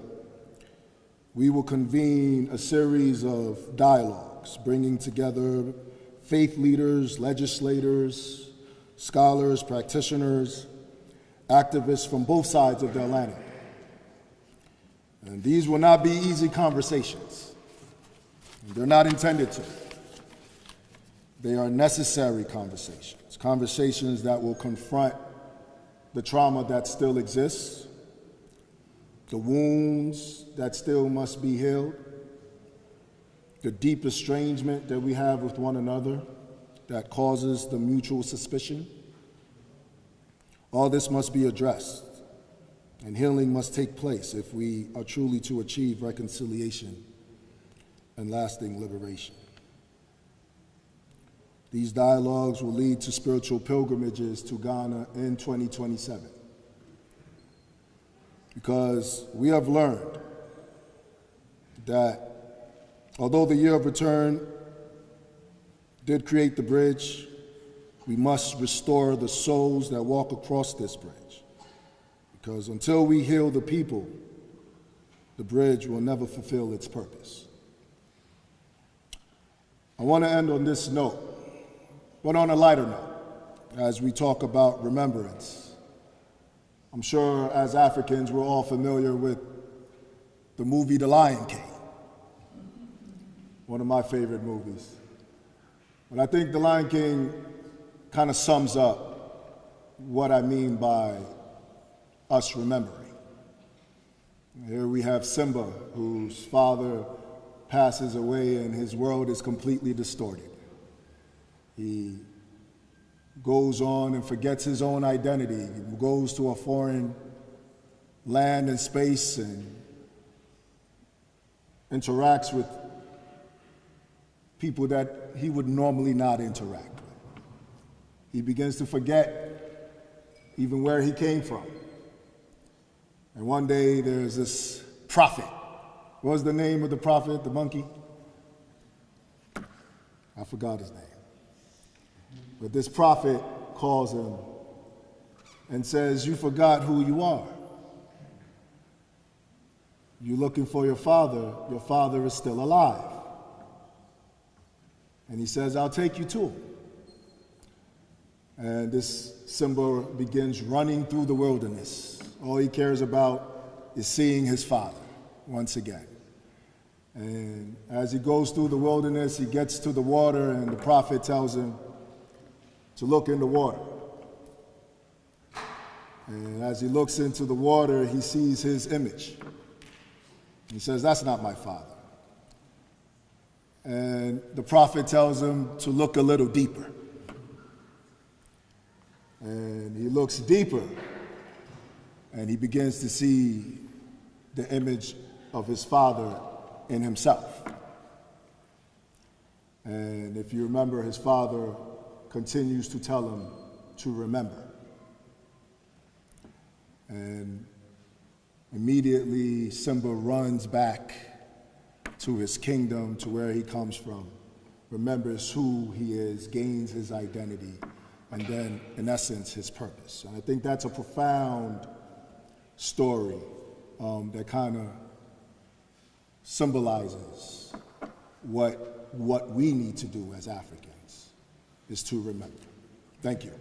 we will convene a series of dialogues, bringing together faith leaders, legislators, scholars, practitioners, activists from both sides of the Atlantic. And these will not be easy conversations. They're not intended to. They are necessary conversations, conversations that will confront the trauma that still exists, the wounds that still must be healed, the deep estrangement that we have with one another that causes the mutual suspicion. All this must be addressed, and healing must take place if we are truly to achieve reconciliation and lasting liberation. These dialogues will lead to spiritual pilgrimages to Ghana in 2027. Because we have learned that although the Year of Return did create the bridge, we must restore the souls that walk across this bridge. Because until we heal the people, the bridge will never fulfill its purpose. I want to end on this note, but on a lighter note, as we talk about remembrance. I'm sure as Africans, we're all familiar with the movie The Lion King, one of my favorite movies. But I think The Lion King kind of sums up what I mean by us remembering. Here we have Simba, whose father passes away and his world is completely distorted. He goes on and forgets his own identity. He goes to a foreign land and space and interacts with people that he would normally not interact with. He begins to forget even where he came from. And one day there's this prophet. What was the name of the prophet, the monkey? I forgot his name. But this prophet calls him and says, "You forgot who you are. You're looking for your father is still alive." And he says, "I'll take you to him." And this Simba begins running through the wilderness. All he cares about is seeing his father once again. And as he goes through the wilderness, he gets to the water, and the prophet tells him to look in the water. And as he looks into the water, he sees his image. He says, "That's not my father." And the prophet tells him to look a little deeper. And he looks deeper, and he begins to see the image of his father in himself. And if you remember, his father continues to tell him to remember. And immediately Simba runs back to his kingdom, to where he comes from, remembers who he is, gains his identity, and then, in essence, his purpose. And I think that's a profound story that kind of symbolizes what we need to do as Africans, is to remember. Thank you.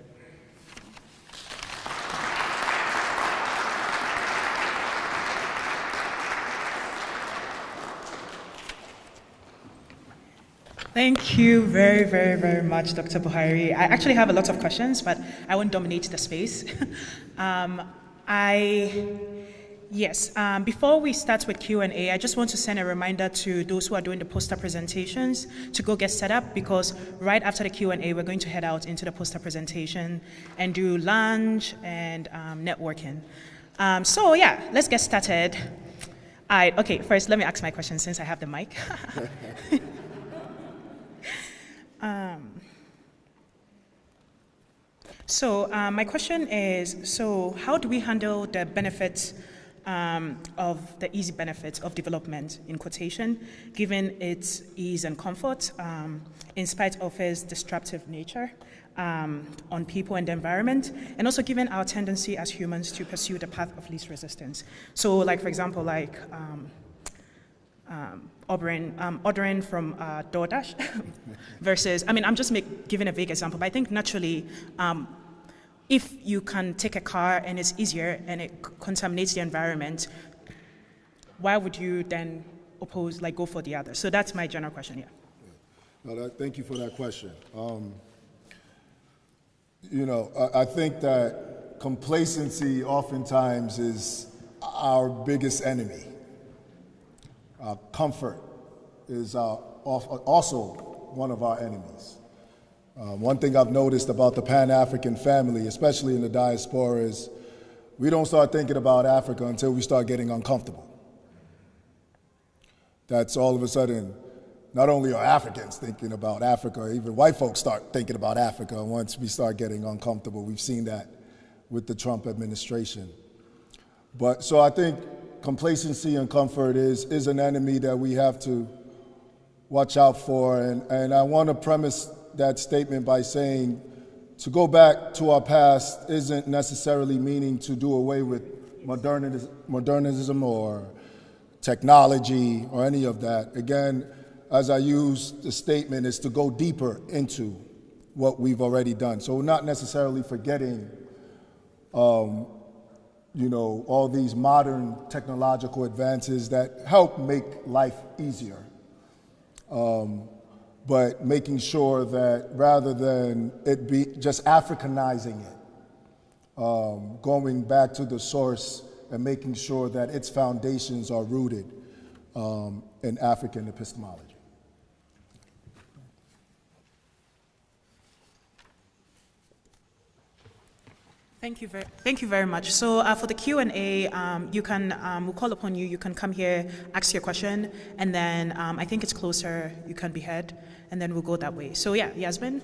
Thank you very, very, very much, Dr. Buhari. I actually have a lot of questions, but I won't dominate the space. Before we start with Q&A, I just want to send a reminder to those who are doing the poster presentations to go get set up, because right after the Q&A, we're going to head out into the poster presentation and do lunch and networking. Let's get started. Okay, first let me ask my question since I have the mic. My question is, how do we handle the benefits of the easy benefits of development, in quotation, given its ease and comfort, in spite of its disruptive nature on people and the environment, and also given our tendency as humans to pursue the path of least resistance? So, like, for example, like ordering from DoorDash versus, I'm just giving a vague example, but I think naturally, if you can take a car and it's easier and it contaminates the environment, why would you then go for the other? So that's my general question, yeah. No, thank you for that question. I think that complacency oftentimes is our biggest enemy. Comfort is also one of our enemies. One thing I've noticed about the Pan-African family, especially in the diaspora, is we don't start thinking about Africa until we start getting uncomfortable. That's all of a sudden, not only are Africans thinking about Africa, even white folks start thinking about Africa once we start getting uncomfortable. We've seen that with the Trump administration. So I think complacency and comfort is an enemy that we have to watch out for. And I want to premise that statement by saying to go back to our past isn't necessarily meaning to do away with modernism or technology or any of that. Again, as I use the statement, is to go deeper into what we've already done. So we're not necessarily forgetting all these modern technological advances that help make life easier. But making sure that rather than it be just Africanizing it, going back to the source and making sure that its foundations are rooted in African epistemology. Thank you very much. So for the Q&A, you can, we'll call upon you. You can come here, ask your question, and then I think it's closer. You can be heard, and then we'll go that way. So yeah, Yasmin.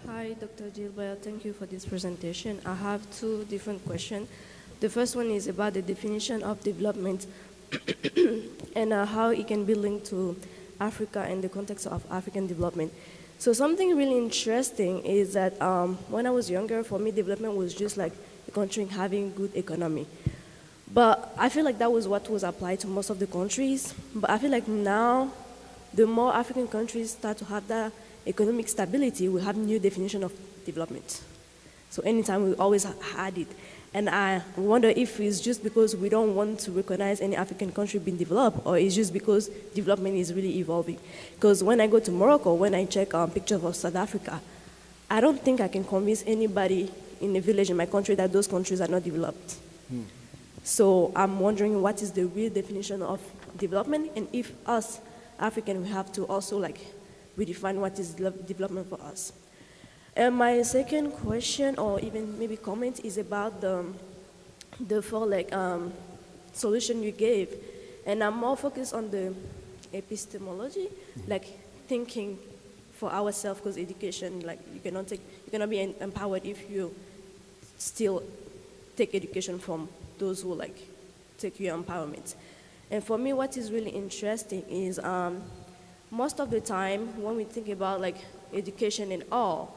Hi, Dr. Gilbert. Thank you for this presentation. I have two different questions. The first one is about the definition of development and how it can be linked to Africa in the context of African development. So something really interesting is that when I was younger, for me, development was just like a country having good economy. But I feel like that was what was applied to most of the countries. But I feel like now, the more African countries start to have that economic stability, we have new definition of development. So anytime we always had it. And I wonder if it's just because we don't want to recognize any African country being developed, or it's just because development is really evolving. Because when I go to Morocco, when I check pictures of South Africa, I don't think I can convince anybody in a village in my country that those countries are not developed. So I'm wondering what is the real definition of development, and if us, African, we have to also redefine what is development for us. And my second question, or even maybe comment, is about the four solution you gave, and I'm more focused on the epistemology, like thinking for ourselves, because education, like you cannot be empowered if you still take education from those who like take your empowerment. And for me, what is really interesting is most of the time when we think about like education and all,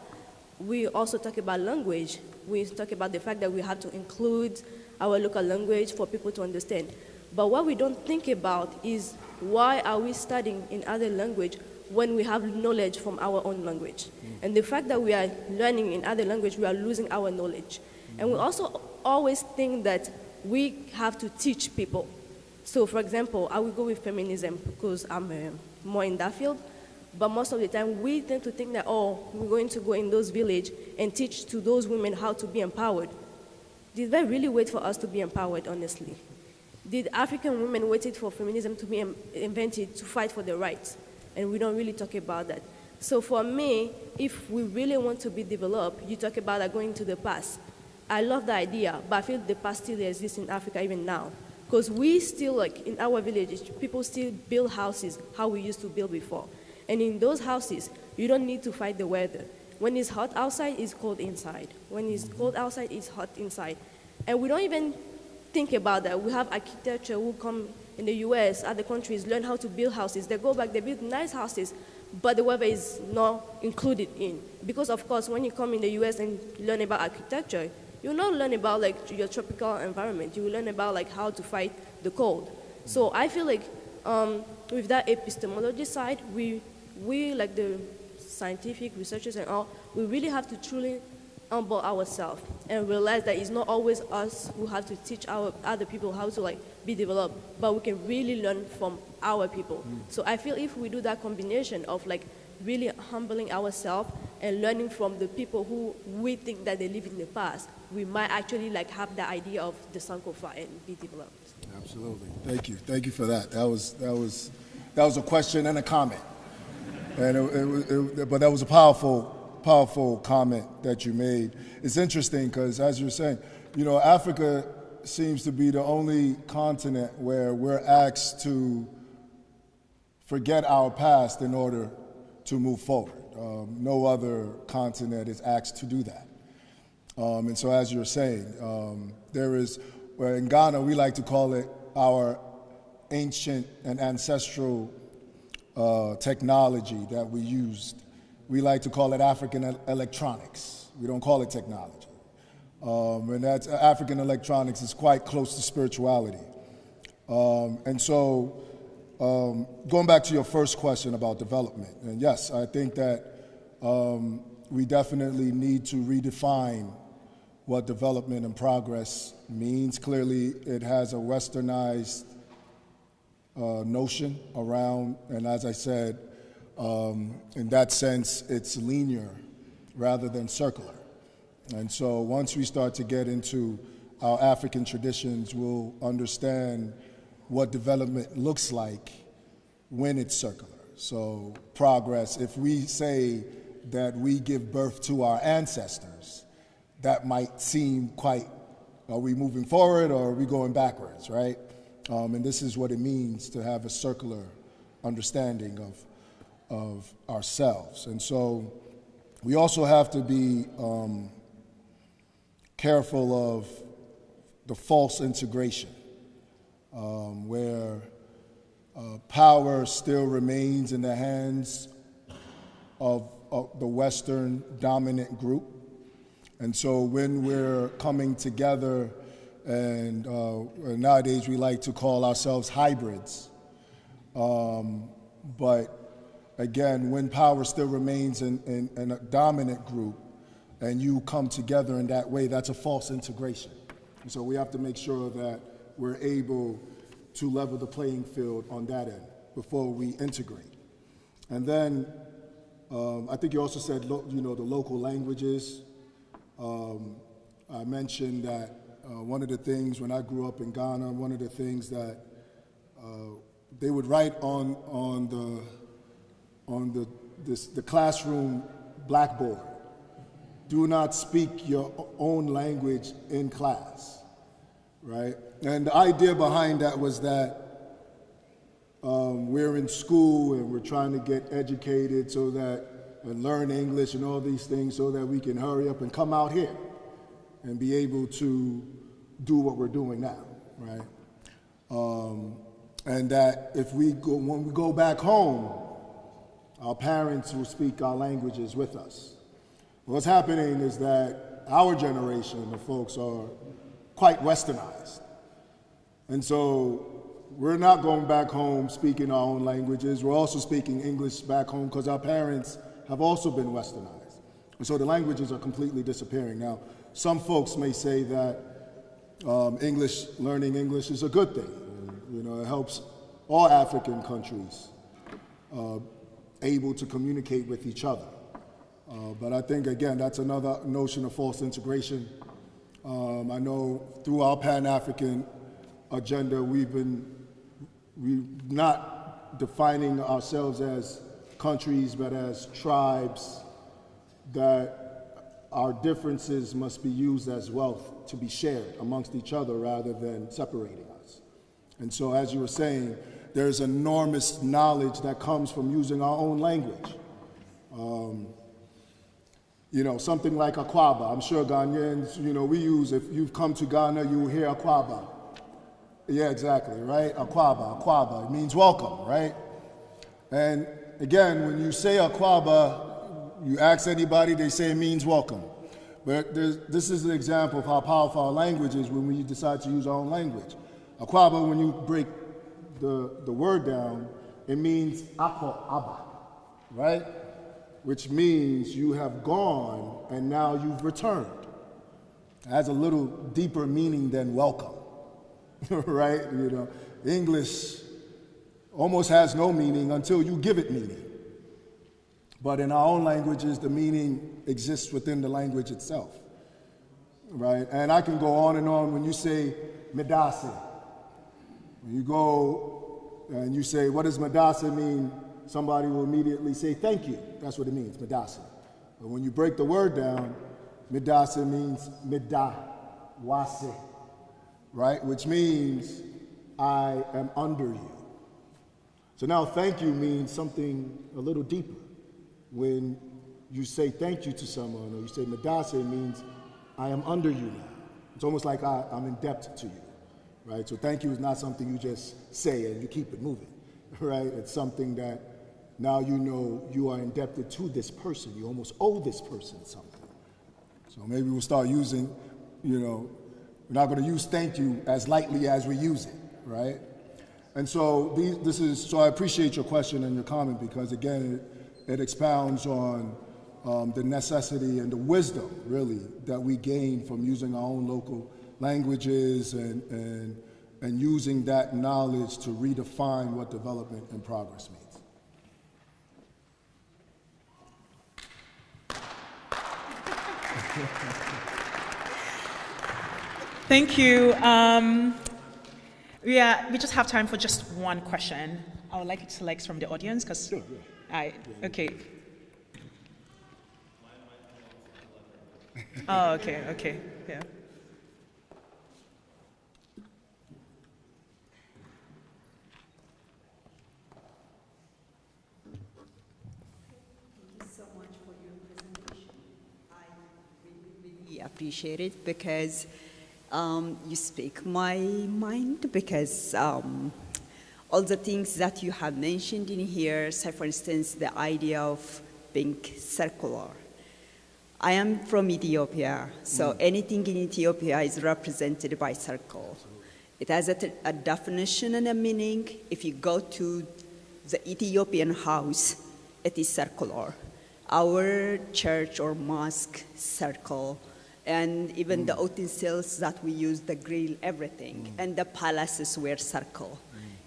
we also talk about language. We talk about the fact that we have to include our local language for people to understand. But what we don't think about is why are we studying in other language when we have knowledge from our own language? And the fact that we are learning in other language, we are losing our knowledge. And we also always think that we have to teach people. So for example, I will go with feminism because I'm more in that field. But most of the time, we tend to think that, oh, we're going to go in those villages and teach to those women how to be empowered. Did they really wait for us to be empowered, honestly? Did African women waited for feminism to be invented to fight for their rights? And we don't really talk about that. So for me, if we really want to be developed, you talk about going to the past. I love the idea, but I feel the past still exists in Africa even now. Because we still, like in our villages, people still build houses how we used to build before. And in those houses, you don't need to fight the weather. When it's hot outside, it's cold inside. When it's cold outside, it's hot inside. And we don't even think about that. We have architecture who come in the US, other countries, learn how to build houses. They go back, they build nice houses, but the weather is not included in. Because of course, when you come in the US and learn about architecture, you will not learn about like your tropical environment. You will learn about like how to fight the cold. So I feel like with that epistemology side, we like the scientific researchers and all, we really have to truly humble ourselves and realize that it's not always us who have to teach our other people how to like be developed, but we can really learn from our people. So I feel if we do that combination of like really humbling ourselves and learning from the people who we think that they live in the past, we might actually like have the idea of the Sankofa and be developed. Absolutely. Thank you for that. That was a question and a comment, and but that was a powerful comment that you made. It's interesting because, as you're saying, Africa seems to be the only continent where we're asked to forget our past in order to move forward. No other continent is asked to do that. And so, as you're saying, in Ghana, we like to call it our ancient and ancestral technology that we used. We like to call it African electronics. We don't call it technology. And that's African electronics is quite close to spirituality. And so, going back to your first question about development, and yes, I think that we definitely need to redefine what development and progress means. Clearly, it has a westernized notion around, and as I said, in that sense, it's linear rather than circular. And so once we start to get into our African traditions, we'll understand what development looks like when it's circular. So progress, if we say that we give birth to our ancestors, that might seem quite, are we moving forward or are we going backwards, right? And this is what it means to have a circular understanding of ourselves. And so we also have to be careful of the false integration, where power still remains in the hands of the Western dominant group. And so when we're coming together, and nowadays we like to call ourselves hybrids, but again, when power still remains in a dominant group and you come together in that way, that's a false integration. And so we have to make sure that we're able to level the playing field on that end before we integrate. And then I think you also said, the local languages. I mentioned that one of the things when I grew up in Ghana, one of the things that they would write on the classroom blackboard, do not speak your own language in class, right? And the idea behind that was that we're in school and we're trying to get educated so that, and learn English and all these things so that we can hurry up and come out here and be able to do what we're doing now, right? And that when we go back home, our parents will speak our languages with us. What's happening is that our generation of folks are quite westernized. And so we're not going back home speaking our own languages. We're also speaking English back home because our parents have also been westernized. And so the languages are completely disappearing. Now, some folks may say that learning English is a good thing. You know, it helps all African countries able to communicate with each other. But I think, again, that's another notion of false integration. I know through our Pan-African agenda, we're not defining ourselves as countries, but as tribes, that our differences must be used as wealth to be shared amongst each other rather than separating us. And so, as you were saying, there's enormous knowledge that comes from using our own language. You know, something like Akwaba. I'm sure Ghanaians, you know, we use, if you've come to Ghana, you will hear Akwaba. Yeah, exactly, right? Akwaba. It means welcome, right? And again, when you say Akwaba, you ask anybody, they say it means welcome. But this is an example of how powerful our language is when we decide to use our own language. Akwaba, when you break the word down, it means Ako Aba, right? Which means you have gone and now you've returned. It has a little deeper meaning than welcome, right? You know, English almost has no meaning until you give it meaning. But in our own languages, the meaning exists within the language itself, right? And I can go on and on. When you say Medase, when you go and you say, what does Medase mean? Somebody will immediately say, thank you. That's what it means, Medase. But when you break the word down, Medase means Medawase, right? Which means I am under you. So now thank you means something a little deeper. When you say thank you to someone or you say Medase, it means I am under you now. It's almost like I'm in debt to you, right? So thank you is not something you just say and you keep it moving, right? It's something that now you know you are indebted to this person. You almost owe this person something. So maybe we'll start using, you know, we're not going to use thank you as lightly as we use it, right? And so so I appreciate your question and your comment because, again, it expounds on the necessity and the wisdom, really, that we gain from using our own local languages and using that knowledge to redefine what development and progress means. Thank you. We just have time for just one question. I would like you to select from the audience because okay. Oh, okay, yeah. Appreciate it because you speak my mind because all the things that you have mentioned in here, say for instance the idea of being circular. I am from Ethiopia, so anything in Ethiopia is represented by circle. It has a definition and a meaning. If you go to the Ethiopian house, it is circular. Our church or mosque, circle. And even the utensils that we use, the grill, everything. And the palaces were circle.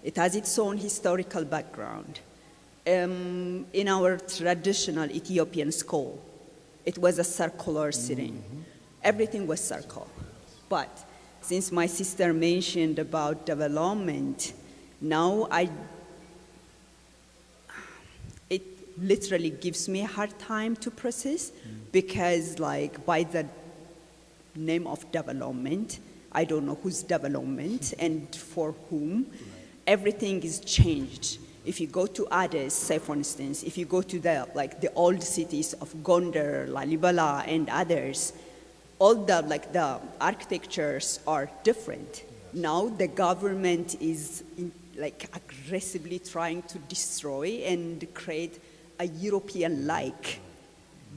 It has its own historical background. In our traditional Ethiopian school, it was a circular setting. Everything was circle. But since my sister mentioned about development, now it literally gives me a hard time to process because like by the name of development, I don't know whose development and for whom. everything is changed. If you go to Addis, say for instance, if you go to the old cities of Gondar, Lalibela, and others, all the architectures are different. Now the government is aggressively trying to destroy and create a European-like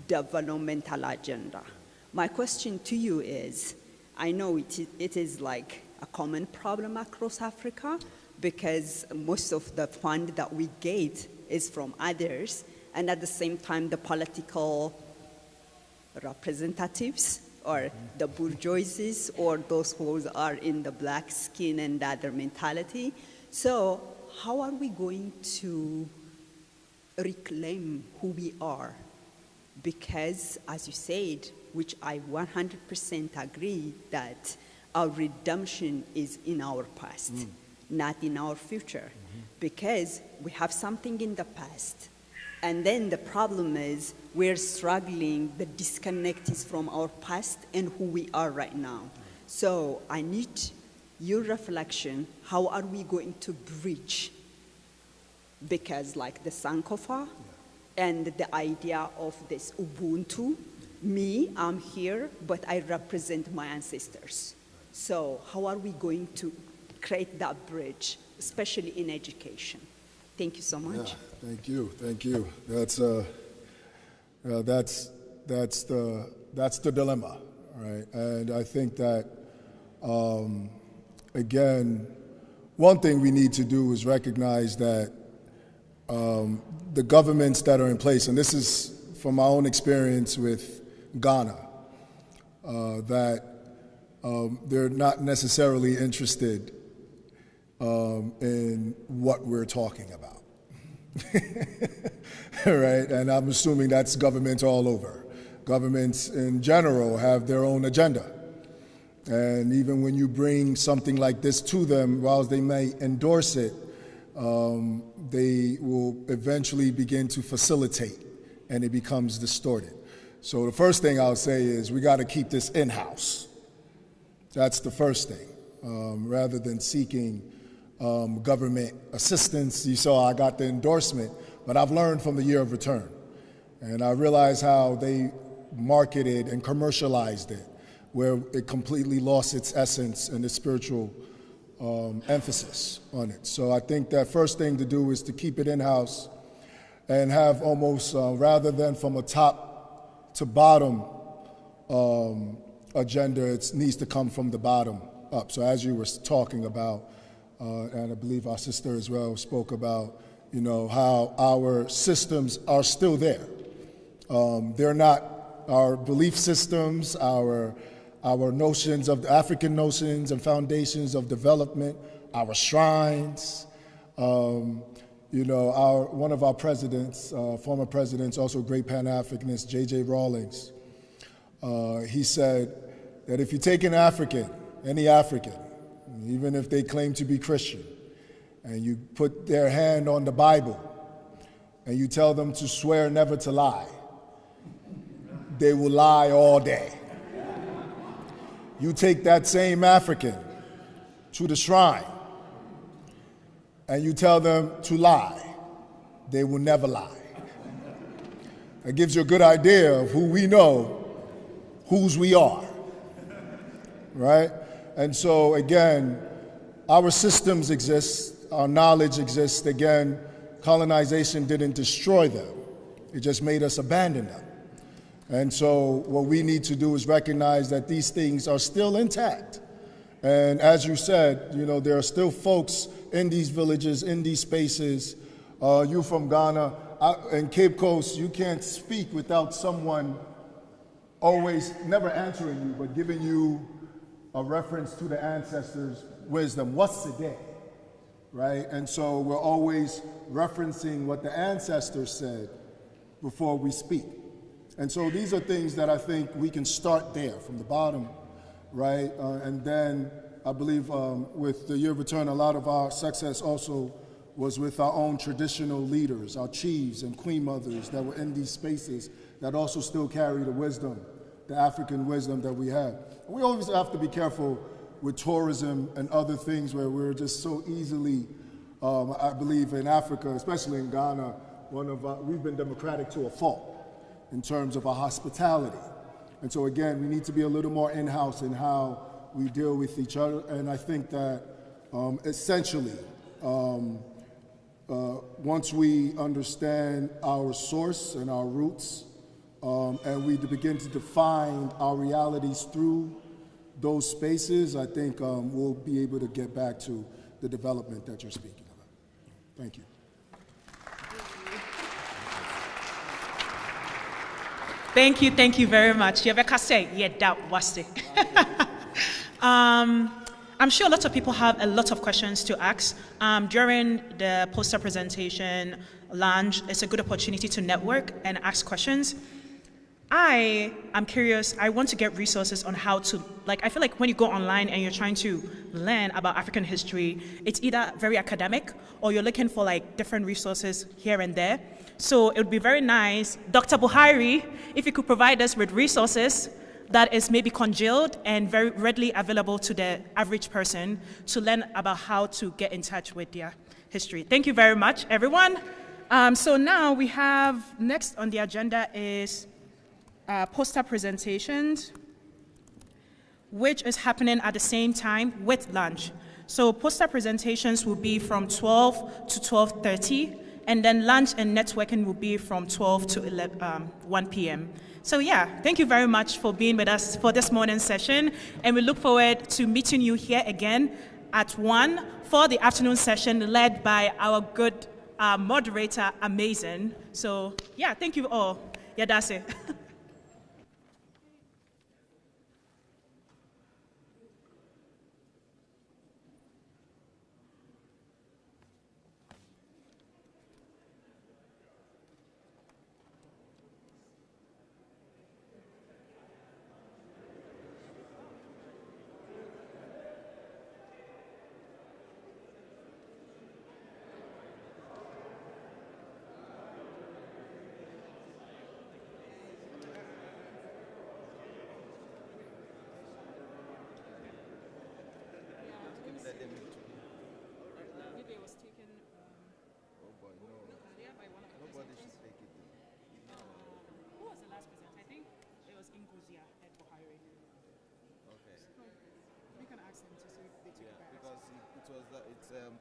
developmental agenda. My question to you is, I know it is like a common problem across Africa because most of the fund that we get is from others, and at the same time the political representatives or the bourgeoisies or those who are in the black skin and other mentality. So how are we going to reclaim who we are? Because as you said, which I 100% agree, that our redemption is in our past, not in our future. Because we have something in the past. And then the problem is we're struggling, the disconnect is from our past and who we are right now. So I need your reflection, how are we going to bridge? Because like the Sankofa and the idea of this Ubuntu, me, I'm here, but I represent my ancestors. So how are we going to create that bridge, especially in education? Thank you so much. Yeah, thank you. That's the dilemma, right? And I think that again, one thing we need to do is recognize that the governments that are in place, and this is from my own experience with Ghana, that they're not necessarily interested in what we're talking about. Right? And I'm assuming that's governments all over. Governments in general have their own agenda. And even when you bring something like this to them, while they may endorse it, they will eventually begin to facilitate, and it becomes distorted. So the first thing I'll say is we got to keep this in-house. That's the first thing, rather than seeking government assistance. You saw I got the endorsement, but I've learned from the year of return. And I realized how they marketed and commercialized it, where it completely lost its essence and its spiritual emphasis on it. So I think that first thing to do is to keep it in-house and have almost, rather than from a top to bottom agenda, it needs to come from the bottom up. So as you were talking about, and I believe our sister as well spoke about, how our systems are still there. They're not our belief systems, our notions of the African notions and foundations of development, our shrines. One of our presidents, former presidents, also great Pan-Africanist, J.J. Rawlings, he said that if you take an African, any African, even if they claim to be Christian, and you put their hand on the Bible, and you tell them to swear never to lie, they will lie all day. You take that same African to the shrine, and you tell them to lie, they will never lie. That gives you a good idea of who we know, whose we are, right? And so again, our systems exist, our knowledge exists. Again, colonization didn't destroy them. It just made us abandon them. And so what we need to do is recognize that these things are still intact. And as you said, there are still folks in these villages, in these spaces. You from Ghana, in Cape Coast, you can't speak without someone always never answering you, but giving you a reference to the ancestors' wisdom. What's the day? Right? And so we're always referencing what the ancestors said before we speak. And so these are things that I think we can start there from the bottom, right? And then I believe with the Year of Return, a lot of our success also was with our own traditional leaders, our chiefs and queen mothers that were in these spaces that also still carry the wisdom, the African wisdom that we have. We always have to be careful with tourism and other things where we're just so easily I believe in Africa, especially in Ghana, we've been democratic to a fault in terms of our hospitality. And so again, we need to be a little more in-house in how we deal with each other. And I think that essentially, once we understand our source and our roots, and we begin to define our realities through those spaces, I think we'll be able to get back to the development that you're speaking about. Thank you. Thank you very much. Yeveka say, yeah, that was it. I'm sure lots of people have a lot of questions to ask. During the poster presentation launch, it's a good opportunity to network and ask questions. I am curious, I want to get resources on how to, I feel like when you go online and you're trying to learn about African history, it's either very academic or you're looking for different resources here and there. So it would be very nice, Dr. Buhari, if you could provide us with resources that is maybe congealed and very readily available to the average person to learn about how to get in touch with their history. Thank you very much, everyone. So now we have, next on the agenda is poster presentations, which is happening at the same time with lunch. So poster presentations will be from 12 to 12:30, and then lunch and networking will be from 12 to 1 p.m. So yeah, thank you very much for being with us for this morning's session, and we look forward to meeting you here again at 1 for the afternoon session led by our good moderator, Amazing. So yeah, thank you all. Yeah, that's it.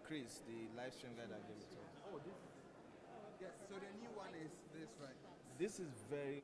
Chris, the live stream guy that gave it to us. Oh, this. Yes. So the new one is this, right? This is very.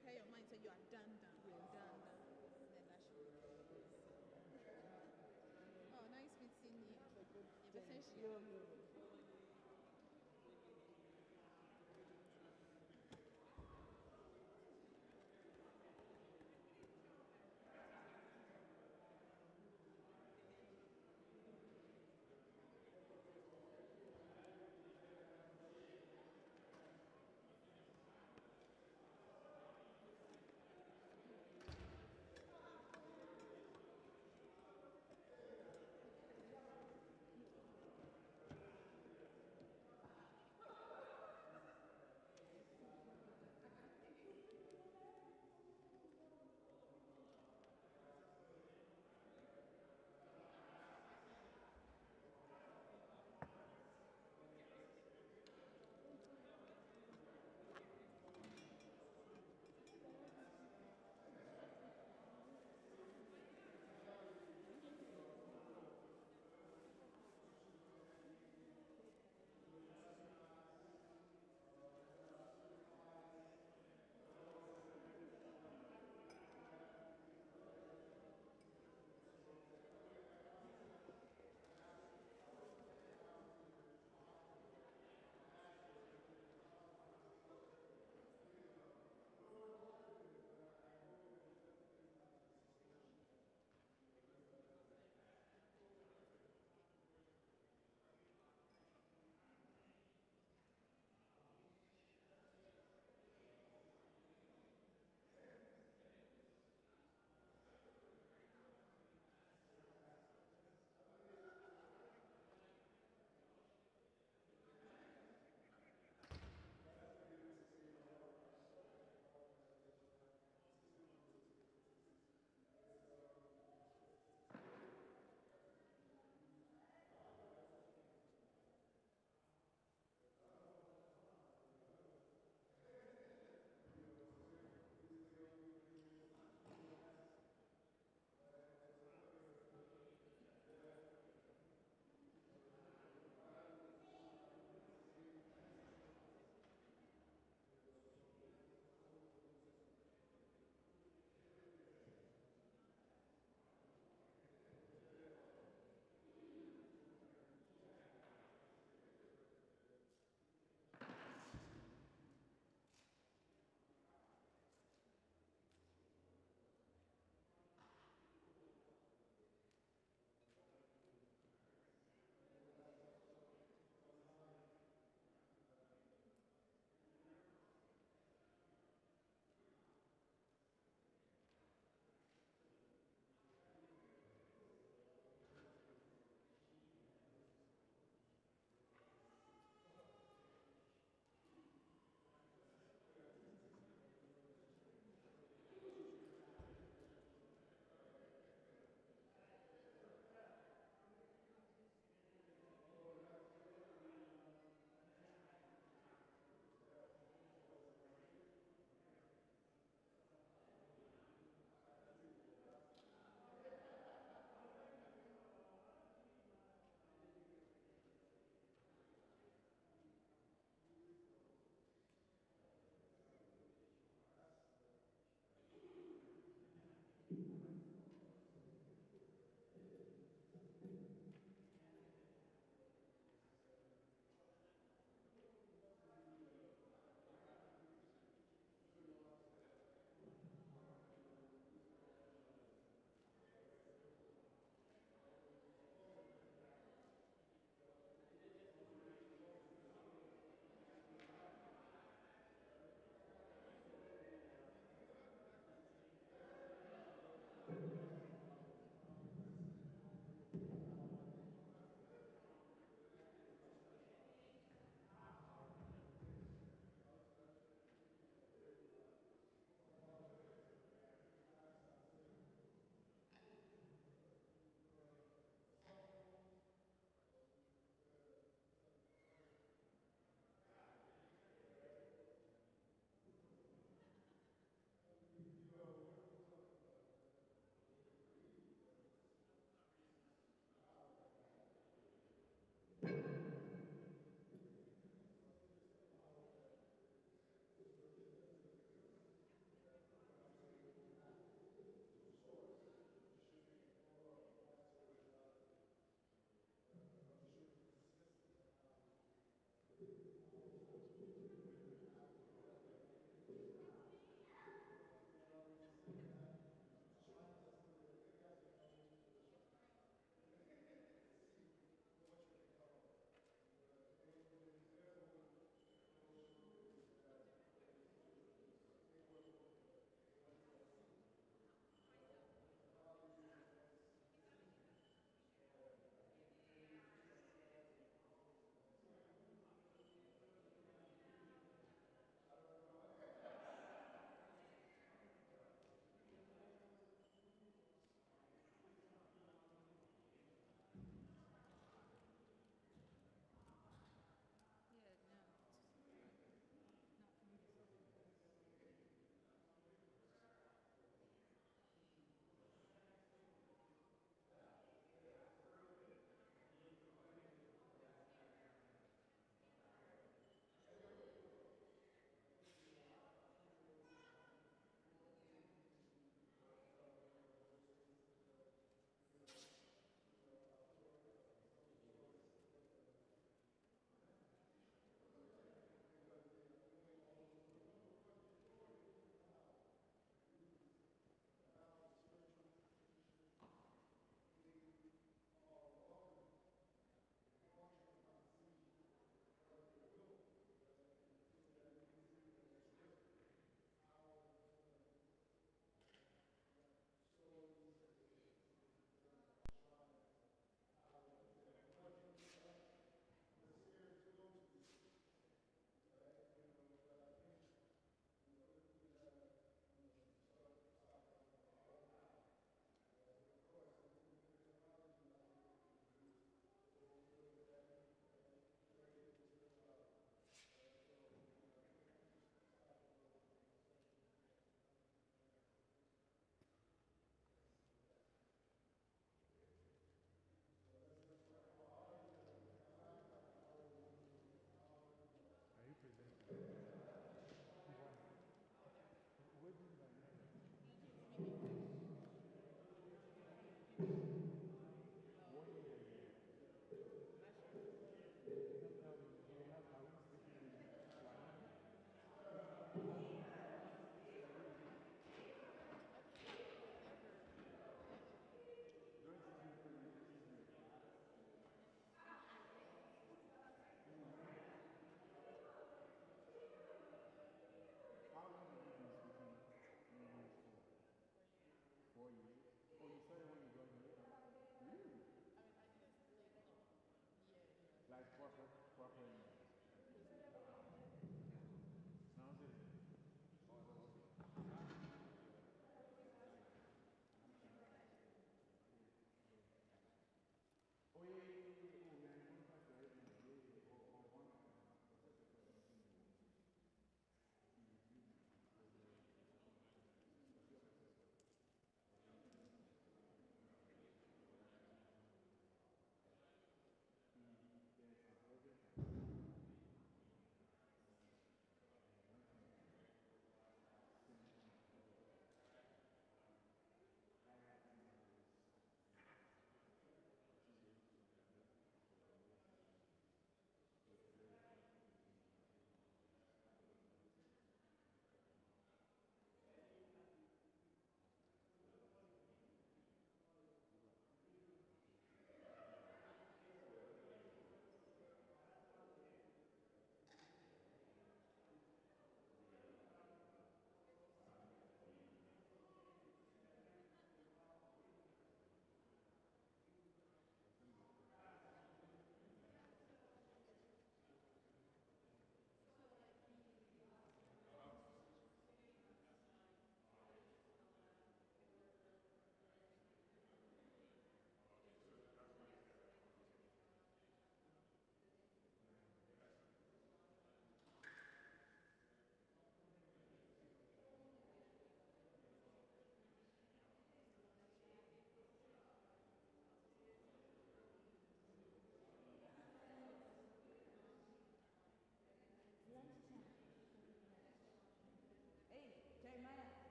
prepare your mind, say you are done, you're done. Then that should be. Oh, nice meeting you. Thank you.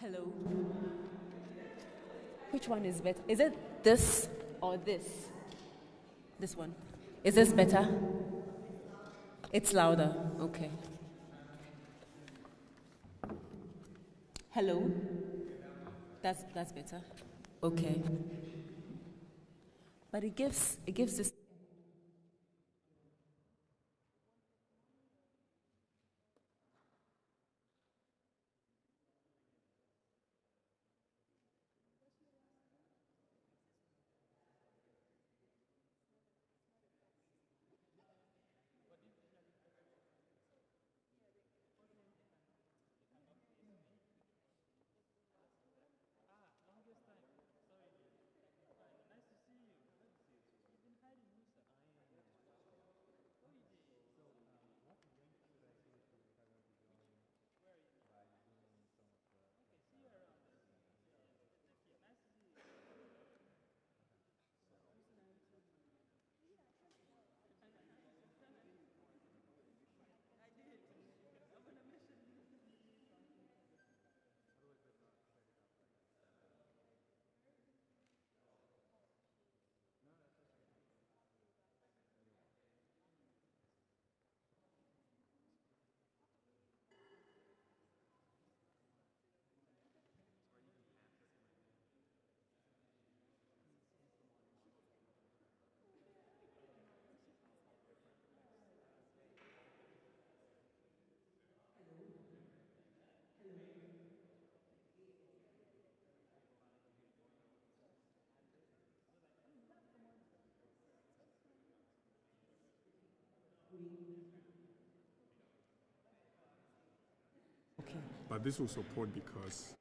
Hello. Which one is better? Is it this or this? This one. Is this better? It's louder. Okay. Hello. That's better. Okay. But it gives this. But this will support because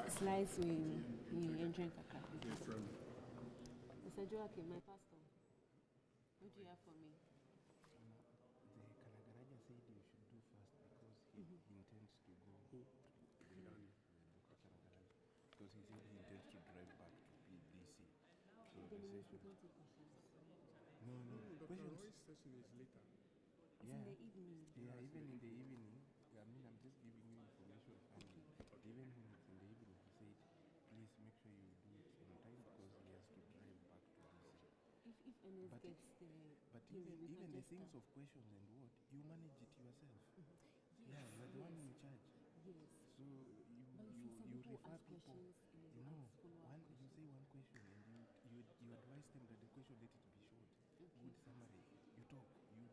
Slice with drink a coffee. Yes, from Mr. Joaquin, my pastor, what do you have for me? The Kanagaraja said you should do fast because he intends to go to Dr. Kanagaraja, because he said he intends to drive back to PDC. So Then the we session. don't take questions. No, Dr. questions. Roy's session is later. It's in the evening. Yeah, even in the evening. I mean, I'm just giving you information. And even when it's in the evening, he said, please make sure you do it on time because he has to drive back to DC. If NS gets the But thing, we even can the just things start. of questions and what, you manage it yourself. Yes, Yeah, you're the one yes. in charge. Yes. So But you see, some you people refer ask people. questions and then You they know, ask follow-up you say one question and you advise them that the question let it be short. Good summary. You talk. You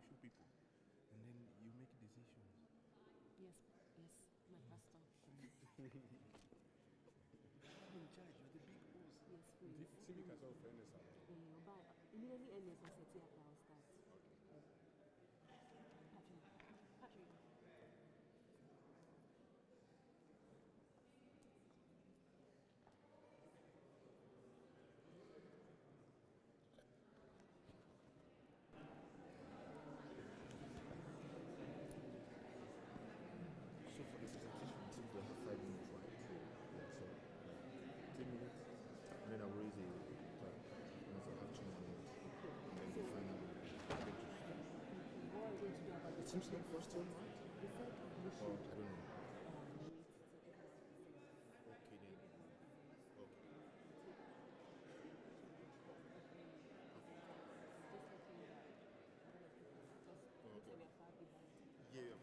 show people, and then you make decisions. Yes, my pastor. You're in charge. You're the big boss. Yes, please. Civic as well for NSR. But immediately NS was set up, I'll start. Patrick. So for the presentation, I think we have 5 minutes, right? Yeah, so 10 minutes, and then I'll raise a once I have 2 more minutes, and then the final. What are we going to do about It seems like question, right? We said we Oh, should I don't know. wait till everyone Okay then. Okay. Okay. Yeah.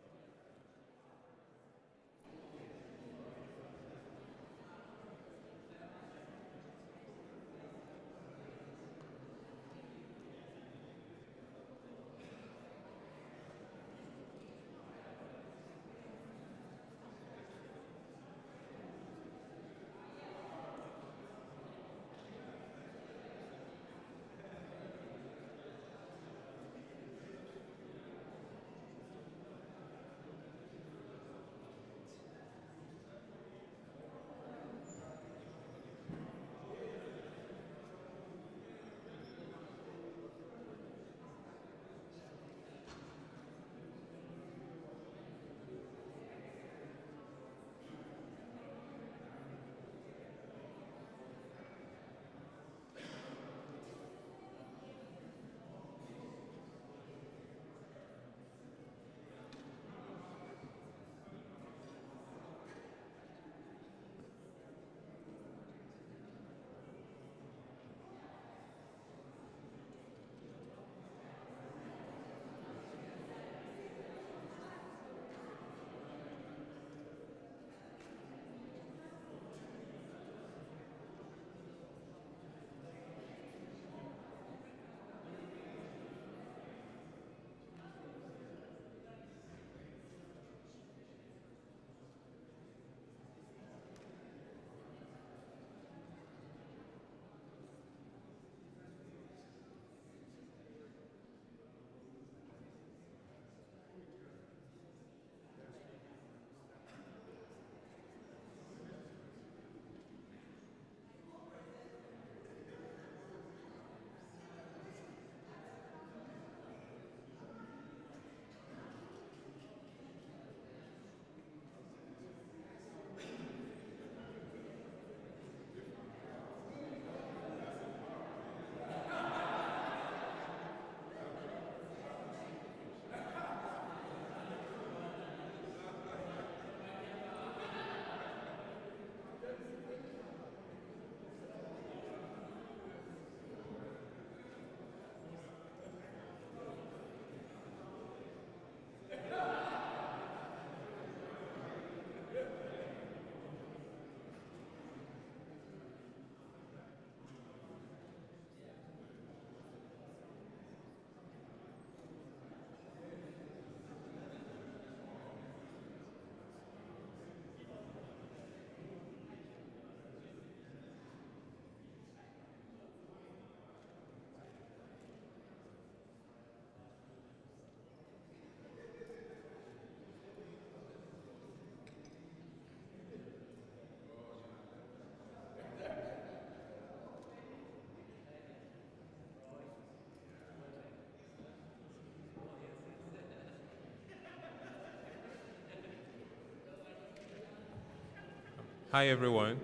Hi, everyone.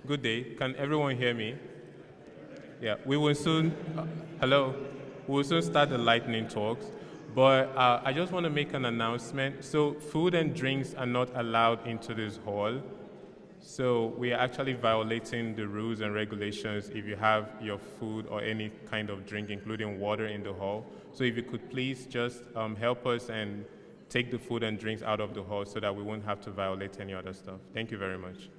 Good day. Can everyone hear me? Yeah, we will soon, hello. We will soon start the lightning talks, but I just want to make an announcement. So food and drinks are not allowed into this hall. So we are actually violating the rules and regulations if you have your food or any kind of drink, including water, in the hall. So if you could please just help us and take the food and drinks out of the hall so that we won't have to violate any other stuff. Thank you very much.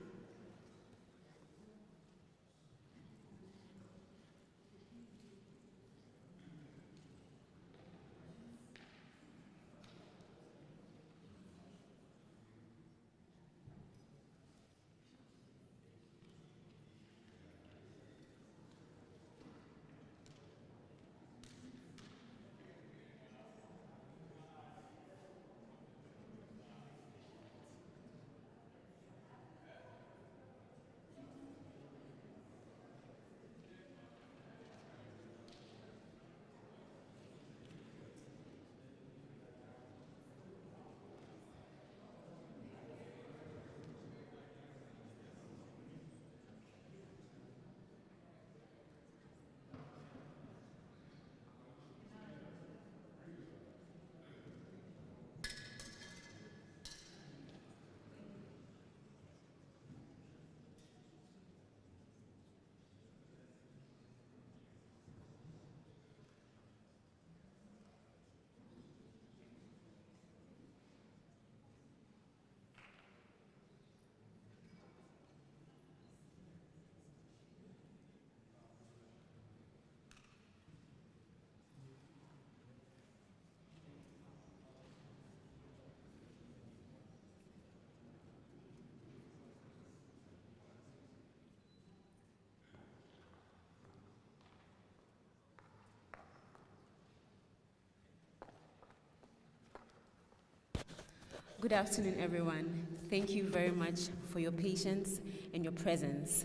Good afternoon, everyone. Thank you very much for your patience and your presence.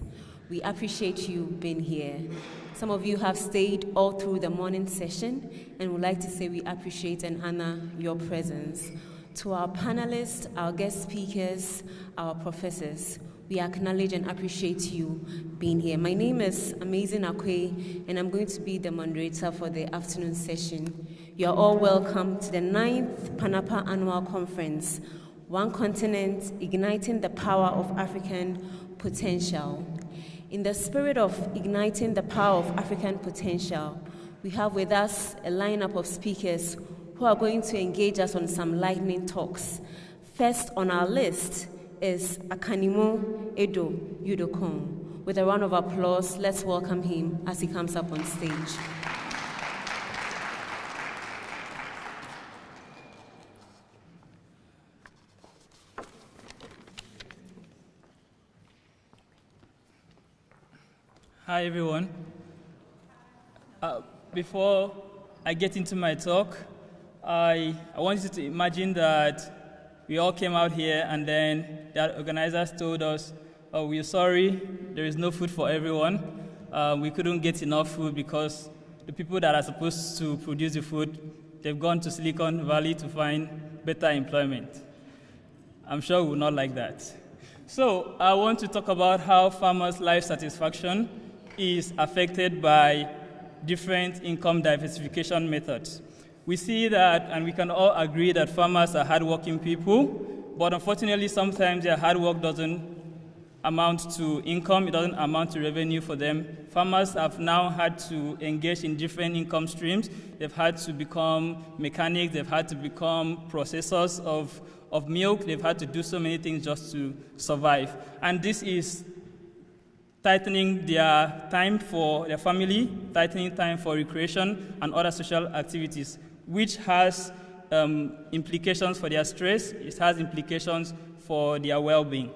We appreciate you being here. Some of you have stayed all through the morning session, and would like to say we appreciate and honor your presence. To our panelists, our guest speakers, our professors, we acknowledge and appreciate you being here. My name is Amazing Akwe, and I'm going to be the moderator for the afternoon session. You're all welcome to the 9th PANAPA Annual Conference, One Continent, Igniting the Power of African Potential. In the spirit of igniting the power of African potential, we have with us a lineup of speakers who are going to engage us on some lightning talks. First on our list is Akanimo Edo Udokon. With a round of applause, let's welcome him as he comes up on stage. Hi, everyone. Before I get into my talk, I want you to imagine that we all came out here and then the organizers told us, oh, we're sorry, there is no food for everyone. We couldn't get enough food because the people that are supposed to produce the food, they've gone to Silicon Valley to find better employment. I'm sure we will not like that. So I want to talk about how farmers' life satisfaction is affected by different income diversification methods. We see that, and we can all agree that farmers are hardworking people, but unfortunately sometimes their hard work doesn't amount to income, it doesn't amount to revenue for them. Farmers have now had to engage in different income streams. They've had to become mechanics, they've had to become processors of milk, they've had to do so many things just to survive. And this is tightening their time for their family, tightening time for recreation and other social activities, which has implications for their stress, it has implications for their well-being.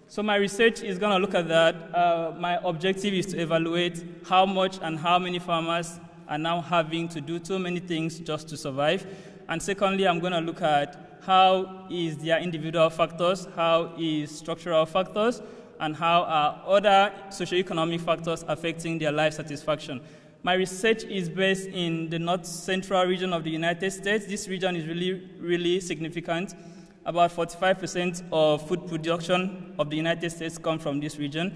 So my research is going to look at that. My objective is to evaluate how much and how many farmers are now having to do too many things just to survive. And secondly, I'm going to look at how is their individual factors, how is structural factors, and how are other socioeconomic factors affecting their life satisfaction. My research is based in the north central region of the United States. This region is really, really significant. About 45% of food production of the United States come from this region.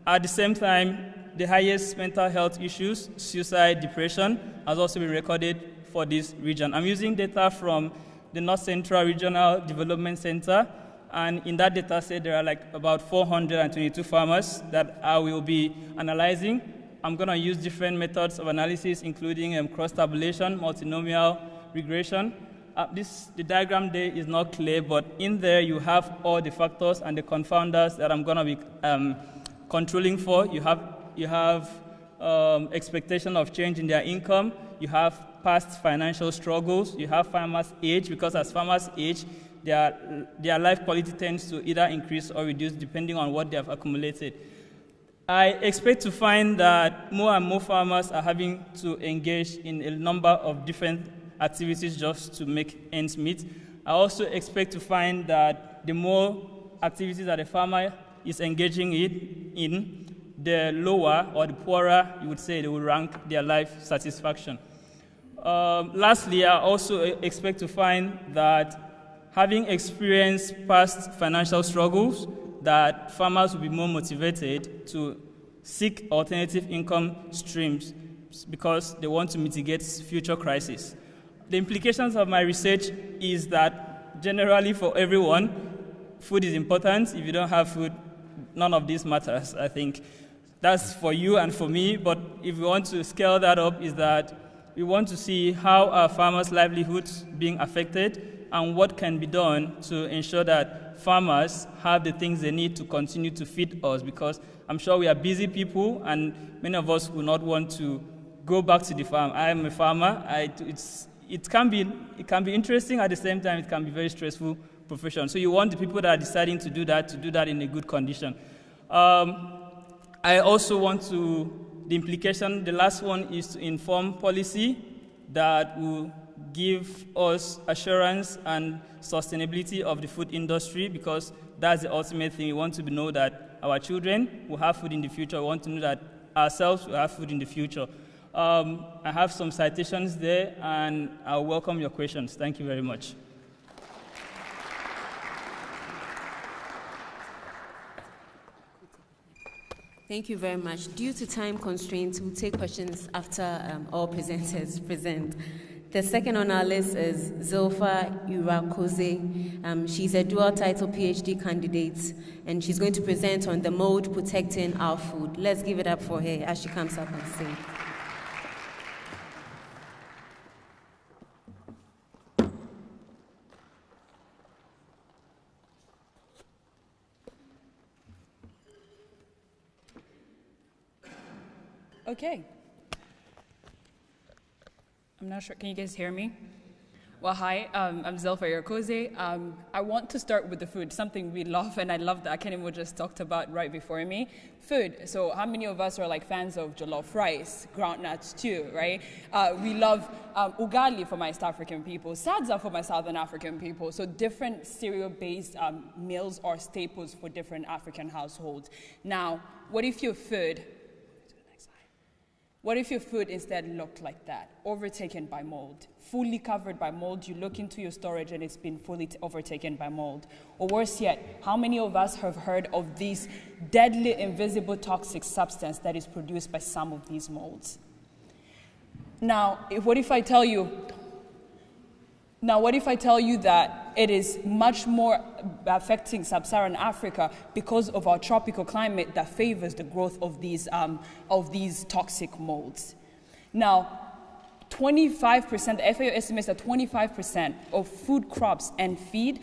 At the same time, the highest mental health issues, suicide, depression, has also been recorded for this region. I'm using data from the North Central Regional Development Center, and in that data set, there are like about 422 farmers that I will be analyzing. I'm going to use different methods of analysis, including cross-tabulation, multinomial regression. The diagram there is not clear, but in there you have all the factors and the confounders that I'm going to be controlling for. You have expectation of change in their income. You have past financial struggles. You have farmers' age, because as farmers age, their life quality tends to either increase or reduce depending on what they have accumulated. I expect to find that more and more farmers are having to engage in a number of different activities just to make ends meet. I also expect to find that the more activities that a farmer is engaging in, the lower or the poorer you would say they will rank their life satisfaction. Lastly, I also expect to find that having experienced past financial struggles, that farmers will be more motivated to seek alternative income streams because they want to mitigate future crises. The implications of my research is that generally for everyone, food is important. If you don't have food, none of this matters, I think. That's for you and for me, but if we want to scale that up, is that we want to see how are farmers' livelihoods being affected and what can be done to ensure that farmers have the things they need to continue to feed us, because I'm sure we are busy people and many of us will not want to go back to the farm. I am a farmer. It can be interesting, at the same time it can be very stressful profession. So you want the people that are deciding to do that in a good condition. I also want the implication, the last one is to inform policy that will give us assurance and sustainability of the food industry, because that's the ultimate thing. We want to know that our children will have food in the future. We want to know that ourselves will have food in the future. I have some citations there, and I'll welcome your questions. Thank you very much. Thank you very much. Due to time constraints, we'll take questions after all presenters present. The second on our list is Zilpha Irakoze. She's a dual title PhD candidate, and she's going to present on the mold protecting our food. Let's give it up for her as she comes up on stage. Okay. I'm not sure, can you guys hear me? Well, hi, I'm Zilpha Irakoze. I want to start with the food, something we love, and I love that Akenimo just talked about right before me. Food, so how many of us are like fans of jollof rice, groundnut stew, right? We love ugali for my East African people, sadza for my Southern African people, so different cereal-based meals are staples for different African households. Now, what if your food instead looked like that, overtaken by mold, fully covered by mold? You look into your storage and it's been fully overtaken by mold. Or worse yet, how many of us have heard of this deadly, invisible, toxic substance that is produced by some of these molds? Now, what if I tell you that it is much more affecting sub-Saharan Africa because of our tropical climate that favors the growth of these toxic molds? Now, 25%, the FAO estimates that 25% of food crops and feed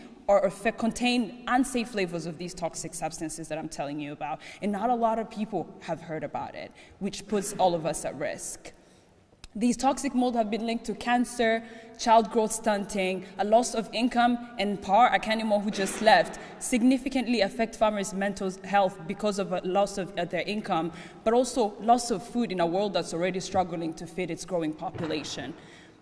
contain unsafe levels of these toxic substances that I'm telling you about. And not a lot of people have heard about it, which puts all of us at risk. These toxic molds have been linked to cancer, child growth stunting, a loss of income, and Par Akanimo, who just left, significantly affect farmers' mental health because of a loss of their income, but also loss of food in a world that's already struggling to feed its growing population.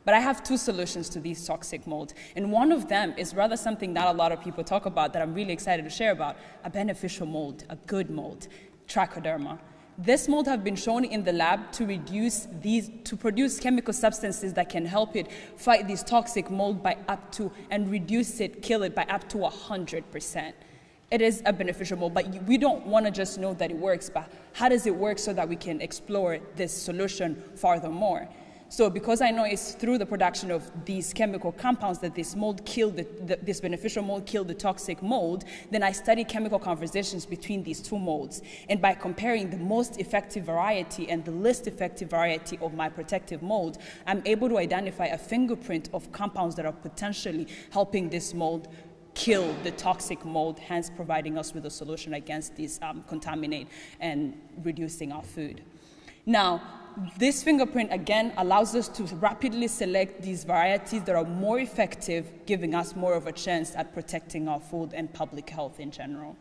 But I have two solutions to these toxic molds, and one of them is rather something not a lot of people talk about that I'm really excited to share about, a beneficial mold, a good mold, Trichoderma. This mold have been shown in the lab to produce chemical substances that can help it fight these toxic mold by up to, and reduce it, kill it by up to 100%. It is a beneficial mold, but we don't want to just know that it works, but how does it work so that we can explore this solution furthermore? So because I know it's through the production of these chemical compounds that this mold killed, this beneficial mold killed the toxic mold, then I study chemical conversations between these two molds. And by comparing the most effective variety and the least effective variety of my protective mold, I'm able to identify a fingerprint of compounds that are potentially helping this mold kill the toxic mold, hence providing us with a solution against these contaminate and reducing our food. Now, this fingerprint, again, allows us to rapidly select these varieties that are more effective, giving us more of a chance at protecting our food and public health in general.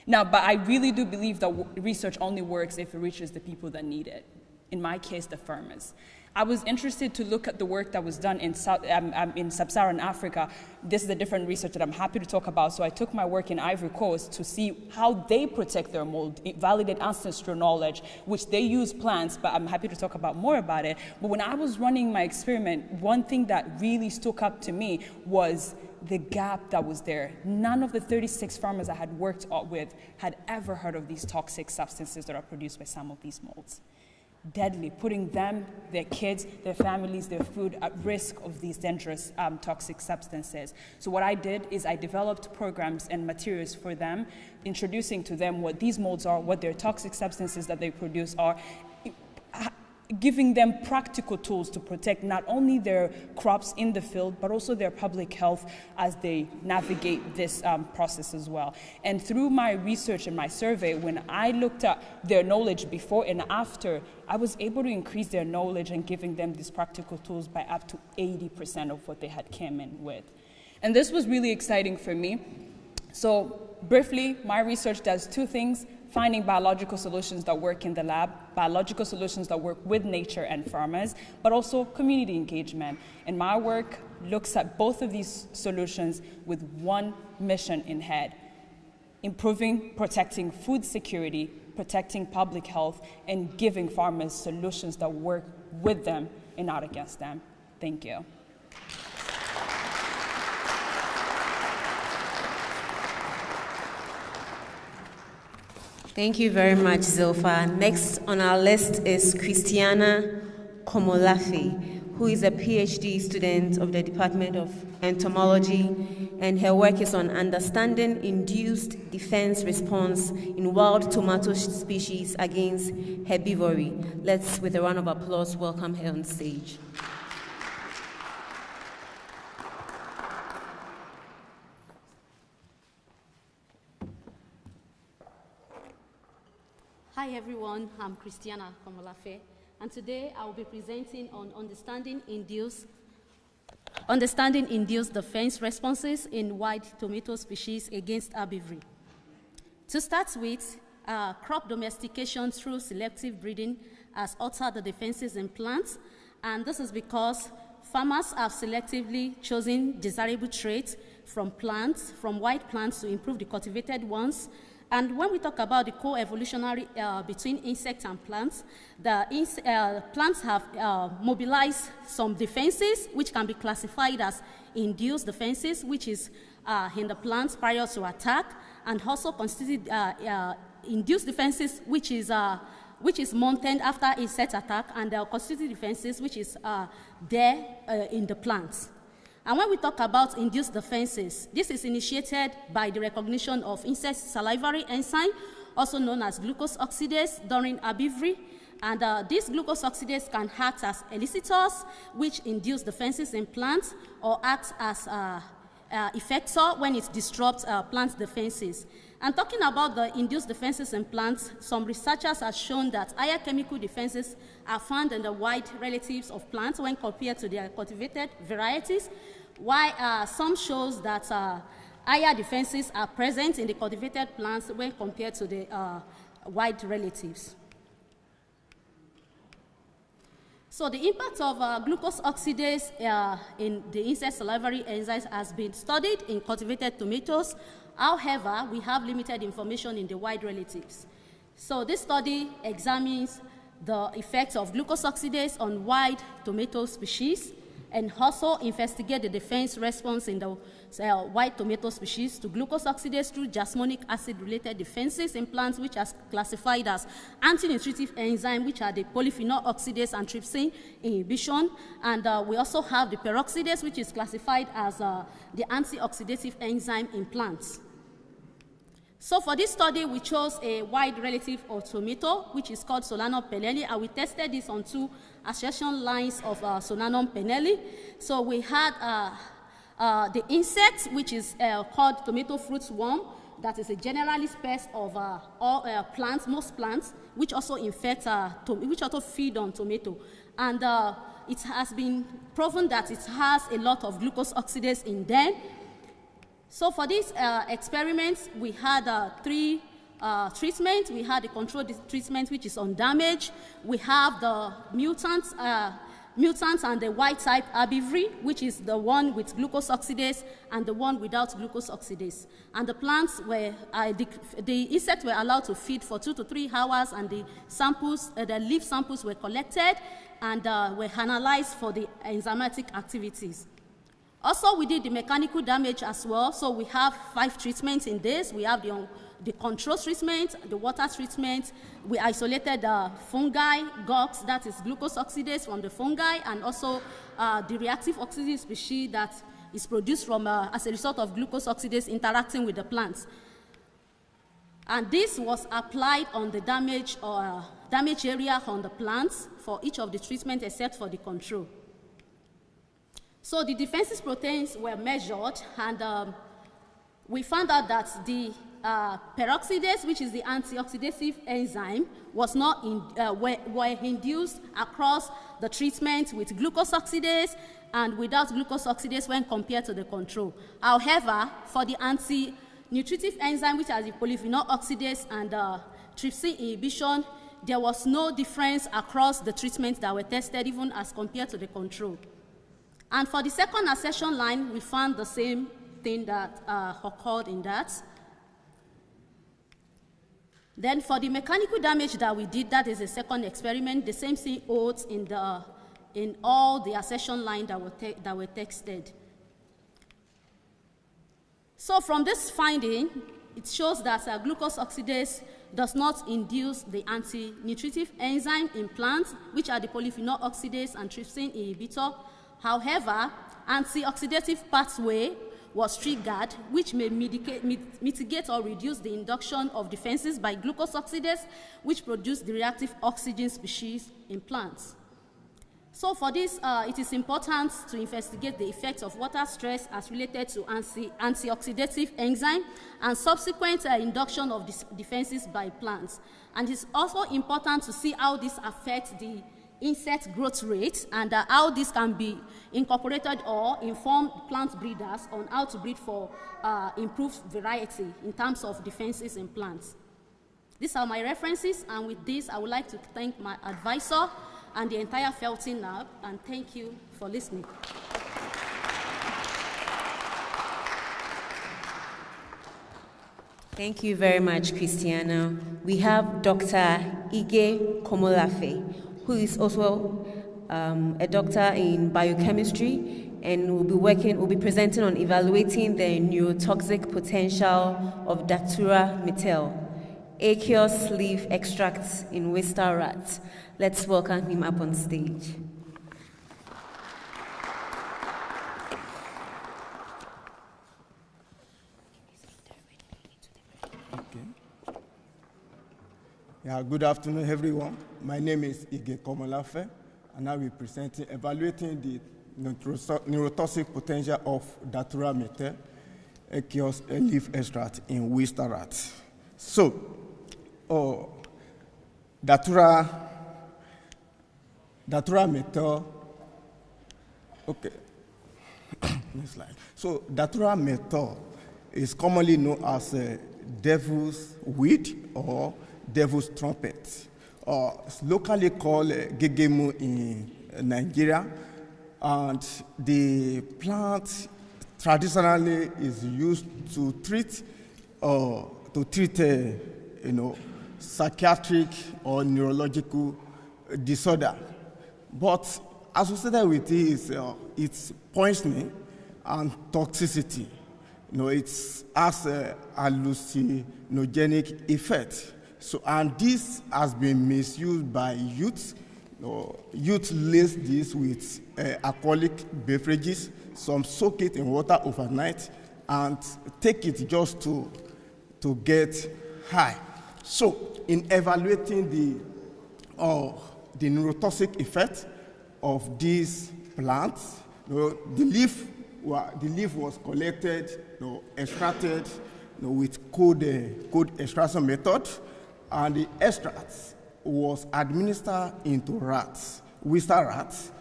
Now, but I really do believe that research only works if it reaches the people that need it. In my case, the farmers. I was interested to look at the work that was done in sub-Saharan Africa. This is a different research that I'm happy to talk about. So I took my work in Ivory Coast to see how they protect their mold, validate ancestral knowledge, which they use plants, but I'm happy to talk about more about it. But when I was running my experiment, one thing that really stuck up to me was the gap that was there. None of the 36 farmers I had worked with had ever heard of these toxic substances that are produced by some of these molds. Deadly, putting them, their kids, their families, their food at risk of these dangerous toxic substances. So what I did is I developed programs and materials for them, introducing to them what these molds are, what their toxic substances that they produce are, giving them practical tools to protect not only their crops in the field, but also their public health as they navigate this process as well. And through my research and my survey, when I looked at their knowledge before and after, I was able to increase their knowledge and giving them these practical tools by up to 80% of what they had come in with. And this was really exciting for me. So briefly, my research does two things: finding biological solutions that work in the lab, biological solutions that work with nature and farmers, but also community engagement. And my work looks at both of these solutions with one mission in head: improving, protecting food security, protecting public health, and giving farmers solutions that work with them and not against them. Thank you. Thank you very much, Zilpha. Next on our list is Christiana Komolafe, who is a PhD student of the Department of Entomology, and her work is on understanding induced defense response in wild tomato species against herbivory. Let's, with a round of applause, welcome her on stage. Hi everyone, I'm Christiana Komolafe, and today I will be presenting on understanding induced defense responses in wild tomato species against herbivory. To start with, crop domestication through selective breeding has altered the defenses in plants, and this is because farmers have selectively chosen desirable traits from plants, from wild plants, to improve the cultivated ones. And when we talk about the co-evolutionary between insects and plants, the plants have mobilized some defenses which can be classified as induced defenses, which is in the plants prior to attack, and also constituted induced defenses, which is mounted after insect attack, and constituted defenses, which is there in the plants. And when we talk about induced defenses, this is initiated by the recognition of insect salivary enzyme, also known as glucose oxidase, during herbivory. And these glucose oxidase can act as elicitors, which induce defenses in plants, or act as effector when it disrupts plant defenses. And talking about the induced defenses in plants, some researchers have shown that higher chemical defenses are found in the wild relatives of plants when compared to their cultivated varieties, while some shows that higher defenses are present in the cultivated plants when compared to the wild relatives. So the impact of glucose oxidase in the insect salivary enzymes has been studied in cultivated tomatoes. However, we have limited information in the wild relatives. So this study examines the effects of glucose oxidase on wild tomato species and also investigate the defense response in the wild tomato species to glucose oxidase through jasmonic acid-related defenses in plants which are classified as anti-nutritive enzyme, which are the polyphenol oxidase and trypsin inhibition. And we also have the peroxidase, which is classified as the anti-oxidative enzyme in plants. So for this study, we chose a wide relative of tomato, which is called Solanum pennelli, and we tested this on 2 accession lines of Solanum pennelli. So we had the insect, which is called tomato fruit worm, that is a generalist pest of all plants, most plants, which also infect, which also feed on tomato. And it has been proven that it has a lot of glucose oxidase in them. So for this experiment, we had 3 treatments. We had a control treatment, which is on damage. We have the mutants and the wild type herbivory, which is the one with glucose oxidase and the one without glucose oxidase. And the plants were, the insects were allowed to feed for 2 to 3 hours, and the samples, the leaf samples were collected and were analyzed for the enzymatic activities. Also, we did the mechanical damage as well. So we have 5 treatments in this. We have the control treatment, the water treatment. We isolated the fungi, GOX, that is glucose oxidase from the fungi, and also the reactive oxygen species that is produced from as a result of glucose oxidase interacting with the plants. And this was applied on the damage area on the plants for each of the treatments except for the control. So the defenses proteins were measured, and we found out that the peroxidase, which is the antioxidative enzyme, was not were induced across the treatment with glucose oxidase and without glucose oxidase when compared to the control. However, for the anti-nutritive enzyme, which are the polyphenol oxidase and trypsin inhibition, there was no difference across the treatments that were tested, even as compared to the control. And for the second accession line, we found the same thing that occurred in that. Then for the mechanical damage that we did, that is a second experiment, the same thing holds in all the accession lines that were tested. So from this finding, it shows that glucose oxidase does not induce the anti-nutritive enzyme in plants, which are the polyphenol oxidase and trypsin inhibitor. However, antioxidative pathway was triggered, which may mitigate or reduce the induction of defenses by glucose oxidase, which produce the reactive oxygen species in plants. So for this, it is important to investigate the effects of water stress as related to antioxidative enzyme and subsequent induction of defenses by plants. And it's also important to see how this affects the insect growth rate and how this can be incorporated or inform plant breeders on how to breed for improved variety in terms of defenses in plants. These are my references, and with this, I would like to thank my advisor and the entire Felton Lab, and thank you for listening. Thank you very much, Christiana. We have Dr. Ige Komolafe, who is also a doctor in biochemistry, and will be presenting on evaluating the neurotoxic potential of Datura metel, aqueous leaf extracts in oyster rats. Let's welcome him up on stage. Yeah, good afternoon, everyone. My name is Ige Komolafe, and I will be presenting evaluating the neurotoxic potential of Datura metel, aqueous leaf extract in oyster rats. So, Datura metel, okay, next slide. So, Datura metel is commonly known as devil's weed or devil's trumpet, or it's locally called gegemu in Nigeria, and the plant traditionally is used to treat psychiatric or neurological disorder. But associated with it is its poisoning and toxicity. It has a hallucinogenic effect. So, and this has been misused by youth. Youth lace this with alcoholic beverages. Some soak it in water overnight and take it just to get high. So, in evaluating the neurotoxic effect of these plants, the leaf was collected, extracted with cold extraction method, and the extracts was administered into rats, Wistar rats,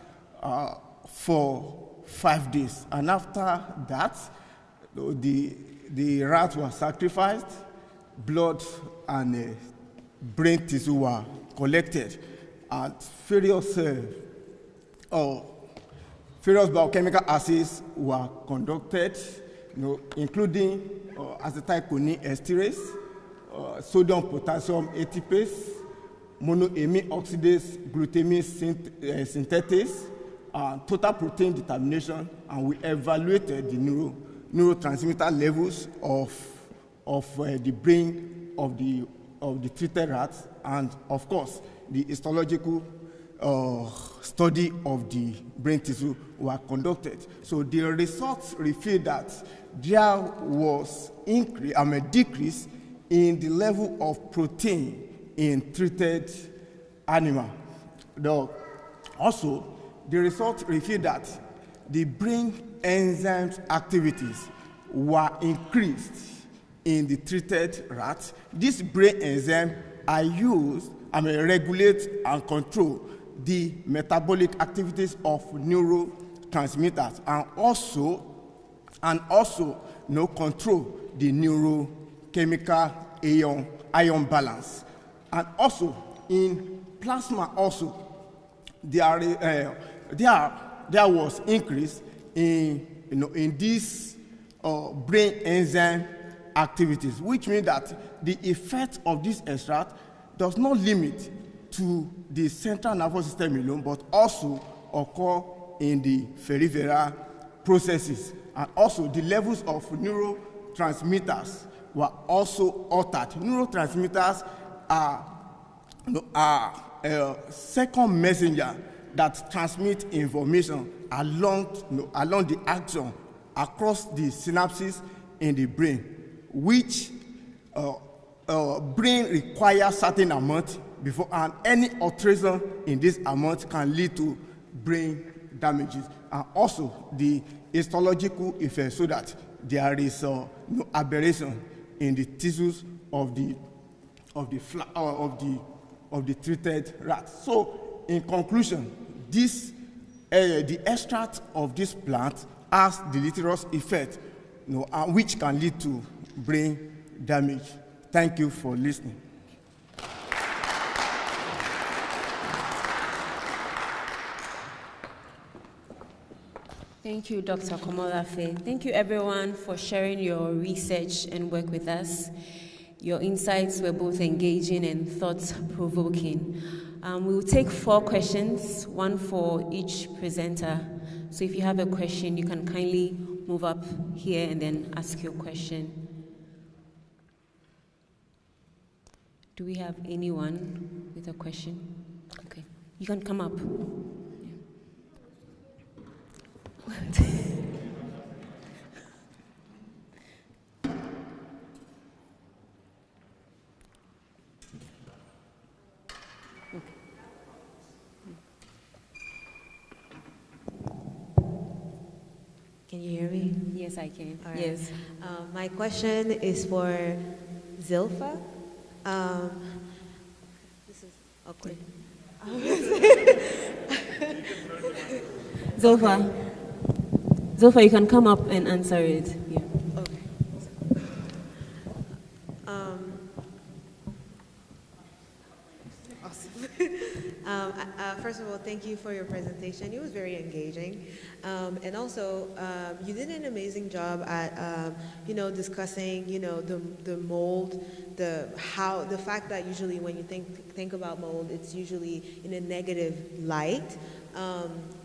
for 5 days. And after that, the rats were sacrificed, blood and brain tissue were collected, and various biochemical assays were conducted, including acetylcholine esterase, sodium potassium ATPase, monoamine oxidase, glutamine synthetase, total protein determination, and we evaluated the neurotransmitter levels of the brain of the treated rats, and of course the histological study of the brain tissue were conducted. So the results revealed that there was a decrease in the level of protein in treated animal. Also, the results revealed that the brain enzymes activities were increased in the treated rats. These brain enzymes are used regulate and control the metabolic activities of neurotransmitters, and also control the neurochemical ion balance. And also in plasma there was increase in these brain enzyme activities, which means that the effect of this extract does not limit to the central nervous system alone, but also occur in the peripheral processes. And also the levels of neurotransmitters were also altered. Neurotransmitters are a second messenger that transmit information along the axon across the synapses in the brain, which brain requires certain amount before, and any alteration in this amount can lead to brain damages, and also the histological effect, so that there is aberration in the tissues of the treated rats. So, in conclusion, the extract of this plant has deleterious effect, which can lead to brain damage. Thank you for listening. Thank you, Dr. Komolafe. Thank you, everyone, for sharing your research and work with us. Your insights were both engaging and thought-provoking. We will take 4 questions, one for each presenter. So if you have a question, you can kindly move up here and then ask your question. Do we have anyone with a question? Okay, you can come up. Can you hear me? Yes, I can. All right. Yes. My question is for Zilpha. This is awkward. Zilpha, you can come up and answer it. Yeah. Okay. Awesome. First of all, thank you for your presentation. It was very engaging. And also, you did an amazing job at, discussing, the mold, the fact that usually when you think about mold, it's usually in a negative light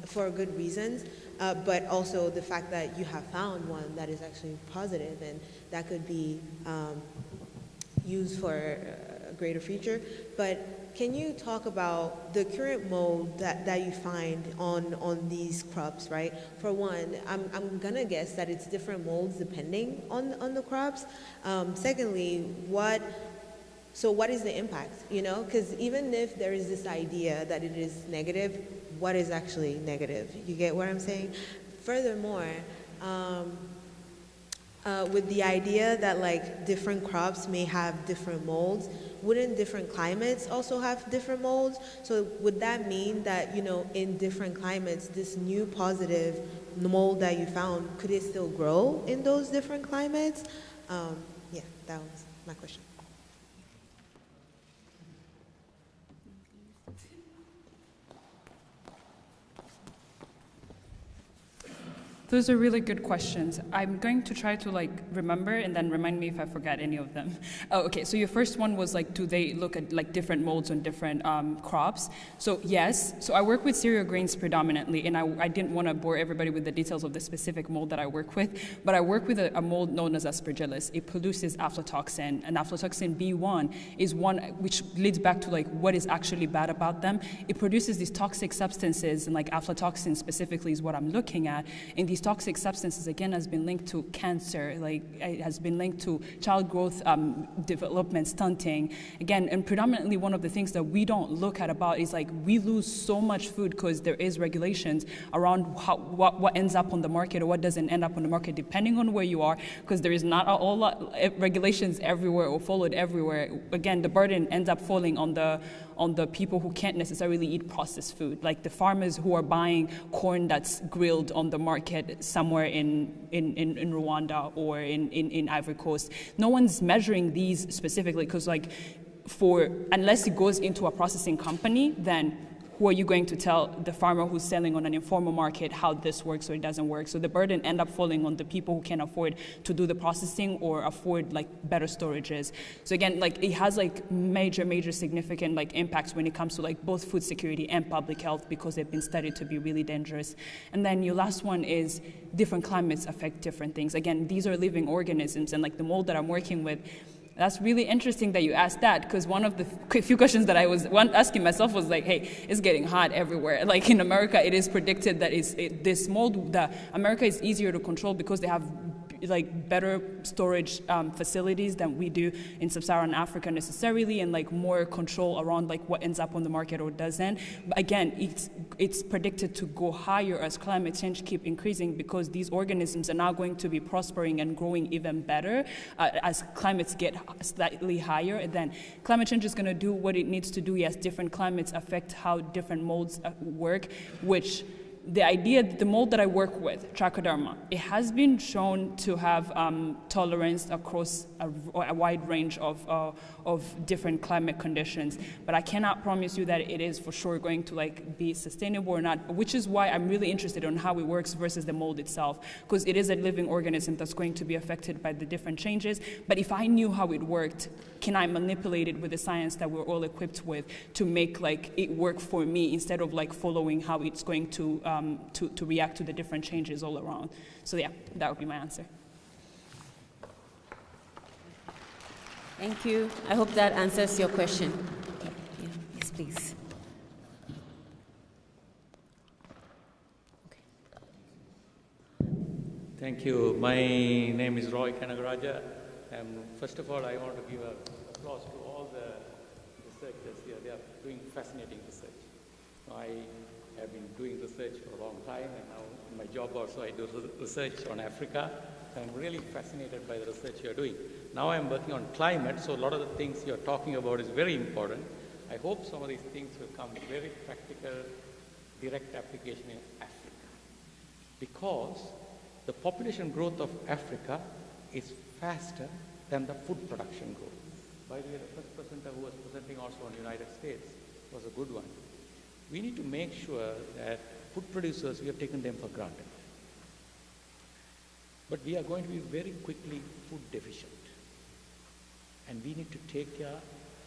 for good reasons. But also the fact that you have found one that is actually positive and that could be used for a greater future. But can you talk about the current mold that you find on these crops, right? For one, I'm gonna guess that it's different molds depending on the crops. Secondly, what is the impact, Because even if there is this idea that it is negative, what is actually negative? You get what I'm saying? Furthermore, with the idea that like different crops may have different molds, wouldn't different climates also have different molds? So would that mean that, in different climates, this new positive mold that you found, could it still grow in those different climates? Yeah, that was my question. Those are really good questions. I'm going to try to remember and then remind me if I forgot any of them. Oh, okay, so your first one was do they look at different molds on different crops? So yes, so I work with cereal grains predominantly, and I didn't want to bore everybody with the details of the specific mold that I work with, but I work with a mold known as Aspergillus. It produces aflatoxin, and aflatoxin B1 is one which leads back to what is actually bad about them. It produces these toxic substances, and aflatoxin specifically is what I'm looking at, and these toxic substances, again, has been linked to cancer, it has been linked to child growth development stunting. Again, and predominantly one of the things that we don't look at about is we lose so much food because there is regulations around what ends up on the market or what doesn't end up on the market, depending on where you are, because there is not all regulations everywhere or followed everywhere. Again, the burden ends up falling on the people who can't necessarily eat processed food, like the farmers who are buying corn that's grilled on the market somewhere in Rwanda or in Ivory Coast. No one's measuring these specifically because unless it goes into a processing company, then who are you going to tell the farmer who's selling on an informal market how this works or it doesn't work? So the burden end up falling on the people who can afford to do the processing or afford better storages. So again, it has major significant impacts when it comes to both food security and public health because they've been studied to be really dangerous. And then your last one is different climates affect different things. Again, these are living organisms, and the mold that I'm working with, that's really interesting that you asked that, because one of the few questions that I was asking myself was hey, it's getting hot everywhere. In America, it is predicted that this mold, that America is easier to control because they have better storage facilities than we do in sub-Saharan Africa necessarily, and more control around what ends up on the market or doesn't. But again, it's predicted to go higher as climate change keep increasing because these organisms are now going to be prospering and growing even better as climates get slightly higher. And then climate change is going to do what it needs to do. Yes, different climates affect how different molds work, which the idea, the mold that I work with, Trichoderma, it has been shown to have tolerance across a wide range of different climate conditions. But I cannot promise you that it is for sure going to be sustainable or not, which is why I'm really interested in how it works versus the mold itself, because it is a living organism that's going to be affected by the different changes. But if I knew how it worked, can I manipulate it with the science that we're all equipped with to make it work for me instead of following how it's going to react to the different changes all around. So yeah, that would be my answer. Thank you. I hope that answers your question. Yeah. Yes, please. Thank you. My name is Roy Kanagaraja. And first of all, I want to give applause to all the researchers here. They are doing fascinating research. I have been doing research for a long time, and now in my job also I do research on Africa. I'm really fascinated by the research you're doing. Now I'm working on climate, so a lot of the things you're talking about is very important. I hope some of these things will come very practical, direct application in Africa. Because the population growth of Africa is faster than the food production growth. By the way, the first presenter who was presenting also on the United States was a good one. we need to make sure that food producers, we have taken them for granted. But we are going to be very quickly food deficient. And we need to take care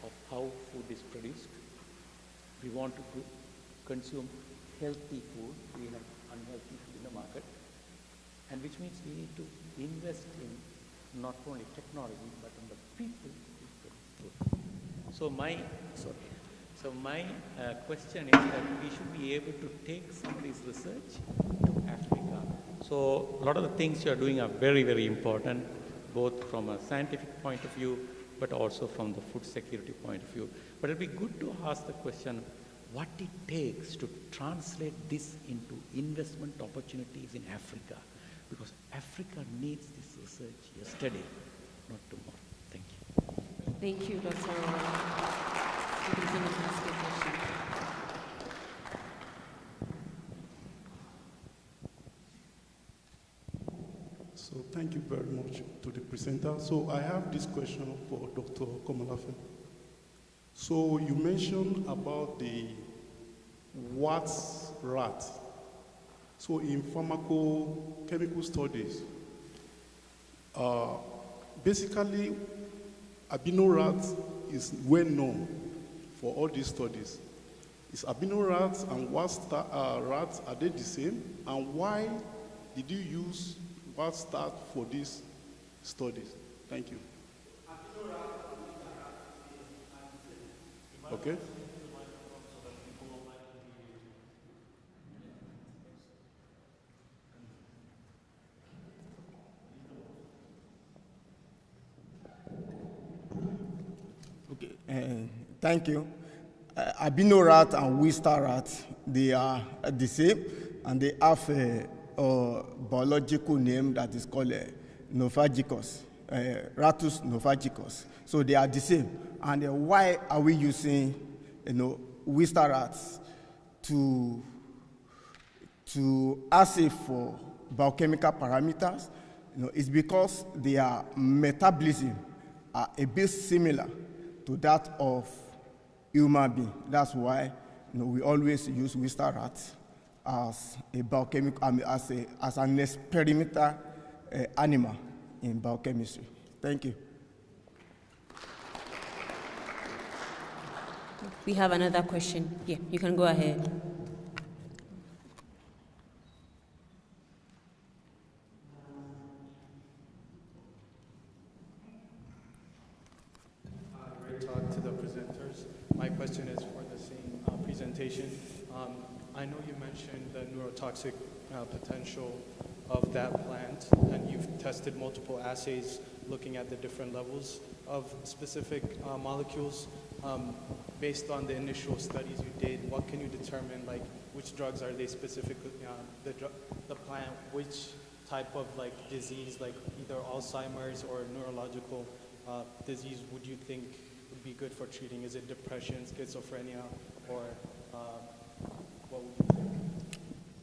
of how food is produced. We want to consume healthy food. We have unhealthy food in the market. And which means we need to invest in not only technology, but in the people who produce food. So my question is that we should be able to take some of this research to Africa. So a lot of the things you are doing are very, very important, both from a scientific point of view, but also from the food security point of view. But it'd be good to ask the question, what it takes to translate this into investment opportunities in Africa, because Africa needs this research yesterday, not tomorrow. Thank you. Thank you, Dr. You can finish asking the question. So thank you very much to the presenter. So I have this question for Dr. Komolafe. So you mentioned about the Watts rat. So in pharmacochemical studies, basically albino rat is well known for all these studies. Is albino rats and Watts rats, are they the same? And why did you use Watts rat for these studies? Thank you. Okay. Thank you. Albino rat and Wistar rat, they are the same, and they have a biological name that is called Nophagicus, Ratus nophagicus. So they are the same. And why are we using, Wistar rats to assay for biochemical parameters? It's because their metabolism are a bit similar to that of human being. That's why we always use Wistar rats as a biochemical, as an experimental animal in biochemistry. Thank you. We have another question. Yeah, you can go ahead. Great talk to the presenters. My question is for the same presentation. I know you mentioned the neurotoxic potential of that plant, and you've tested multiple assays looking at the different levels of specific molecules. Based on the initial studies you did, what can you determine, like which drugs are they specifically, the plant, which type of disease, like either Alzheimer's or neurological disease would you think would be good for treating? Is it depression, schizophrenia, or what would you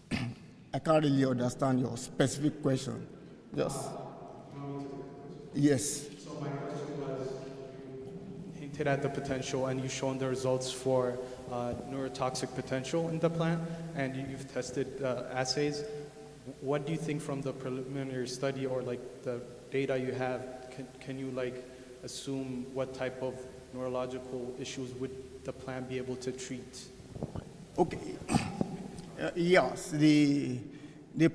think? I can't really understand your specific question. Yes. So my question was, you hinted at the potential and you've shown the results for neurotoxic potential in the plant, and you've tested assays. What do you think from the preliminary study or the data you have, can you assume what type of neurological issues would the plant be able to treat? Okay. Yes, the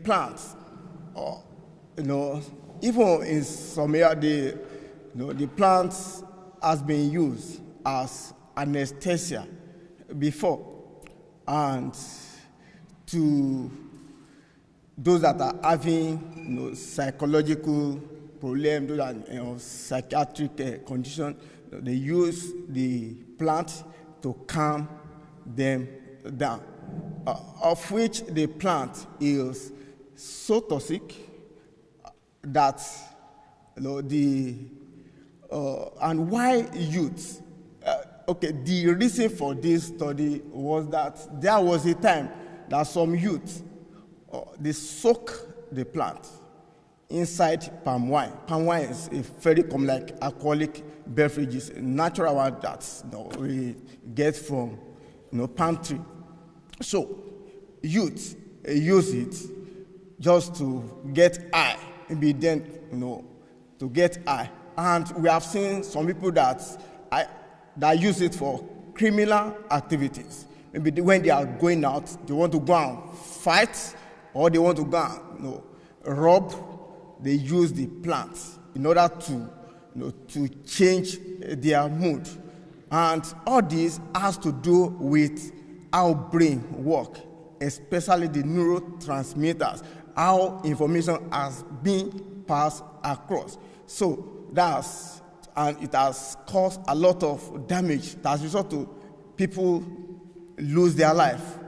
plants, even in some area, the plants has been used as anesthesia before, and to those that are having psychological problems, those that psychiatric condition, they use the plant to calm them down. Of which the plant is so toxic that and why youth? The reason for this study was that there was a time that some youth they soak the plant inside palm wine. Palm wine is a very common alcoholic beverages, a natural one that we get from palm tree. So, youth use it just to get high, maybe then, to get high. And we have seen some people that use it for criminal activities. Maybe when they are going out, they want to go and fight, or they want to go and rob. They use the plants in order to change their mood. And all this has to do with how brain work, especially the neurotransmitters, how information has been passed across. So and it has caused a lot of damage that has resulted to people lose their life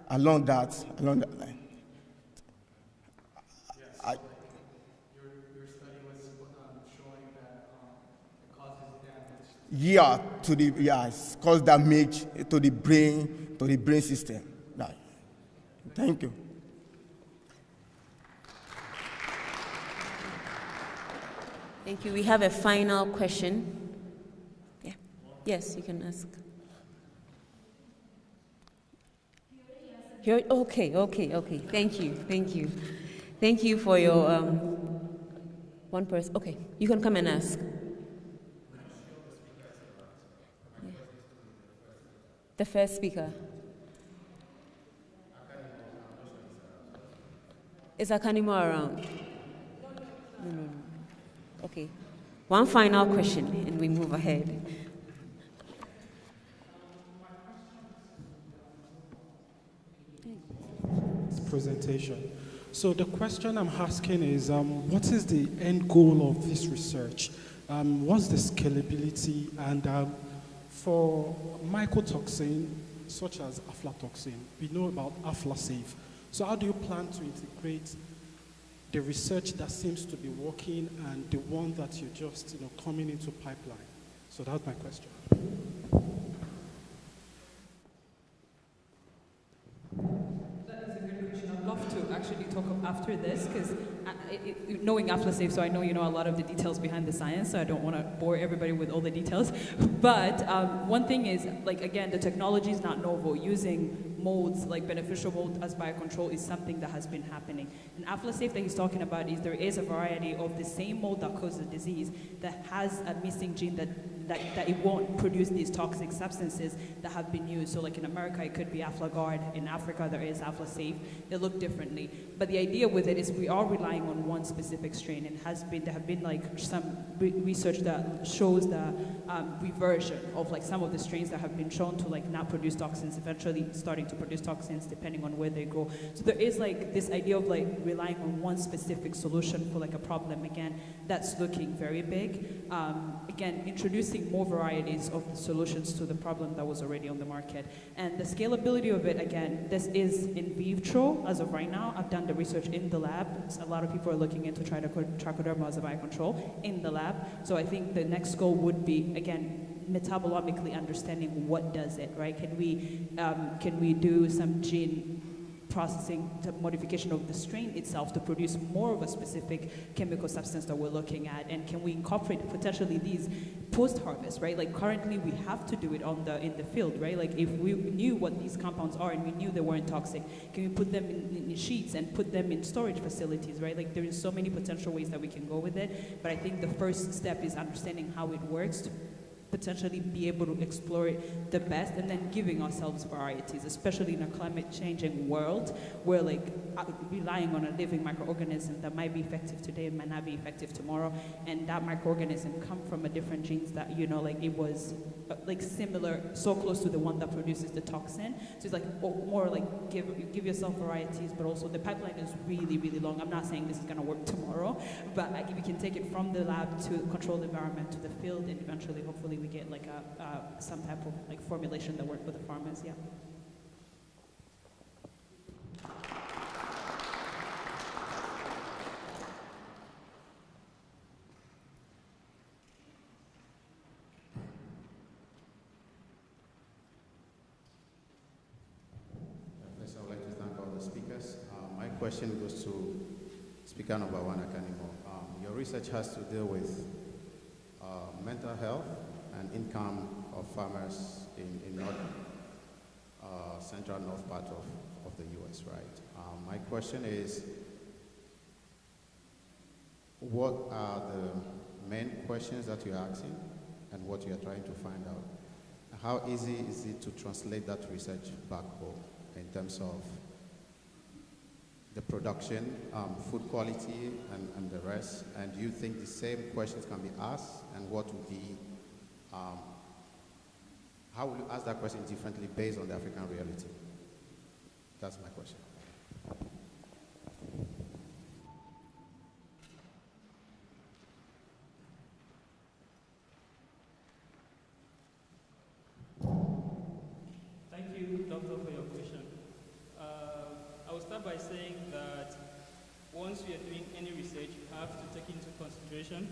along that line. Your study was showing that it causes damage. Yeah, it's caused damage to the brain system. Right. Thank you. Thank you. We have a final question. Yeah. Yes, you can ask. Okay. Thank you. Thank you for your one person. Okay, you can come and ask. Yeah. The first speaker. Is Akanimo around? No. Okay. One final question and we move ahead. Presentation. So the question I'm asking is, what is the end goal of this research? What's the scalability? And for mycotoxin, such as aflatoxin, we know about AflaSafe. So how do you plan to integrate the research that seems to be working and the one that you're just coming into pipeline? So that's my question. I'd love to actually talk after this, because knowing AflaSafe, so I know you know a lot of the details behind the science, so I don't want to bore everybody with all the details. But one thing is, again, the technology is not novel. Using molds, like beneficial mold as biocontrol, is something that has been happening. And AflaSafe that he's talking about is there is a variety of the same mold that causes the disease that has a missing gene that it won't produce these toxic substances that have been used. So like in America, it could be AflaGuard. In Africa, there is AflaSafe. They look differently. But the idea with it is we are relying on one specific strain. And there have been some research that shows the reversion of some of the strains that have been shown to not produce toxins, eventually starting to produce toxins depending on where they grow. So there is this idea of relying on one specific solution for a problem. Again, that's looking very big. Again, introducing more varieties of the solutions to the problem that was already on the market. And the scalability of it, again, this is in vitro as of right now. I've done the research in the lab. A lot of people are looking into trichoderma as a biocontrol in the lab. So I think the next goal would be, again, metabolomically understanding what does it, right? Can we do some gene processing, the modification of the strain itself to produce more of a specific chemical substance that we're looking at, and can we incorporate potentially these post-harvest, right? Currently we have to do it in the field, right? If we knew what these compounds are and we knew they weren't toxic, can we put them in sheets and put them in storage facilities, right? There is so many potential ways that we can go with it, but I think the first step is understanding how it works to potentially be able to explore it the best, and then giving ourselves varieties, especially in a climate changing world where relying on a living microorganism that might be effective today and might not be effective tomorrow, and that microorganism come from a different genes that it was similar, so close to the one that produces the toxin. So it's more give yourself varieties, but also the pipeline is really, really long. I'm not saying this is going to work tomorrow, but we can take it from the lab to controlled environment to the field, and eventually, hopefully, we get some type of formulation that works for the farmers. Yeah. First, I would like to thank all the speakers. My question goes to speaker number one, Akanimo. Your research has to deal with mental health and income of farmers in Northern. central north part of the US, right? My question is, what are the main questions that you're asking and what you're trying to find out? How easy is it to translate that research back home in terms of the production, food quality, and the rest? And do you think the same questions can be asked? And what would be, how will you ask that question differently based on the African reality? That's my question. Thank you, Doctor, for your question. I will start by saying that once we are doing any research, you have to take into consideration.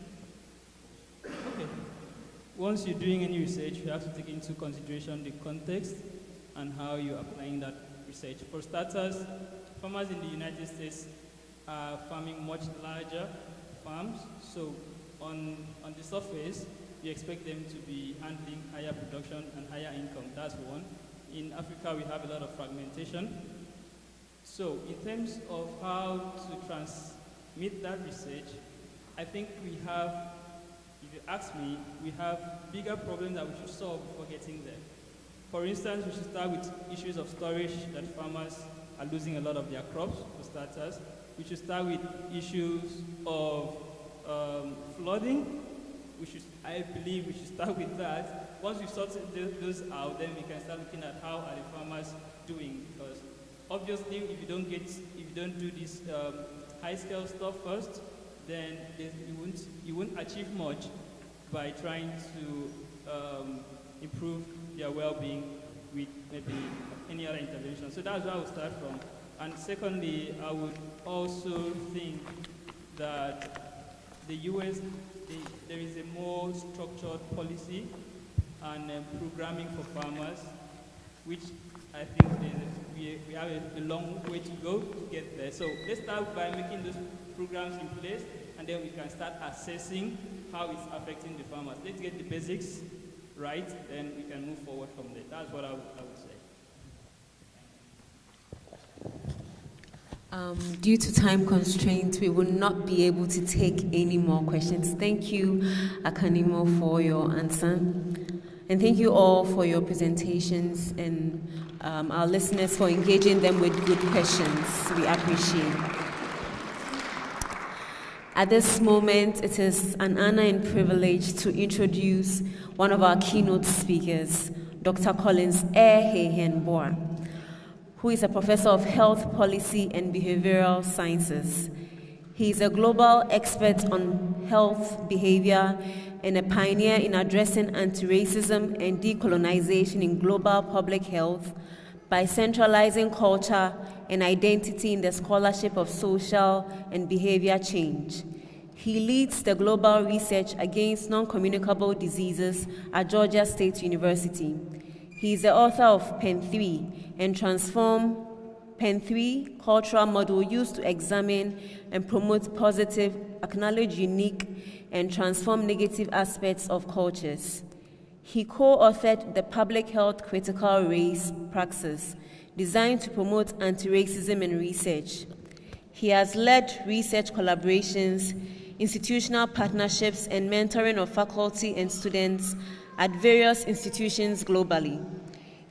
Okay. Once you're doing any research, you have to take into consideration the context and how you're applying that research. For starters, farmers in the United States are farming much larger farms, so on the surface, you expect them to be handling higher production and higher income. That's one. In Africa, we have a lot of fragmentation. So in terms of how to transmit that research, I think we have, if you ask me, we have bigger problems that we should solve before getting there. For instance, we should start with issues of storage, that farmers are losing a lot of their crops, for starters. We should start with issues of flooding. I believe we should start with that. Once we sort those out, then we can start looking at how are the farmers doing. Because obviously, if you don't do this high-scale stuff first, then you won't achieve much by trying to improve their well-being with maybe any other intervention. So that's where I would start from. And secondly, I would also think that the US, there is a more structured policy and programming for farmers, which I think we have a long way to go to get there. So let's start by making those programs in place, and then we can start assessing how it's affecting the farmers. Let's get the basics right, then we can move forward from there. That's what I would say. Due to time constraints, we will not be able to take any more questions. Thank you, Akanimo, for your answer. And thank you all for your presentations and our listeners for engaging them with good questions. We appreciate. At this moment, it is an honor and privilege to introduce one of our keynote speakers, Dr. Collins Ehehenboa, who is a professor of health policy and behavioral sciences. He is a global expert on health behavior and a pioneer in addressing anti-racism and decolonization in global public health by centralizing culture and identity in the scholarship of social and behavior change. He leads the global research against non-communicable diseases at Georgia State University. He is the author of PEN 3 and Transform PEN 3 cultural model used to examine and promote positive, acknowledge unique, and transform negative aspects of cultures. He co-authored the Public Health Critical Race Praxis, designed to promote anti-racism in research. He has led research collaborations, institutional partnerships, and mentoring of faculty and students at various institutions globally.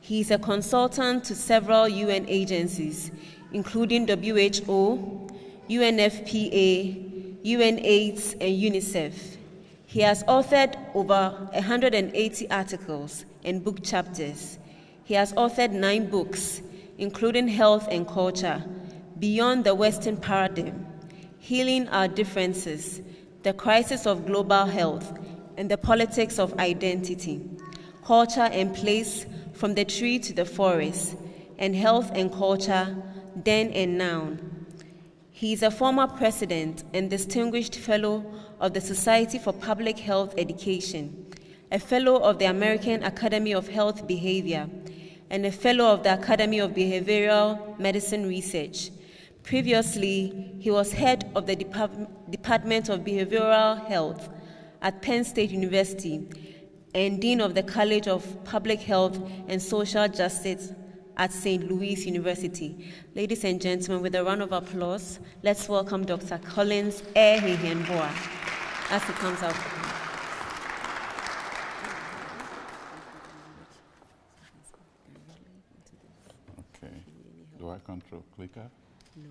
He is a consultant to several UN agencies, including WHO, UNFPA, UNAIDS, and UNICEF. He has authored over 180 articles and book chapters. He has authored 9 books, including Health and Culture, Beyond the Western Paradigm, Healing Our Differences, The Crisis of Global Health, and the Politics of Identity, Culture and Place, From the Tree to the Forest, and Health and Culture, Then and Now. He is a former president and distinguished fellow of the Society for Public Health Education, a fellow of the American Academy of Health Behavior, and a fellow of the Academy of Behavioral Medicine Research. Previously, he was head of the Department of Behavioral Health at Penn State University and Dean of the College of Public Health and Social Justice at St. Louis University. Ladies and gentlemen, with a round of applause, let's welcome Dr. Collins Ehihenboa as he comes out. Okay. Do I control clicker? No.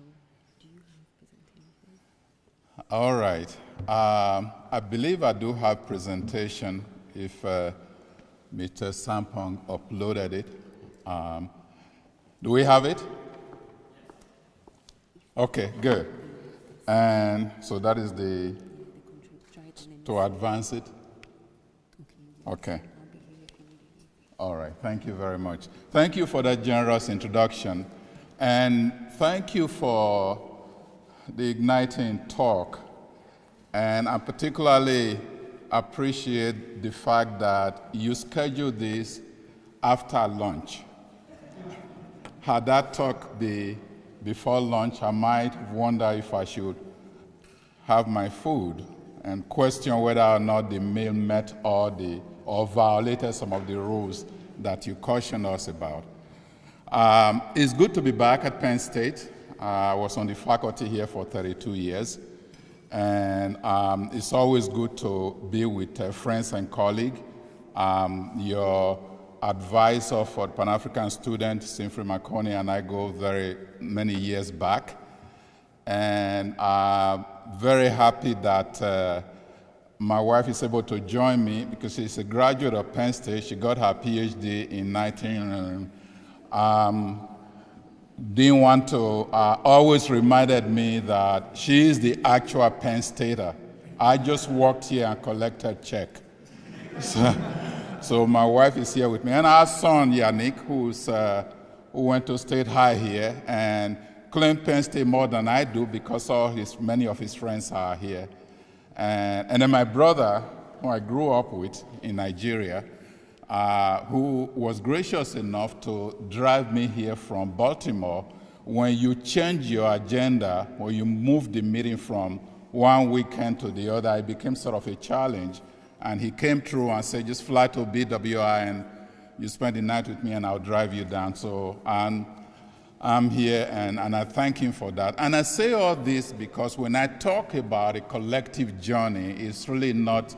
All right. I believe I do have presentation if Mr. Sampong uploaded it. Do we have it? Okay, good. And so that is the, to advance it? Okay. All right, thank you very much. Thank you for that generous introduction. And thank you for the igniting talk. And I particularly appreciate the fact that you scheduled this after lunch. Had that talk be before lunch, I might wonder if I should have my food and question whether or not the meal met or violated some of the rules that you cautioned us about. It's good to be back at Penn State. I was on the faculty here for 32 years. And it's always good to be with friends and colleagues. Your advisor for Pan-African students, Sinfrey Makoni, and I go very many years back. And I'm very happy that my wife is able to join me because she's a graduate of Penn State. She got her PhD in didn't want to, always reminded me that she is the actual Penn Stater. I just walked here and collected check. So my wife is here with me. And our son, Yannick, who went to State High here and claimed Penn State more than I do because many of his friends are here. And then my brother, who I grew up with in Nigeria, who was gracious enough to drive me here from Baltimore. When you change your agenda, or you move the meeting from one weekend to the other, it became sort of a challenge. And he came through and said, just fly to BWI and you spend the night with me and I'll drive you down. So I'm here and I thank him for that. And I say all this because when I talk about a collective journey, it's really not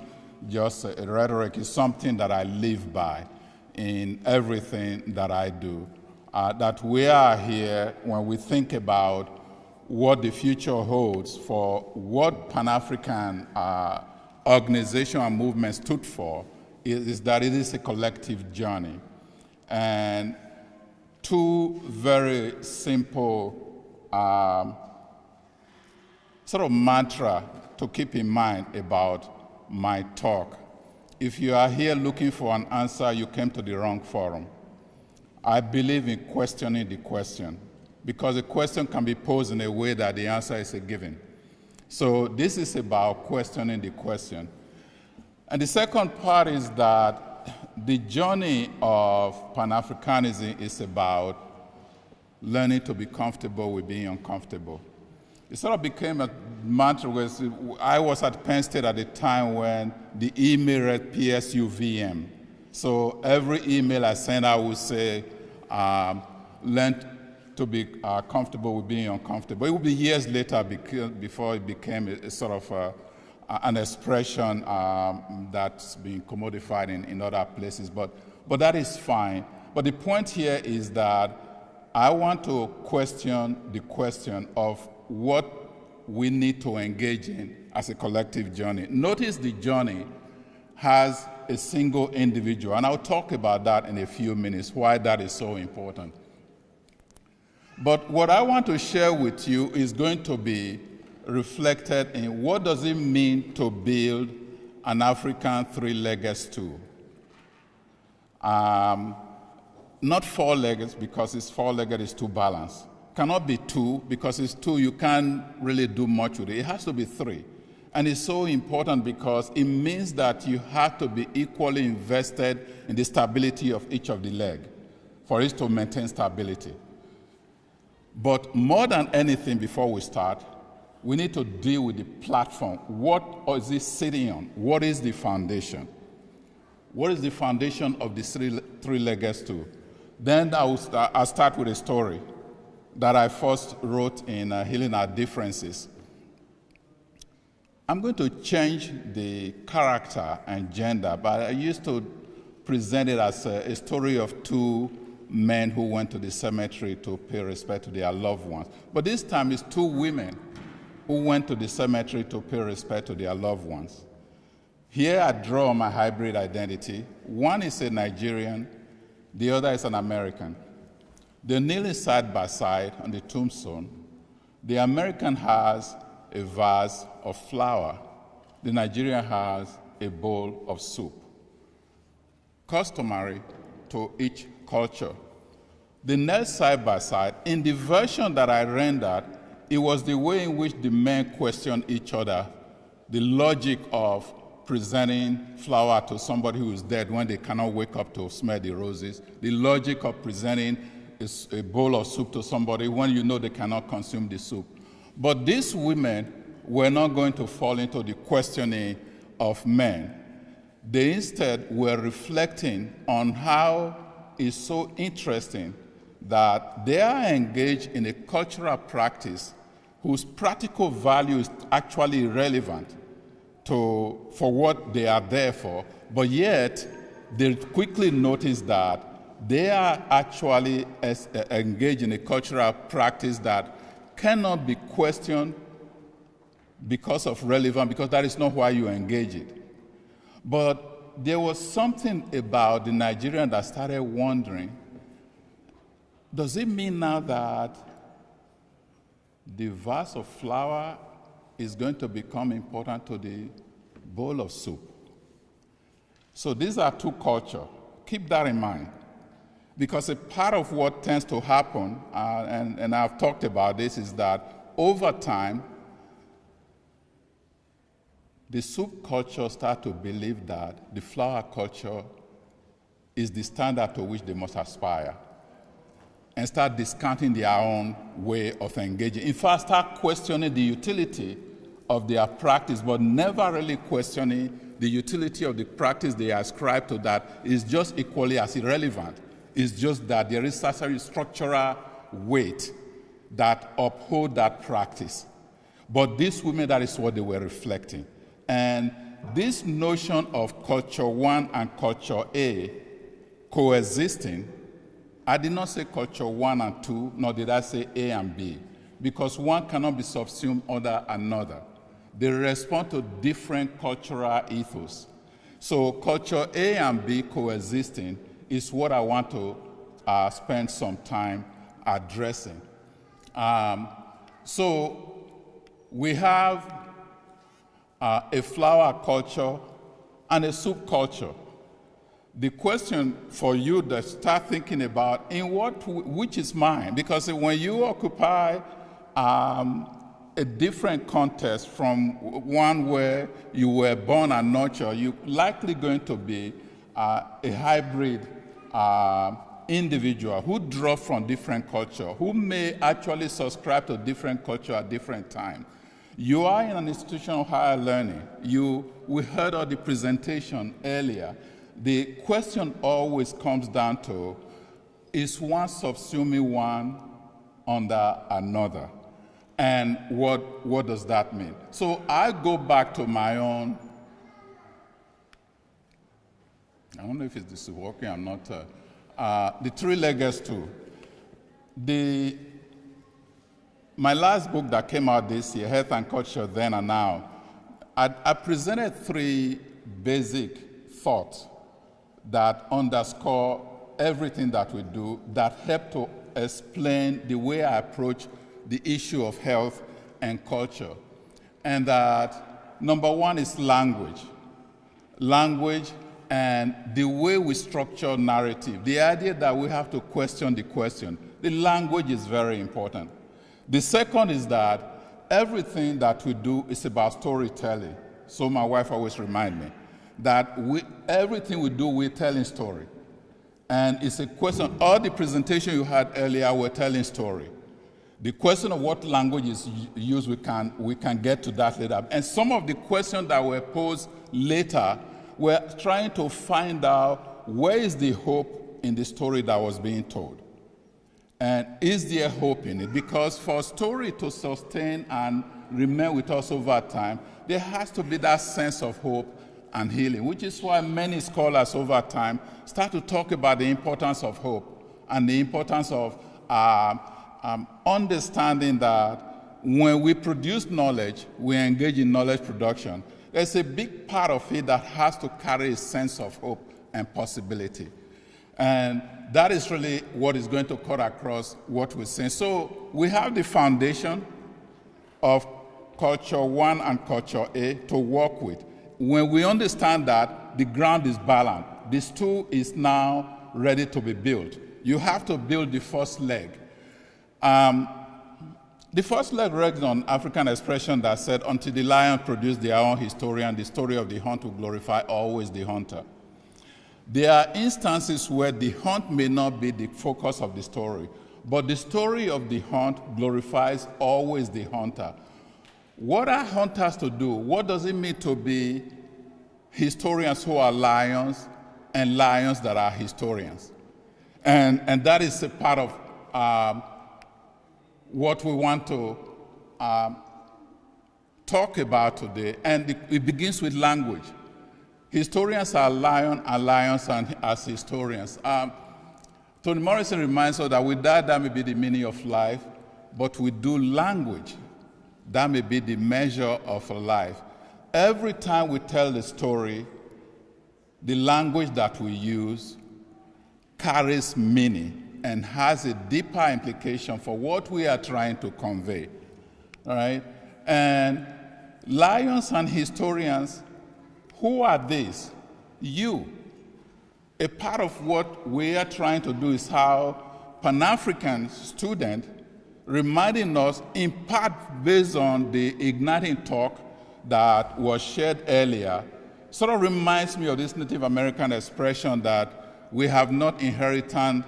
just a rhetoric, is something that I live by in everything that I do. That we are here when we think about what the future holds for what Pan-African organization and movement stood for, is that it is a collective journey. And two very simple sort of mantra to keep in mind about my talk. If you are here looking for an answer, you came to the wrong forum. I believe in questioning the question because the question can be posed in a way that the answer is a given. So this is about questioning the question. And the second part is that the journey of Pan-Africanism is about learning to be comfortable with being uncomfortable. It sort of became a mantra. I was at Penn State at the time when the email read PSUVM. So every email I sent, I would say, learn to be comfortable with being uncomfortable. It would be years later before it became a sort of an expression that's being commodified in other places. But that is fine. But the point here is that I want to question the question of what we need to engage in as a collective journey. Notice the journey has a single individual, and I'll talk about that in a few minutes, why that is so important. But what I want to share with you is going to be reflected in what does it mean to build an African three-legged stool. Not four-legged, because it's four-legged is too balanced. Cannot be two, because it's two, you can't really do much with it. It has to be three. And it's so important because it means that you have to be equally invested in the stability of each of the legs for it to maintain stability. But more than anything, before we start, we need to deal with the platform. What is it sitting on? What is the foundation? What is the foundation of this three-legged stool? Then I'll start with a story that I first wrote in Healing Our Differences. I'm going to change the character and gender, but I used to present it as a story of two men who went to the cemetery to pay respect to their loved ones. But this time it's two women who went to the cemetery to pay respect to their loved ones. Here I draw my hybrid identity. One is a Nigerian, the other is an American. They're kneeling side by side on the tombstone. The American has a vase of flour. The Nigerian has a bowl of soup. Customary to each culture. They knelt side by side. In the version that I rendered, it was the way in which the men questioned each other, the logic of presenting flour to somebody who is dead when they cannot wake up to smell the roses, the logic of presenting a bowl of soup to somebody when you know they cannot consume the soup. But these women were not going to fall into the questioning of men. They instead were reflecting on how it's so interesting that they are engaged in a cultural practice whose practical value is actually relevant for what they are there for, but yet they quickly notice that they are actually engaged in a cultural practice that cannot be questioned because of relevance, because that is not why you engage it. But there was something about the Nigerian that started wondering, does it mean now that the vase of flour is going to become important to the bowl of soup? So these are two cultures. Keep that in mind. Because a part of what tends to happen, and I've talked about this, is that over time, the soup culture start to believe that the flour culture is the standard to which they must aspire, and start discounting their own way of engaging. In fact, start questioning the utility of their practice, but never really questioning the utility of the practice they ascribe to that is just equally as irrelevant. It's just that there is such a structural weight that uphold that practice. But these women, that is what they were reflecting. And this notion of culture 1 and culture A coexisting, I did not say culture 1 and 2, nor did I say A and B, because one cannot be subsumed under another. They respond to different cultural ethos. So culture A and B coexisting is what I want to spend some time addressing. So we have a flour culture and a soup culture. The question for you to start thinking about, which is mine? Because when you occupy a different context from one where you were born and nurtured, you're likely going to be a hybrid individual who draw from different culture, who may actually subscribe to different culture at different times. You are in an institution of higher learning. We heard of the presentation earlier. The question always comes down to, is one subsuming one under another? And what does that mean? So I go back to my own, I don't know if this is working or not, the three-legged stool. My last book that came out this year, Health and Culture Then and Now, I presented three basic thoughts that underscore everything that we do, that help to explain the way I approach the issue of health and culture. And that number one is language. Language and the way we structure narrative. The idea that we have to question the question. The language is very important. The second is that everything that we do is about storytelling. So my wife always reminds me that everything we do, we're telling story. And it's a question, all the presentation you had earlier were telling story. The question of what language is used, we can get to that later. And some of the questions that were posed later, we're trying to find out where is the hope in the story that was being told? And is there hope in it? Because for a story to sustain and remain with us over time, there has to be that sense of hope and healing, which is why many scholars over time start to talk about the importance of hope and the importance of understanding that when we produce knowledge, we engage in knowledge production. There's a big part of it that has to carry a sense of hope and possibility. And that is really what is going to cut across what we're saying. So we have the foundation of culture 1 and culture A to work with. When we understand that, the ground is balanced. The stool is now ready to be built. You have to build the first leg. The first leg rests on African expression that said, until the lion produced their own historian, the story of the hunt will glorify always the hunter. There are instances where the hunt may not be the focus of the story, but the story of the hunt glorifies always the hunter. What are hunters to do? What does it mean to be historians who are lions and lions that are historians? And that is a part of what we want to talk about today. And it begins with language. Historians are lion and lions as historians. Toni Morrison reminds us that with that may be the meaning of life, but we do language. That may be the measure of a life. Every time we tell the story, the language that we use carries meaning and has a deeper implication for what we are trying to convey. All right? And lions and historians, who are these? You. A part of what we are trying to do is how Pan-African student reminding us, in part based on the igniting talk that was shared earlier, sort of reminds me of this Native American expression that we have not inherited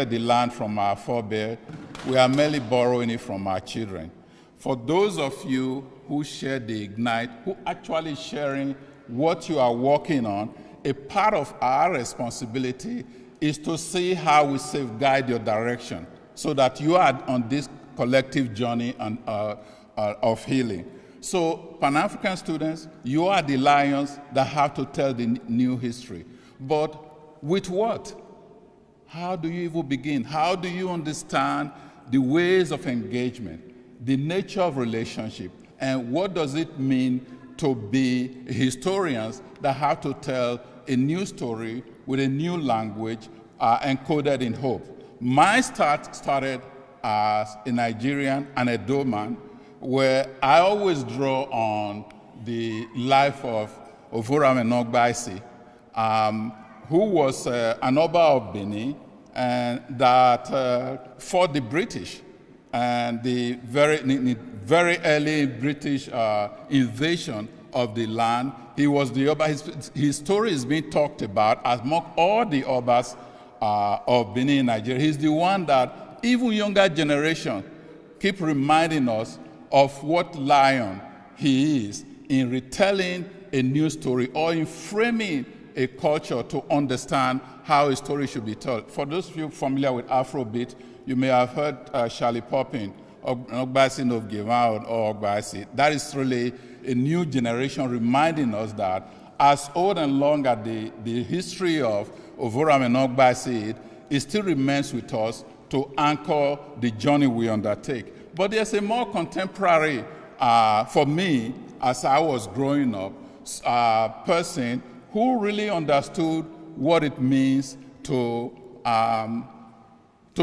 the land from our forebears. We are merely borrowing it from our children. For those of you who share the Ignite, who actually sharing what you are working on, a part of our responsibility is to see how we safeguard your direction so that you are on this collective journey of healing. So Pan-African students, you are the lions that have to tell the new history. But with what? How do you even begin? How do you understand the ways of engagement, the nature of relationship, and what does it mean to be historians that have to tell a new story with a new language encoded in hope? My start started as a Nigerian and a Edo-man, where I always draw on the life of Ovura Menogbaisi, who was an Oba of Benin, and that fought the British and the very early British invasion of the land. He was the Oba. His story is being talked about among all the Obas of Benin in Nigeria. He's the one that even younger generation keep reminding us of what lion he is in retelling a new story or in framing a culture to understand how a story should be told. For those of you familiar with Afrobeat, you may have heard Charlie Poppin, Ogbasi Novgivan or Ogbasi. That is really a new generation reminding us that as old and long as the history of Ovura Menogbaisi, it still remains with us to anchor the journey we undertake. But there's a more contemporary, for me, as I was growing up, person who really understood what it means to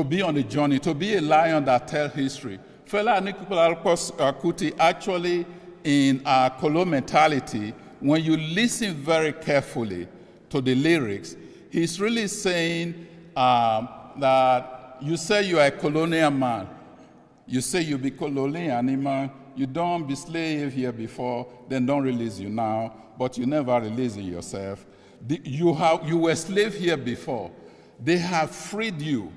be on the journey, to be a lion that tells history. Fela Anikulapo Kuti actually, in Kolo mentality, when you listen very carefully to the lyrics, he's really saying that you say you are a colonial man. You say you be colonial animal. You don't be slave here before, then don't release you now, but you never release yourself. You were slave here before. They have freed you,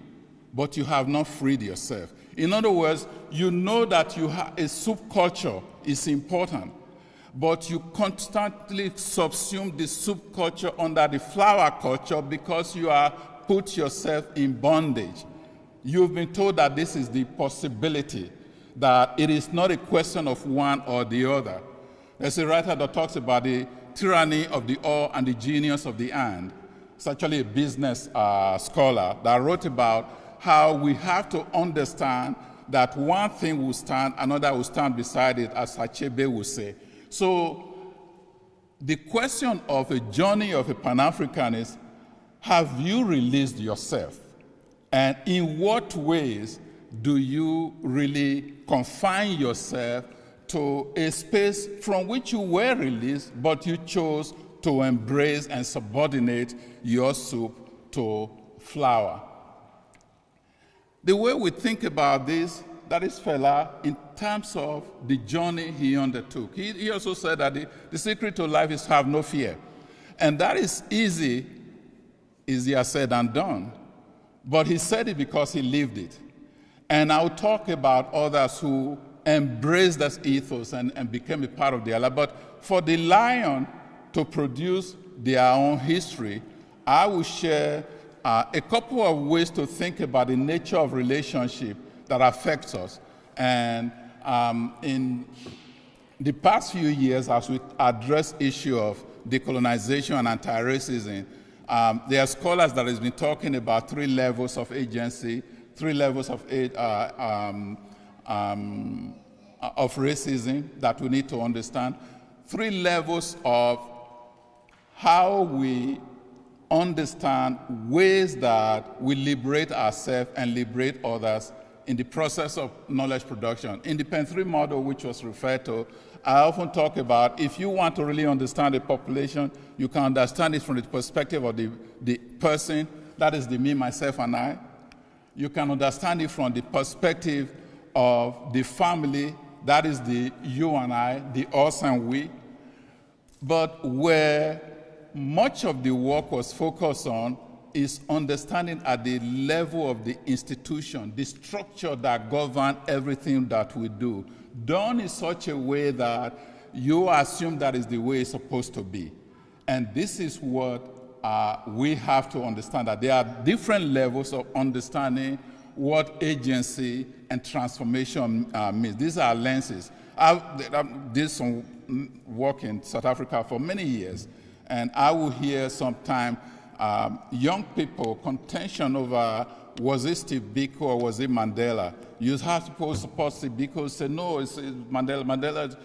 but you have not freed yourself. In other words, you know that you have a subculture is important, but you constantly subsume the soup culture under the flour culture because you are put yourself in bondage. You've been told that this is the possibility, that it is not a question of one or the other. There's a writer that talks about the tyranny of the or and the genius of the and. It's actually a business scholar that wrote about how we have to understand that one thing will stand, another will stand beside it, as Achebe would say. So the question of a journey of a Pan-Africanist, have you released yourself? And in what ways do you really confine yourself to a space from which you were released, but you chose to embrace and subordinate your soup to flour? The way we think about this, that is Fela, in terms of the journey he undertook. He also said that the secret to life is have no fear. And that is easier said than done. But he said it because he lived it. And I'll talk about others who embraced this ethos and became a part of their life. But for the Lion to produce their own history, I will share a couple of ways to think about the nature of relationship that affects us. And in the past few years, as we address issue of decolonization and anti-racism, there are scholars that have been talking about 3 levels of agency, 3 levels of racism that we need to understand, 3 levels of how we understand ways that we liberate ourselves and liberate others in the process of knowledge production. In the PEN 3 model, which was referred to, I often talk about if you want to really understand a population, you can understand it from the perspective of the person, that is the me, myself, and I. You can understand it from the perspective of the family, that is the you and I, the us and we. But where much of the work was focused on is understanding at the level of the institution, the structure that governs everything that we do, done in such a way that you assume that is the way it's supposed to be. And this is what we have to understand, that there are different levels of understanding what agency and transformation means. These are lenses. I did some work in South Africa for many years, and I will hear sometimes young people contention over, was it Steve Biko or was it Mandela? You have to support Steve Biko, say no, it's Mandela. Mandela.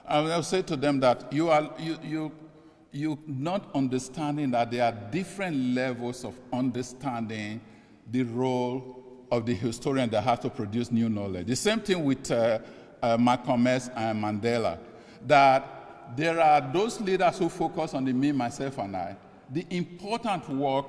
I'll say to them that you're not understanding that there are different levels of understanding the role of the historian that has to produce new knowledge. The same thing with Malcolm X and Mandela, that there are those leaders who focus on the me, myself, and I. The important work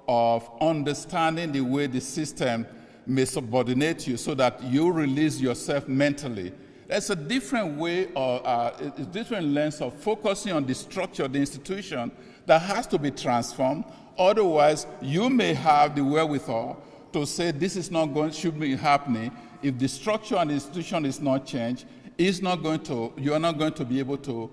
of understanding the way the system may subordinate you so that you release yourself mentally. There's a different way or a different lens of focusing on the structure of the institution that has to be transformed. Otherwise, you may have the wherewithal to say this is not going, should be happening. If the structure and the institution is not changed, you are not going to be able to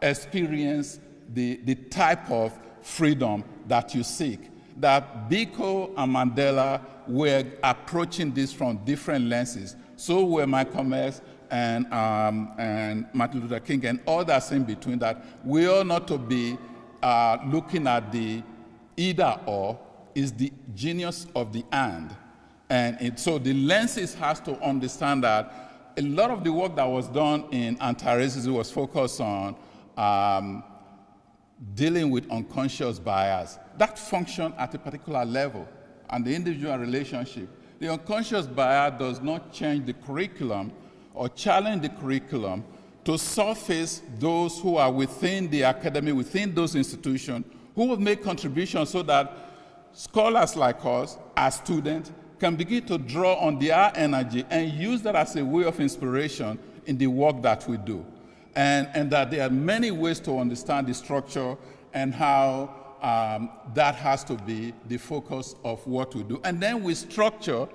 experience the type of freedom that you seek. That Biko and Mandela were approaching this from different lenses. So were Malcolm X and Martin Luther King and others in between, that we all not to be looking at the either or, is the genius of the and. So the lenses has to understand that a lot of the work that was done in anti-racism was focused on dealing with unconscious bias. That function at a particular level and the individual relationship. The unconscious bias does not change the curriculum or challenge the curriculum to surface those who are within the academy, within those institutions, who will make contributions so that scholars like us, as students, can begin to draw on their energy and use that as a way of inspiration in the work that we do. And that there are many ways to understand the structure and how that has to be the focus of what we do. And then with structure,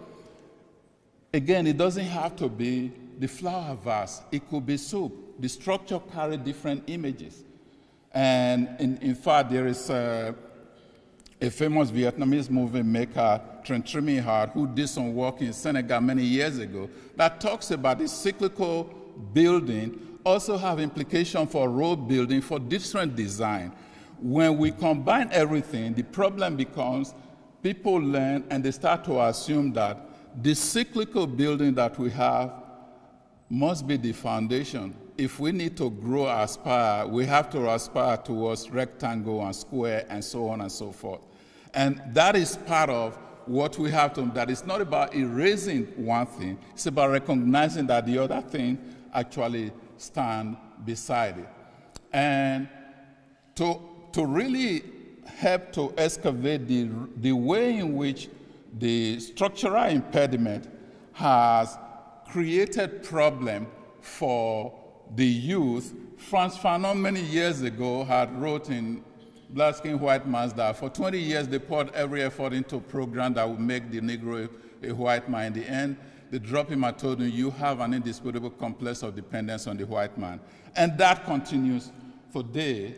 again, it doesn't have to be the flour vase. It could be soup. the structure carry different images. And in fact, there is a famous Vietnamese movie maker, Trent Trimihat, who did some work in Senegal many years ago that talks about the cyclical building also have implication for road building for different design. When we combine everything, the problem becomes people learn and they start to assume that the cyclical building that we have must be the foundation. If we need to grow, aspire, we have to aspire towards rectangle and square and so on and so forth. And that is part of what we have to, that it's not about erasing one thing, it's about recognizing that the other thing actually stand beside it. And to really help to excavate the way in which the structural impediment has created problem for the youth, Frantz Fanon many years ago had wrote in Black Skin, White Man's that for 20 years they poured every effort into a program that would make the Negro a white man. In the end, they dropped him and told him, you have an indisputable complex of dependence on the white man. And that continues today.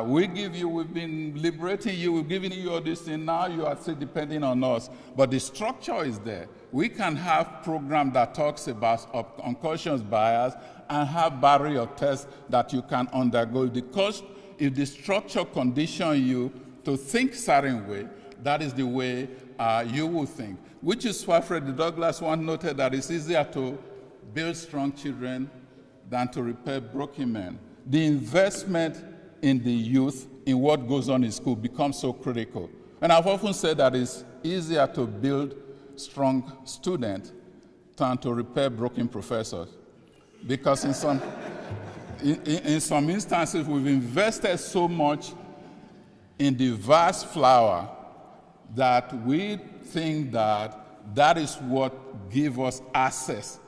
We've been liberating you, we've given you all this thing, now you are still depending on us. But the structure is there. We can have program that talks about unconscious bias and have barrier tests that you can undergo. Because if the structure conditions you to think certain way, that is the way you will think. Which is why Frederick Douglass once noted that it's easier to build strong children than to repair broken men. The investment in the youth, in what goes on in school, becomes so critical. And I've often said that it's easier to build strong students than to repair broken professors. Because in some instances, we've invested so much in the vast flower that we think that that is what gives us access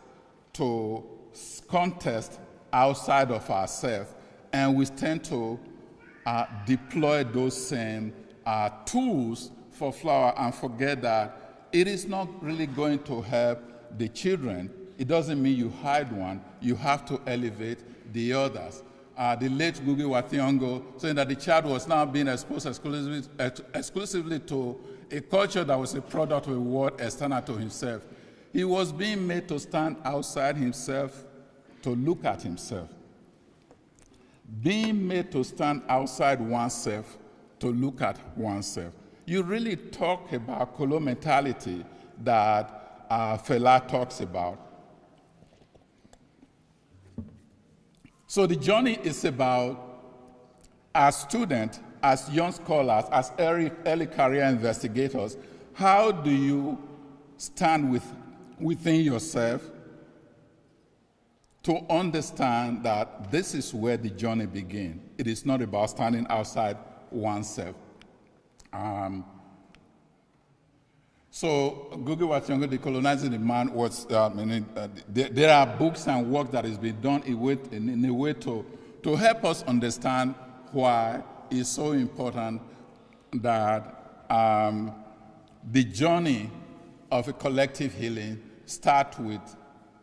to contest outside of ourselves, and we tend to deploy those same tools for flower and forget that it is not really going to help the children. It doesn't mean you hide one, you have to elevate the others. The late Ngugi wa Thiong'o saying that the child was now being exposed exclusively to a culture that was a product of a world external to himself. He was being made to stand outside himself, to look at himself. Being made to stand outside oneself, to look at oneself. You really talk about colonial mentality that Fela talks about. So the journey is about, as students, as young scholars, as early career investigators, how do you stand within yourself to understand that this is where the journey begins? It is not about standing outside oneself. So Ngugi wa Thiong'o, Decolonizing the Man, was, there are books and work that has been done in a way to help us understand why it's so important that the journey of a collective healing starts with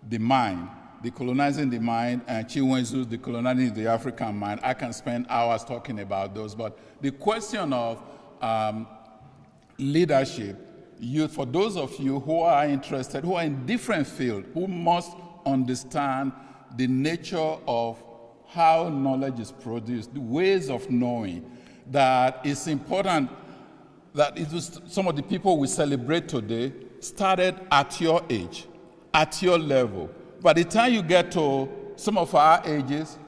the mind, decolonizing the mind, and Chiwenzu's decolonizing the African mind. I can spend hours talking about those, but the question of leadership, for those of you who are interested, who are in different fields, who must understand the nature of how knowledge is produced, the ways of knowing, that it's important that it was some of the people we celebrate today started at your age, at your level. By the time you get to some of our ages,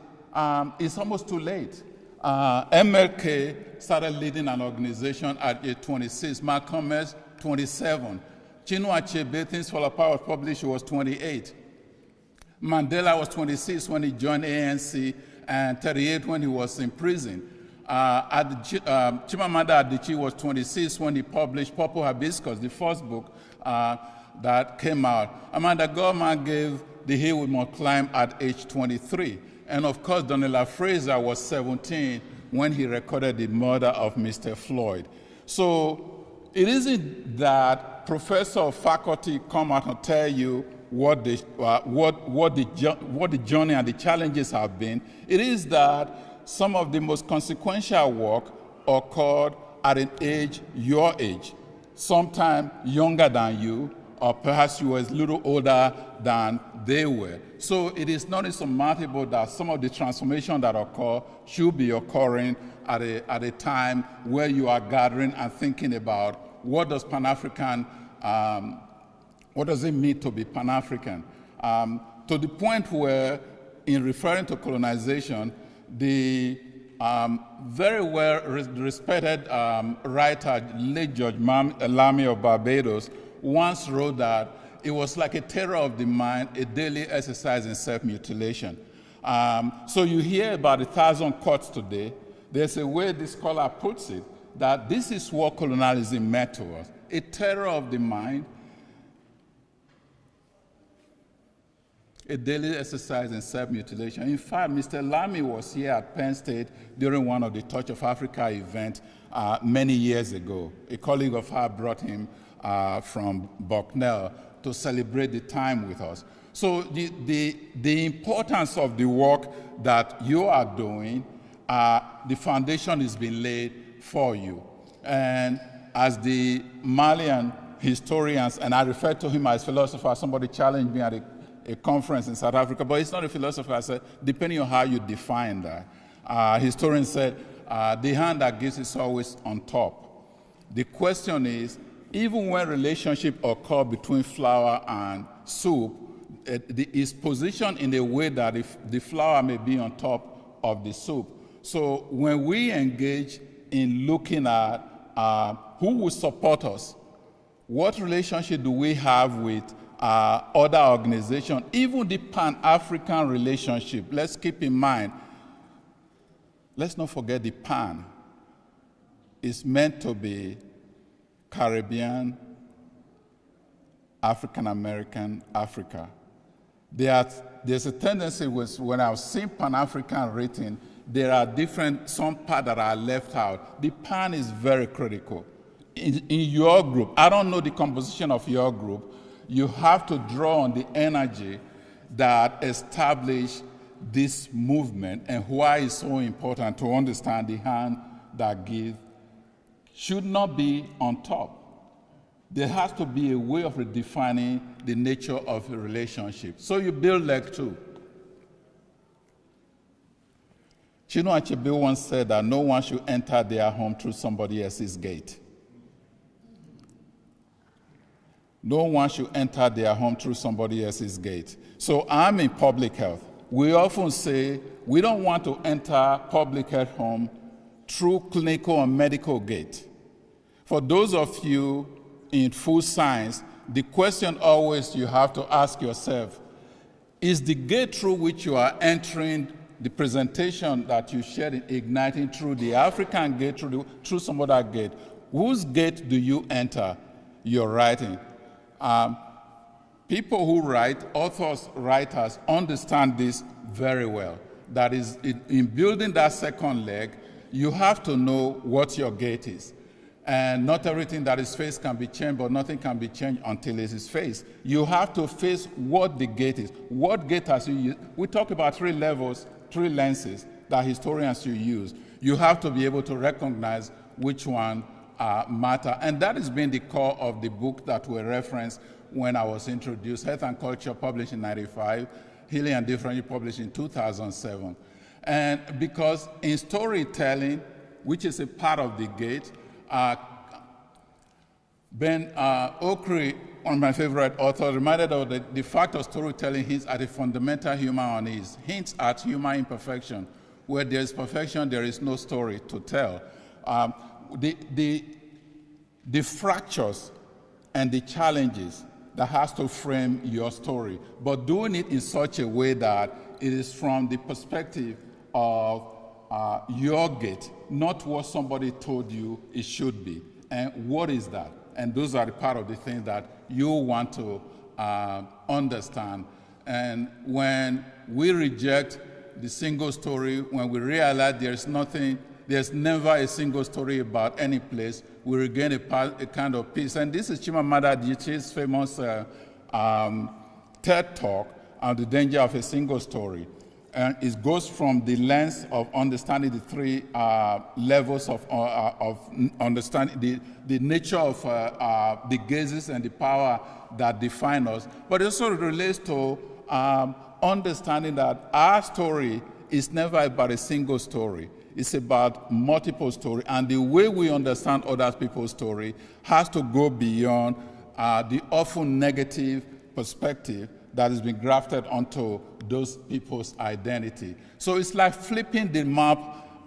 it's almost too late. MLK started leading an organization at age 26. Malcolm X, 27. Chinua Achebe, Things Fall Apart, was published, he was 28. Mandela was 26 when he joined ANC, and 38 when he was in prison. Chimamanda Adichie was 26 when he published Purple Hibiscus, the first book that came out. Amanda Gorman gave The Hill We Must Climb at age 23. And of course, Donella Fraser was 17 when he recorded the murder of Mr. Floyd. So it isn't that professor or faculty come out and tell you what the journey and the challenges have been. It is that some of the most consequential work occurred at an age, your age, sometime younger than you, or perhaps you were a little older than they were. So it is not insurmountable that some of the transformation that occur should be occurring at a time where you are gathering and thinking about what does Pan-African, what does it mean to be Pan-African? To the point where, in referring to colonization, the very well respected writer, late George Lamy of Barbados, once wrote that it was like a terror of the mind, a daily exercise in self-mutilation. So you hear about 1,000 cuts today. There's a way this scholar puts it, that this is what colonialism meant to us, a terror of the mind, a daily exercise in self-mutilation. In fact, Mr. Lamy was here at Penn State during one of the Touch of Africa events many years ago. A colleague of ours brought him from Bucknell to celebrate the time with us. So the importance of the work that you are doing, the foundation is being laid for you. And as the Malian historians, and I refer to him as philosopher, somebody challenged me at a conference in South Africa, but it's not a philosopher. I said, depending on how you define that. Historians said, the hand that gives is always on top. The question is, even when relationship occur between flour and soup, it is positioned in a way that if the flour may be on top of the soup. So when we engage in looking at who will support us, what relationship do we have with other organizations, even the Pan-African relationship. Let's keep in mind, let's not forget the Pan is meant to be Caribbean, African-American, Africa. There's a tendency when I've seen Pan-African written, there are some parts that are left out. The Pan is very critical. In your group, I don't know the composition of your group, you have to draw on the energy that established this movement and why it's so important to understand the hand that gives should not be on top. There has to be a way of redefining the nature of a relationship. So you build leg 2. Chinua Achebe once said that no one should enter their home through somebody else's gate. No one should enter their home through somebody else's gate. So I'm in public health. We often say we don't want to enter public health home through clinical and medical gate. For those of you in food science, the question always you have to ask yourself, is the gate through which you are entering the presentation that you shared in Igniting through the African gate, through some other gate? Whose gate do you enter your writing? People who write, authors, writers, understand this very well. That is, in building that second leg, you have to know what your gate is. And not everything that is faced can be changed, but nothing can be changed until it is faced. You have to face what the gate is. What gate has you used? We talk about 3 levels, 3 lenses that historians should use. You have to be able to recognize which one matter. And that has been the core of the book that we referenced when I was introduced, Health and Culture, published in 1995, Healing and Differentiation, published in 2007. And because in storytelling, which is a part of the gate, Ben Okri, one of my favorite authors, reminded us that the fact of storytelling hints at a fundamental human unease, hints at human imperfection. Where there is perfection, there is no story to tell. The fractures and the challenges that has to frame your story, but doing it in such a way that it is from the perspective of your gate, not what somebody told you it should be. And what is that? And those are the part of the things that you want to understand. And when we reject the single story, when we realize there's nothing there's never a single story about any place. We regain a kind of peace. And this is Chimamanda Adichie's famous TED Talk on the danger of a single story. And it goes from the lens of understanding the three levels of understanding the nature of the gazes and the power that define us, but it also relates to understanding that our story is never about a single story. It's about multiple stories, and the way we understand other people's story has to go beyond the often negative perspective that has been grafted onto those people's identity. So it's like flipping the map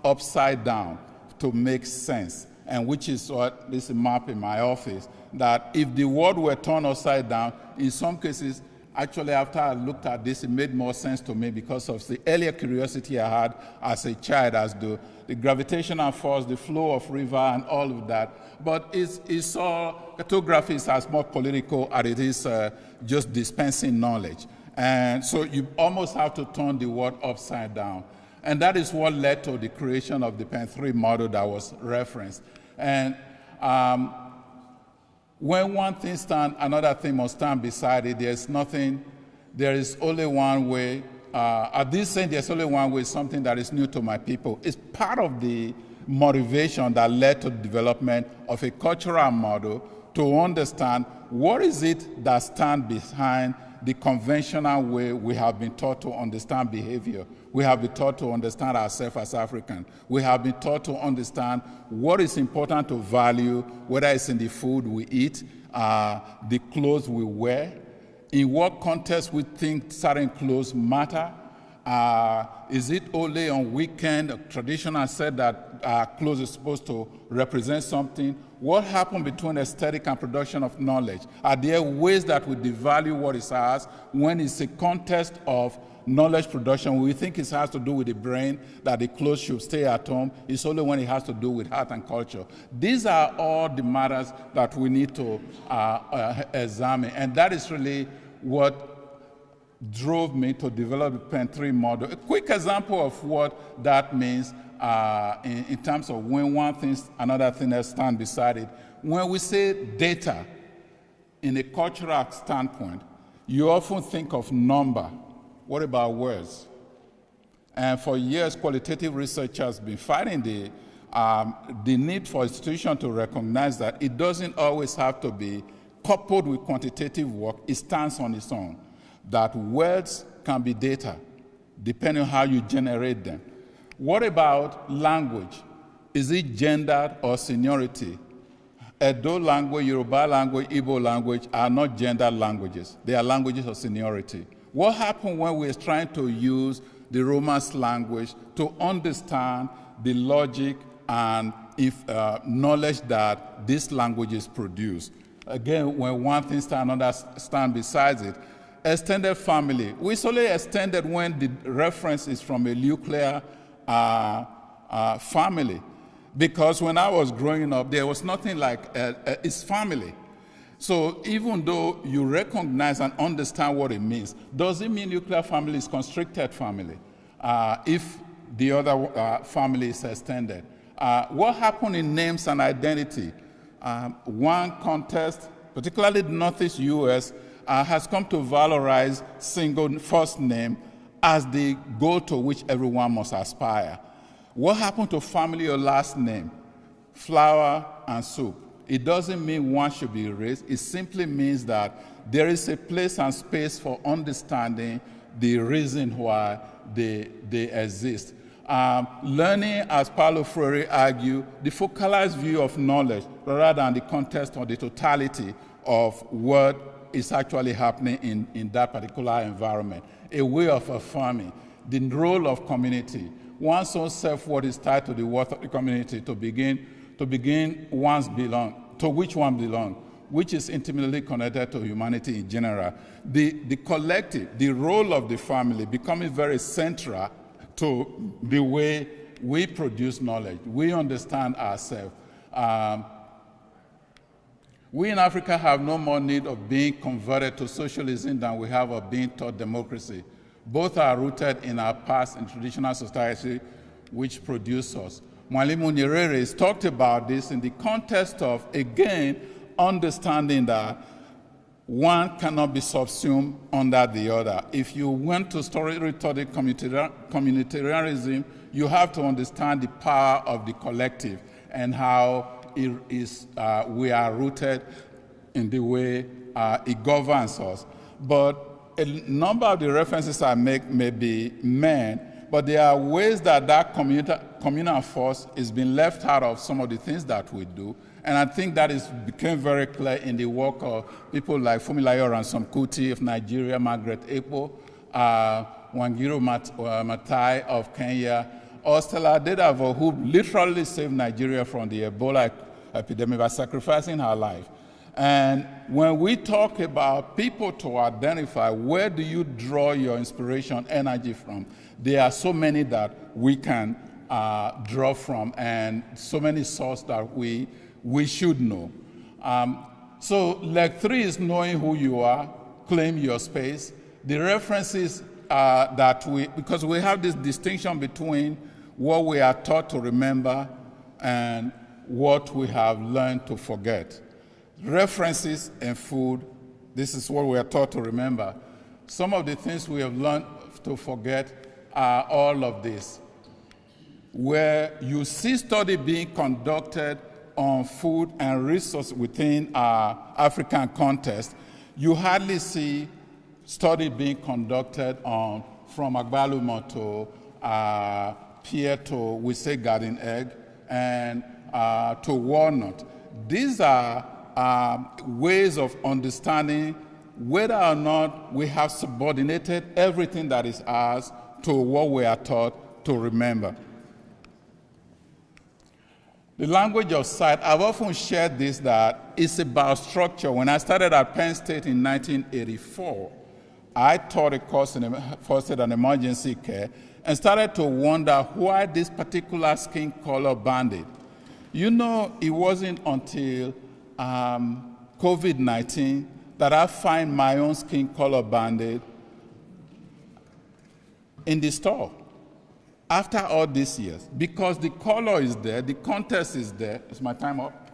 upside down to make sense, and which is what this map in my office, that if the world were turned upside down, in some cases, actually after I looked at this, it made more sense to me because of the earlier curiosity I had as a child as the gravitational force, the flow of river, and all of that. But it saw cartography as more political as it is just dispensing knowledge. And so you almost have to turn the world upside down. And that is what led to the creation of the Pen 3 model that was referenced. And when one thing stands, another thing must stand beside it. There is only one way. At this saying, there's only one way, something that is new to my people. It's part of the motivation that led to the development of a cultural model to understand what is it that stands behind the conventional way we have been taught to understand behavior. We have been taught to understand ourselves as Africans. We have been taught to understand what is important to value, whether it's in the food we eat, the clothes we wear, in what context we think certain clothes matter. Is it only on weekend? Tradition has said that clothes is supposed to represent something. What happened between aesthetic and production of knowledge? Are there ways that we devalue what is ours when it's a contest of knowledge production? We think it has to do with the brain, that the clothes should stay at home. It's only when it has to do with art and culture. These are all the matters that we need to examine. And that is really what drove me to develop the Pen 3 model. A quick example of what that means in terms of when one thing, another thing else stand beside it. When we say data in a cultural standpoint, you often think of number. What about words? And for years, qualitative research has been fighting the need for institutions to recognize that it doesn't always have to be coupled with quantitative work. It stands on its own. That words can be data, depending on how you generate them. What about language? Is it gendered or seniority? Edo language, Yoruba language, Igbo language are not gendered languages. They are languages of seniority. What happened when we're trying to use the Romance language to understand the logic and knowledge that these languages produce? Again, when one thing stands, another stand beside it. Extended family. We solely extended when the reference is from a nuclear family. Because when I was growing up, there was nothing like it's family. So even though you recognize and understand what it means, does it mean nuclear family is constricted family if the other family is extended? What happened in names and identity? One contest, particularly the Northeast US, has come to valorize single first name as the goal to which everyone must aspire. What happened to family or last name? Flour and soup. It doesn't mean one should be erased. It simply means that there is a place and space for understanding the reason why they exist. Learning, as Paulo Freire argued, the focalized view of knowledge rather than the context or the totality of what is actually happening in that particular environment. A way of affirming the role of community. One's own self-worth is tied to the worth of the community to begin one's belong, to which one belongs, which is intimately connected to humanity in general. The collective, the role of the family becoming very central to the way we produce knowledge. We understand ourselves. We in Africa have no more need of being converted to socialism than we have of being taught democracy. Both are rooted in our past and traditional society which produced us. Mwalimu Nyerere has talked about this in the context of, again, understanding that one cannot be subsumed under the other. If you went to storytelling communitarianism, you have to understand the power of the collective and how we are rooted in the way it governs us. But a number of the references I make may be men, but there are ways that that communal force is being left out of some of the things that we do. And I think that became very clear in the work of people like Funmilayo Ransom Kuti of Nigeria, Margaret Ekpo, Wanjiru Matai of Kenya, or Stella Adedavo, who literally saved Nigeria from the Ebola epidemic by sacrificing her life. And when we talk about people to identify where do you draw your inspiration, energy from, there are so many that we can draw from and so many sources that we should know. So leg 3 is knowing who you are, claim your space. The references because we have this distinction between what we are taught to remember and what we have learned to forget. References and food, this is what we are taught to remember. Some of the things we have learned to forget are all of this. Where you see study being conducted on food and resources within our African context, you hardly see study being conducted on from Agbalumo to pear to, we say, garden egg, and to walnut. These are ways of understanding whether or not we have subordinated everything that is ours to what we are taught to remember. The language of sight, I've often shared this, that it's about structure. When I started at Penn State in 1984, I taught a course in first aid and emergency care and started to wonder why this particular skin color bandit. You know, it wasn't until COVID-19 that I find my own skin color bandit in the store. After all these years, because the color is there, the context is there. Is my time up?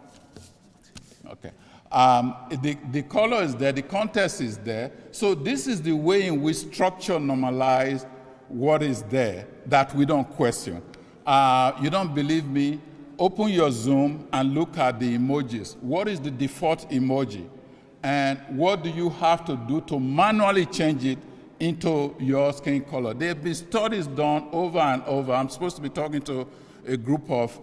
Okay. The color is there, the context is there. So this is the way in which structure normalizes what is there that we don't question. You don't believe me? Open your Zoom and look at the emojis. What is the default emoji? And what do you have to do to manually change it into your skin color? There have been studies done over and over. I'm supposed to be talking to a group of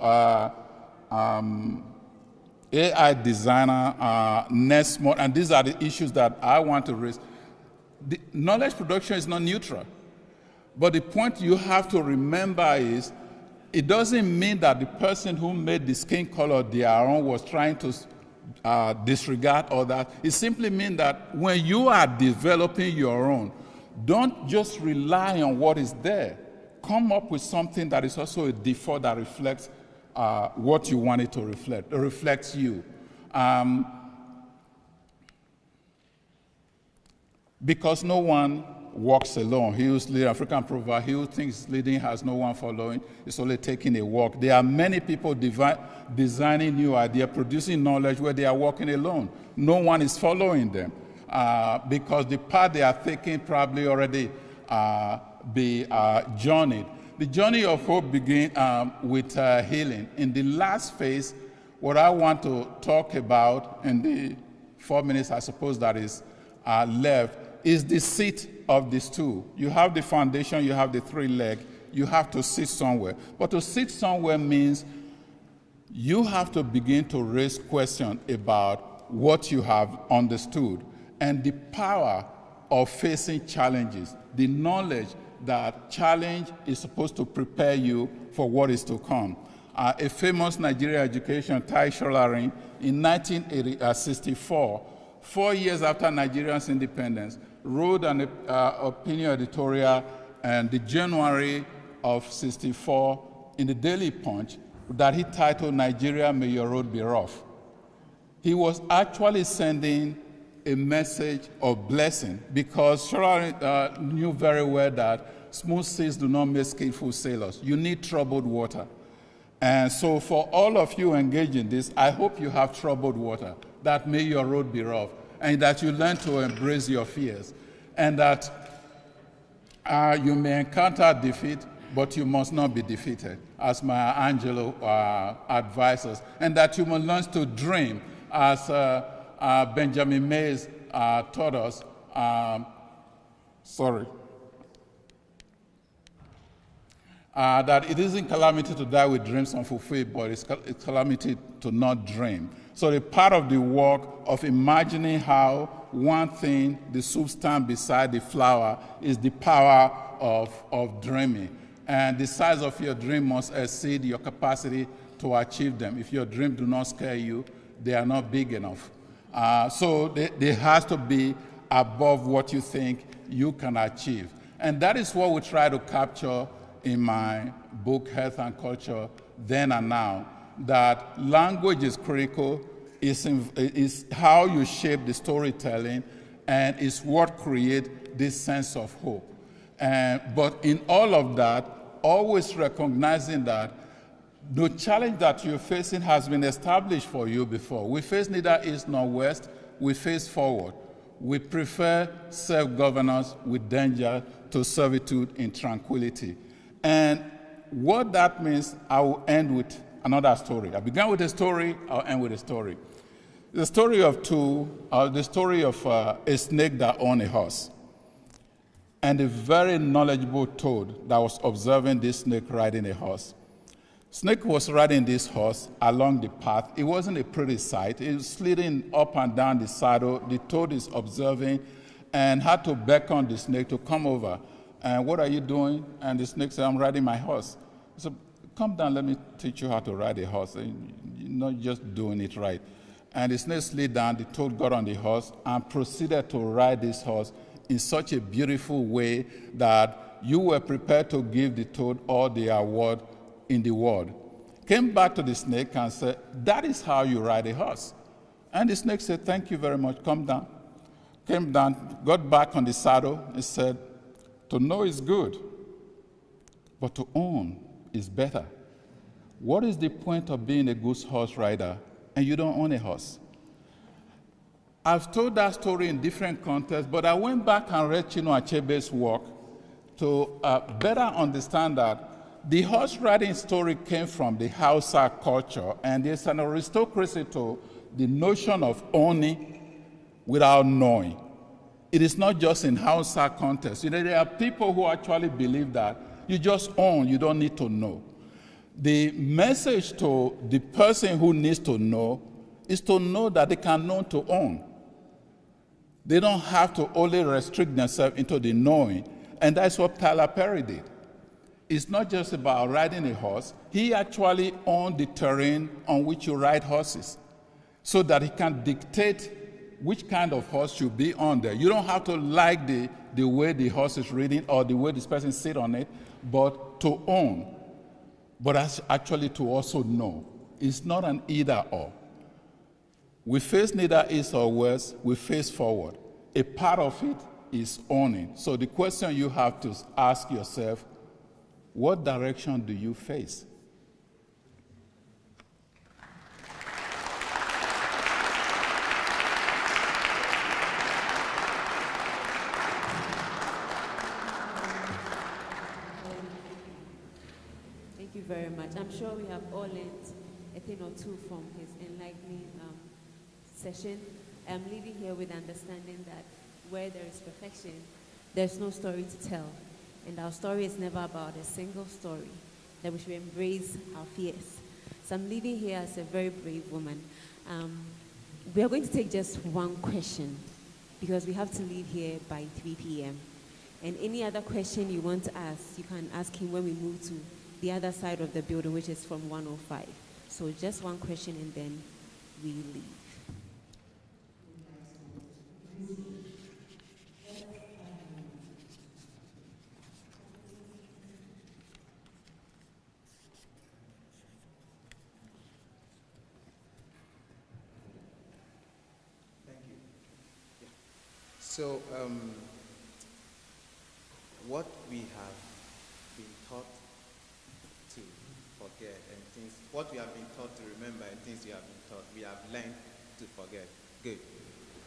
AI designer next month, and these are the issues that I want to raise. The knowledge production is not neutral. But the point you have to remember is it doesn't mean that the person who made the skin color their own was trying to disregard all that. It simply means that when you are developing your own, don't just rely on what is there. Come up with something that is also a default that reflects what you want it to reflect. It reflects you. Because no one walks alone. He who's leading, African proverb, he who thinks leading has no one following, is only taking a walk. There are many people designing new ideas, producing knowledge where they are walking alone. No one is following them because the path they are taking probably already be journeyed. The journey of hope begins with healing. In the last phase, what I want to talk about in the 4 minutes, I suppose, that is left, is the seat of the stool. You have the foundation, you have the 3 legs, you have to sit somewhere. But to sit somewhere means you have to begin to raise questions about what you have understood and the power of facing challenges, the knowledge that challenge is supposed to prepare you for what is to come. A famous Nigerian education, Tai Solarin, in 1964, 4 years after Nigeria's independence, wrote an opinion editorial in the January of '64 in the Daily Punch that he titled, "Nigeria, May Your Road Be Rough." He was actually sending a message of blessing because Solarin knew very well that smooth seas do not make skillful sailors. You need troubled water. And so for all of you engaged in this, I hope you have troubled water, that may your road be rough, and that you learn to embrace your fears, and that you may encounter defeat, but you must not be defeated, as Maya Angelou advises, and that you must learn to dream, as Benjamin Mays taught us. That it isn't calamity to die with dreams unfulfilled, but it's calamity to not dream. So the part of the work of imagining how one thing, the substance beside the flower, is the power of dreaming. And the size of your dream must exceed your capacity to achieve them. If your dreams do not scare you, they are not big enough. So they has to be above what you think you can achieve. And that is what we try to capture in my book, Health and Culture, Then and Now, that language is critical, is how you shape the storytelling, and is what creates this sense of hope. But in all of that, always recognizing that the challenge that you're facing has been established for you before. We face neither east nor west, we face forward. We prefer self-governance with danger to servitude in tranquility. And what that means, I will end with another story. I began with a story, I'll end with a story. The story of a snake that owned a horse, and a very knowledgeable toad that was observing this snake riding a horse. Snake was riding this horse along the path. It wasn't a pretty sight. It was sliding up and down the saddle. The toad is observing and had to beckon the snake to come over. And what are you doing? And the snake said, I'm riding my horse. He said, come down, let me teach you how to ride a horse. You're not just doing it right. And the snake slid down, the toad got on the horse and proceeded to ride this horse in such a beautiful way that you were prepared to give the toad all the award in the world. Came back to the snake and said, that is how you ride a horse. And the snake said, thank you very much, come down. Came down, got back on the saddle, and said, to know is good, but to own is better. What is the point of being a good horse rider and you don't own a horse? I've told that story in different contexts, but I went back and read Chinua Achebe's work to better understand that the horse riding story came from the Hausa culture, and there's an aristocracy to the notion of owning without knowing. It is not just in Hausa context. You know, there are people who actually believe that you just own, you don't need to know. The message to the person who needs to know is to know that they can know to own. They don't have to only restrict themselves into the knowing, and that's what Tyler Perry did. It's not just about riding a horse. He actually owned the terrain on which you ride horses so that he can dictate which kind of horse should be on there. You don't have to like the way the horse is riding or the way this person sits on it, but to own. But actually to also know. It's not an either or. We face neither east or west, we face forward. A part of it is owning. So the question you have to ask yourself, what direction do you face? Thank you very much. I'm sure we have all learned a thing or two from his enlightening session. I'm leaving here with understanding that where there is perfection, there's no story to tell. And our story is never about a single story, that we should embrace our fears. So I'm leaving here as a very brave woman. We are going to take just one question because we have to leave here by 3 p.m. And any other question you want to ask, you can ask him when we move to the other side of the building, which is from 105. So just one question and then we leave. So, what we have been taught to for forget, and things, what we have been taught to remember, and things we have learned to forget. Good.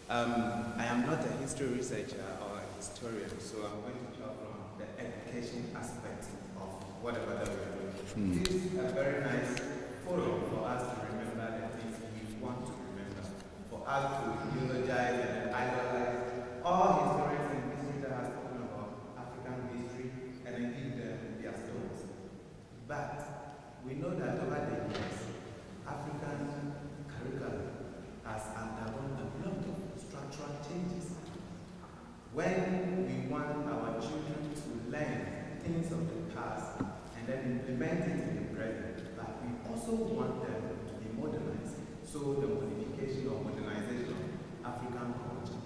I am not a history researcher or a historian, so I'm going to talk from the education aspect of whatever that we are doing. This is a very nice forum for us to remember the things we want to remember, for us to eulogize and idolize all historians and history that have spoken about African history and then give them their stories. But we know that over the years, African curriculum has undergone a lot of structural changes. When we want our children to learn things of the past and then implement it in the present, but we also want them to be modernized. So the modification or modernization of African culture.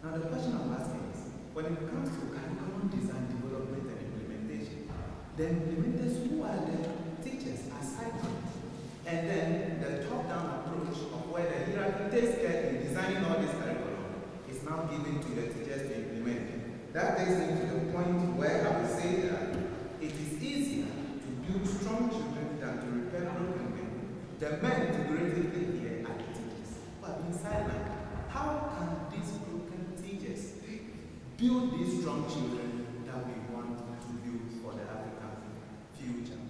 Now the question I'm asking is, when it comes to curriculum design, development and implementation, the implementers, who are the teachers aside from it? And then the top-down approach of where the hierarchy takes care in designing all this curriculum is now given to the teachers to implement it. That takes me to the point where I would say that it is easier to build strong children than to repair broken men. The men figuratively here are the teachers who have been silent. How can these broken teachers build these strong children that we want to build for the African future?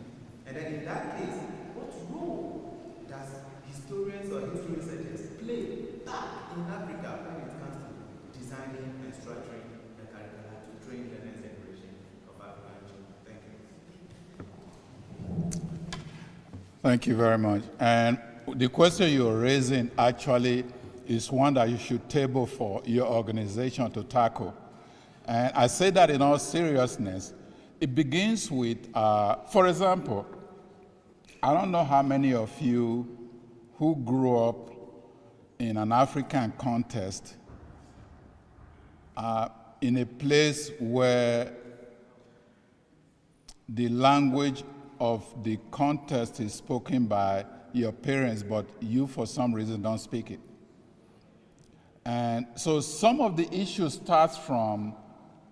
And then in that case, what role does historians or history researchers play back in Africa when it comes to designing and structuring the curricula to train the next generation of African children? Thank you. Thank you very much. And the question you're raising actually is one that you should table for your organization to tackle. And I say that in all seriousness. It begins with, for example, I don't know how many of you who grew up in an African context in a place where the language of the context is spoken by your parents, but you for some reason don't speak it. And so some of the issues starts from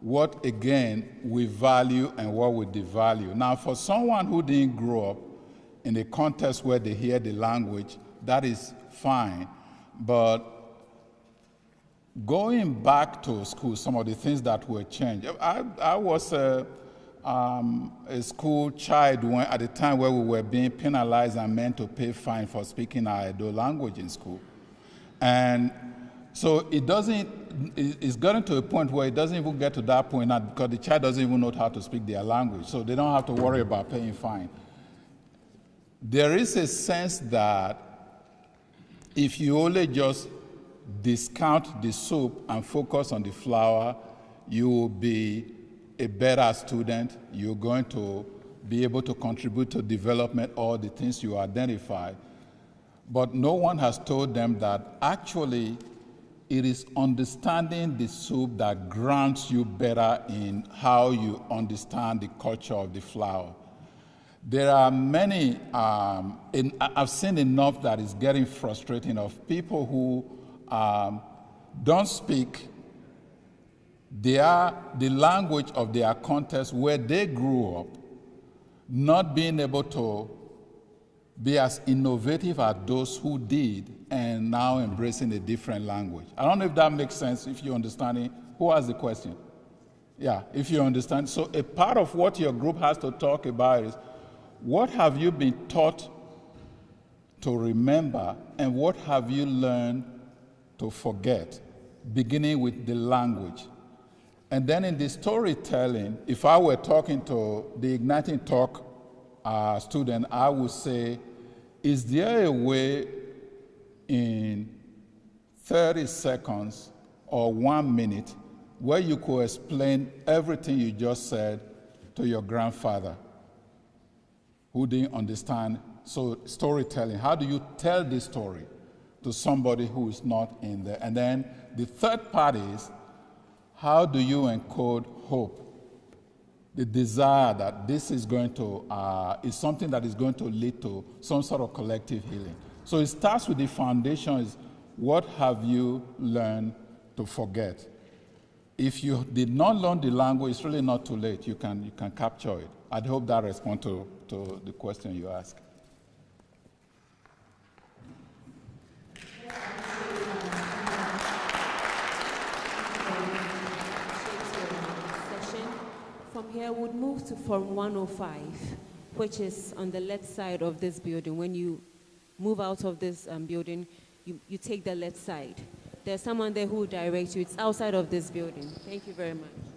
what, again, we value and what we devalue. Now, for someone who didn't grow up in a context where they hear the language, that is fine. But going back to school, some of the things that were changed. I was a school child at the time where we were being penalized and meant to pay fine for speaking our Edo language in school. And so it's gotten to a point where it doesn't even get to that point now because the child doesn't even know how to speak their language. So they don't have to worry about paying fine. There is a sense that if you only just discount the soup and focus on the flour, you will be a better student. You're going to be able to contribute to development, all the things you identify. But no one has told them that actually it is understanding the soup that grounds you better in how you understand the culture of the flour. There are many, I've seen enough that is getting frustrating of people who don't speak the language of their context where they grew up, not being able to be as innovative as those who did and now embracing a different language. I don't know if that makes sense, if you understand it. Who asked the question? Yeah, if you understand. So a part of what your group has to talk about is what have you been taught to remember and what have you learned to forget, beginning with the language. And then in the storytelling, if I were talking to the Igniting Talk student, I would say, is there a way in 30 seconds or 1 minute where you could explain everything you just said to your grandfather who didn't understand? So storytelling, how do you tell this story to somebody who is not in there? And then the third part is, how do you encode hope? The desire that this is going to, is something that is going to lead to some sort of collective healing. So it starts with the foundation is, what have you learned to forget? If you did not learn the language, it's really not too late. You can capture it. I hope that responds to the question you asked. From here, we'll move to Forum 105, which is on the left side of this building. When you move out of this building, you take the left side. There's someone there who will direct you. It's outside of this building. Thank you very much.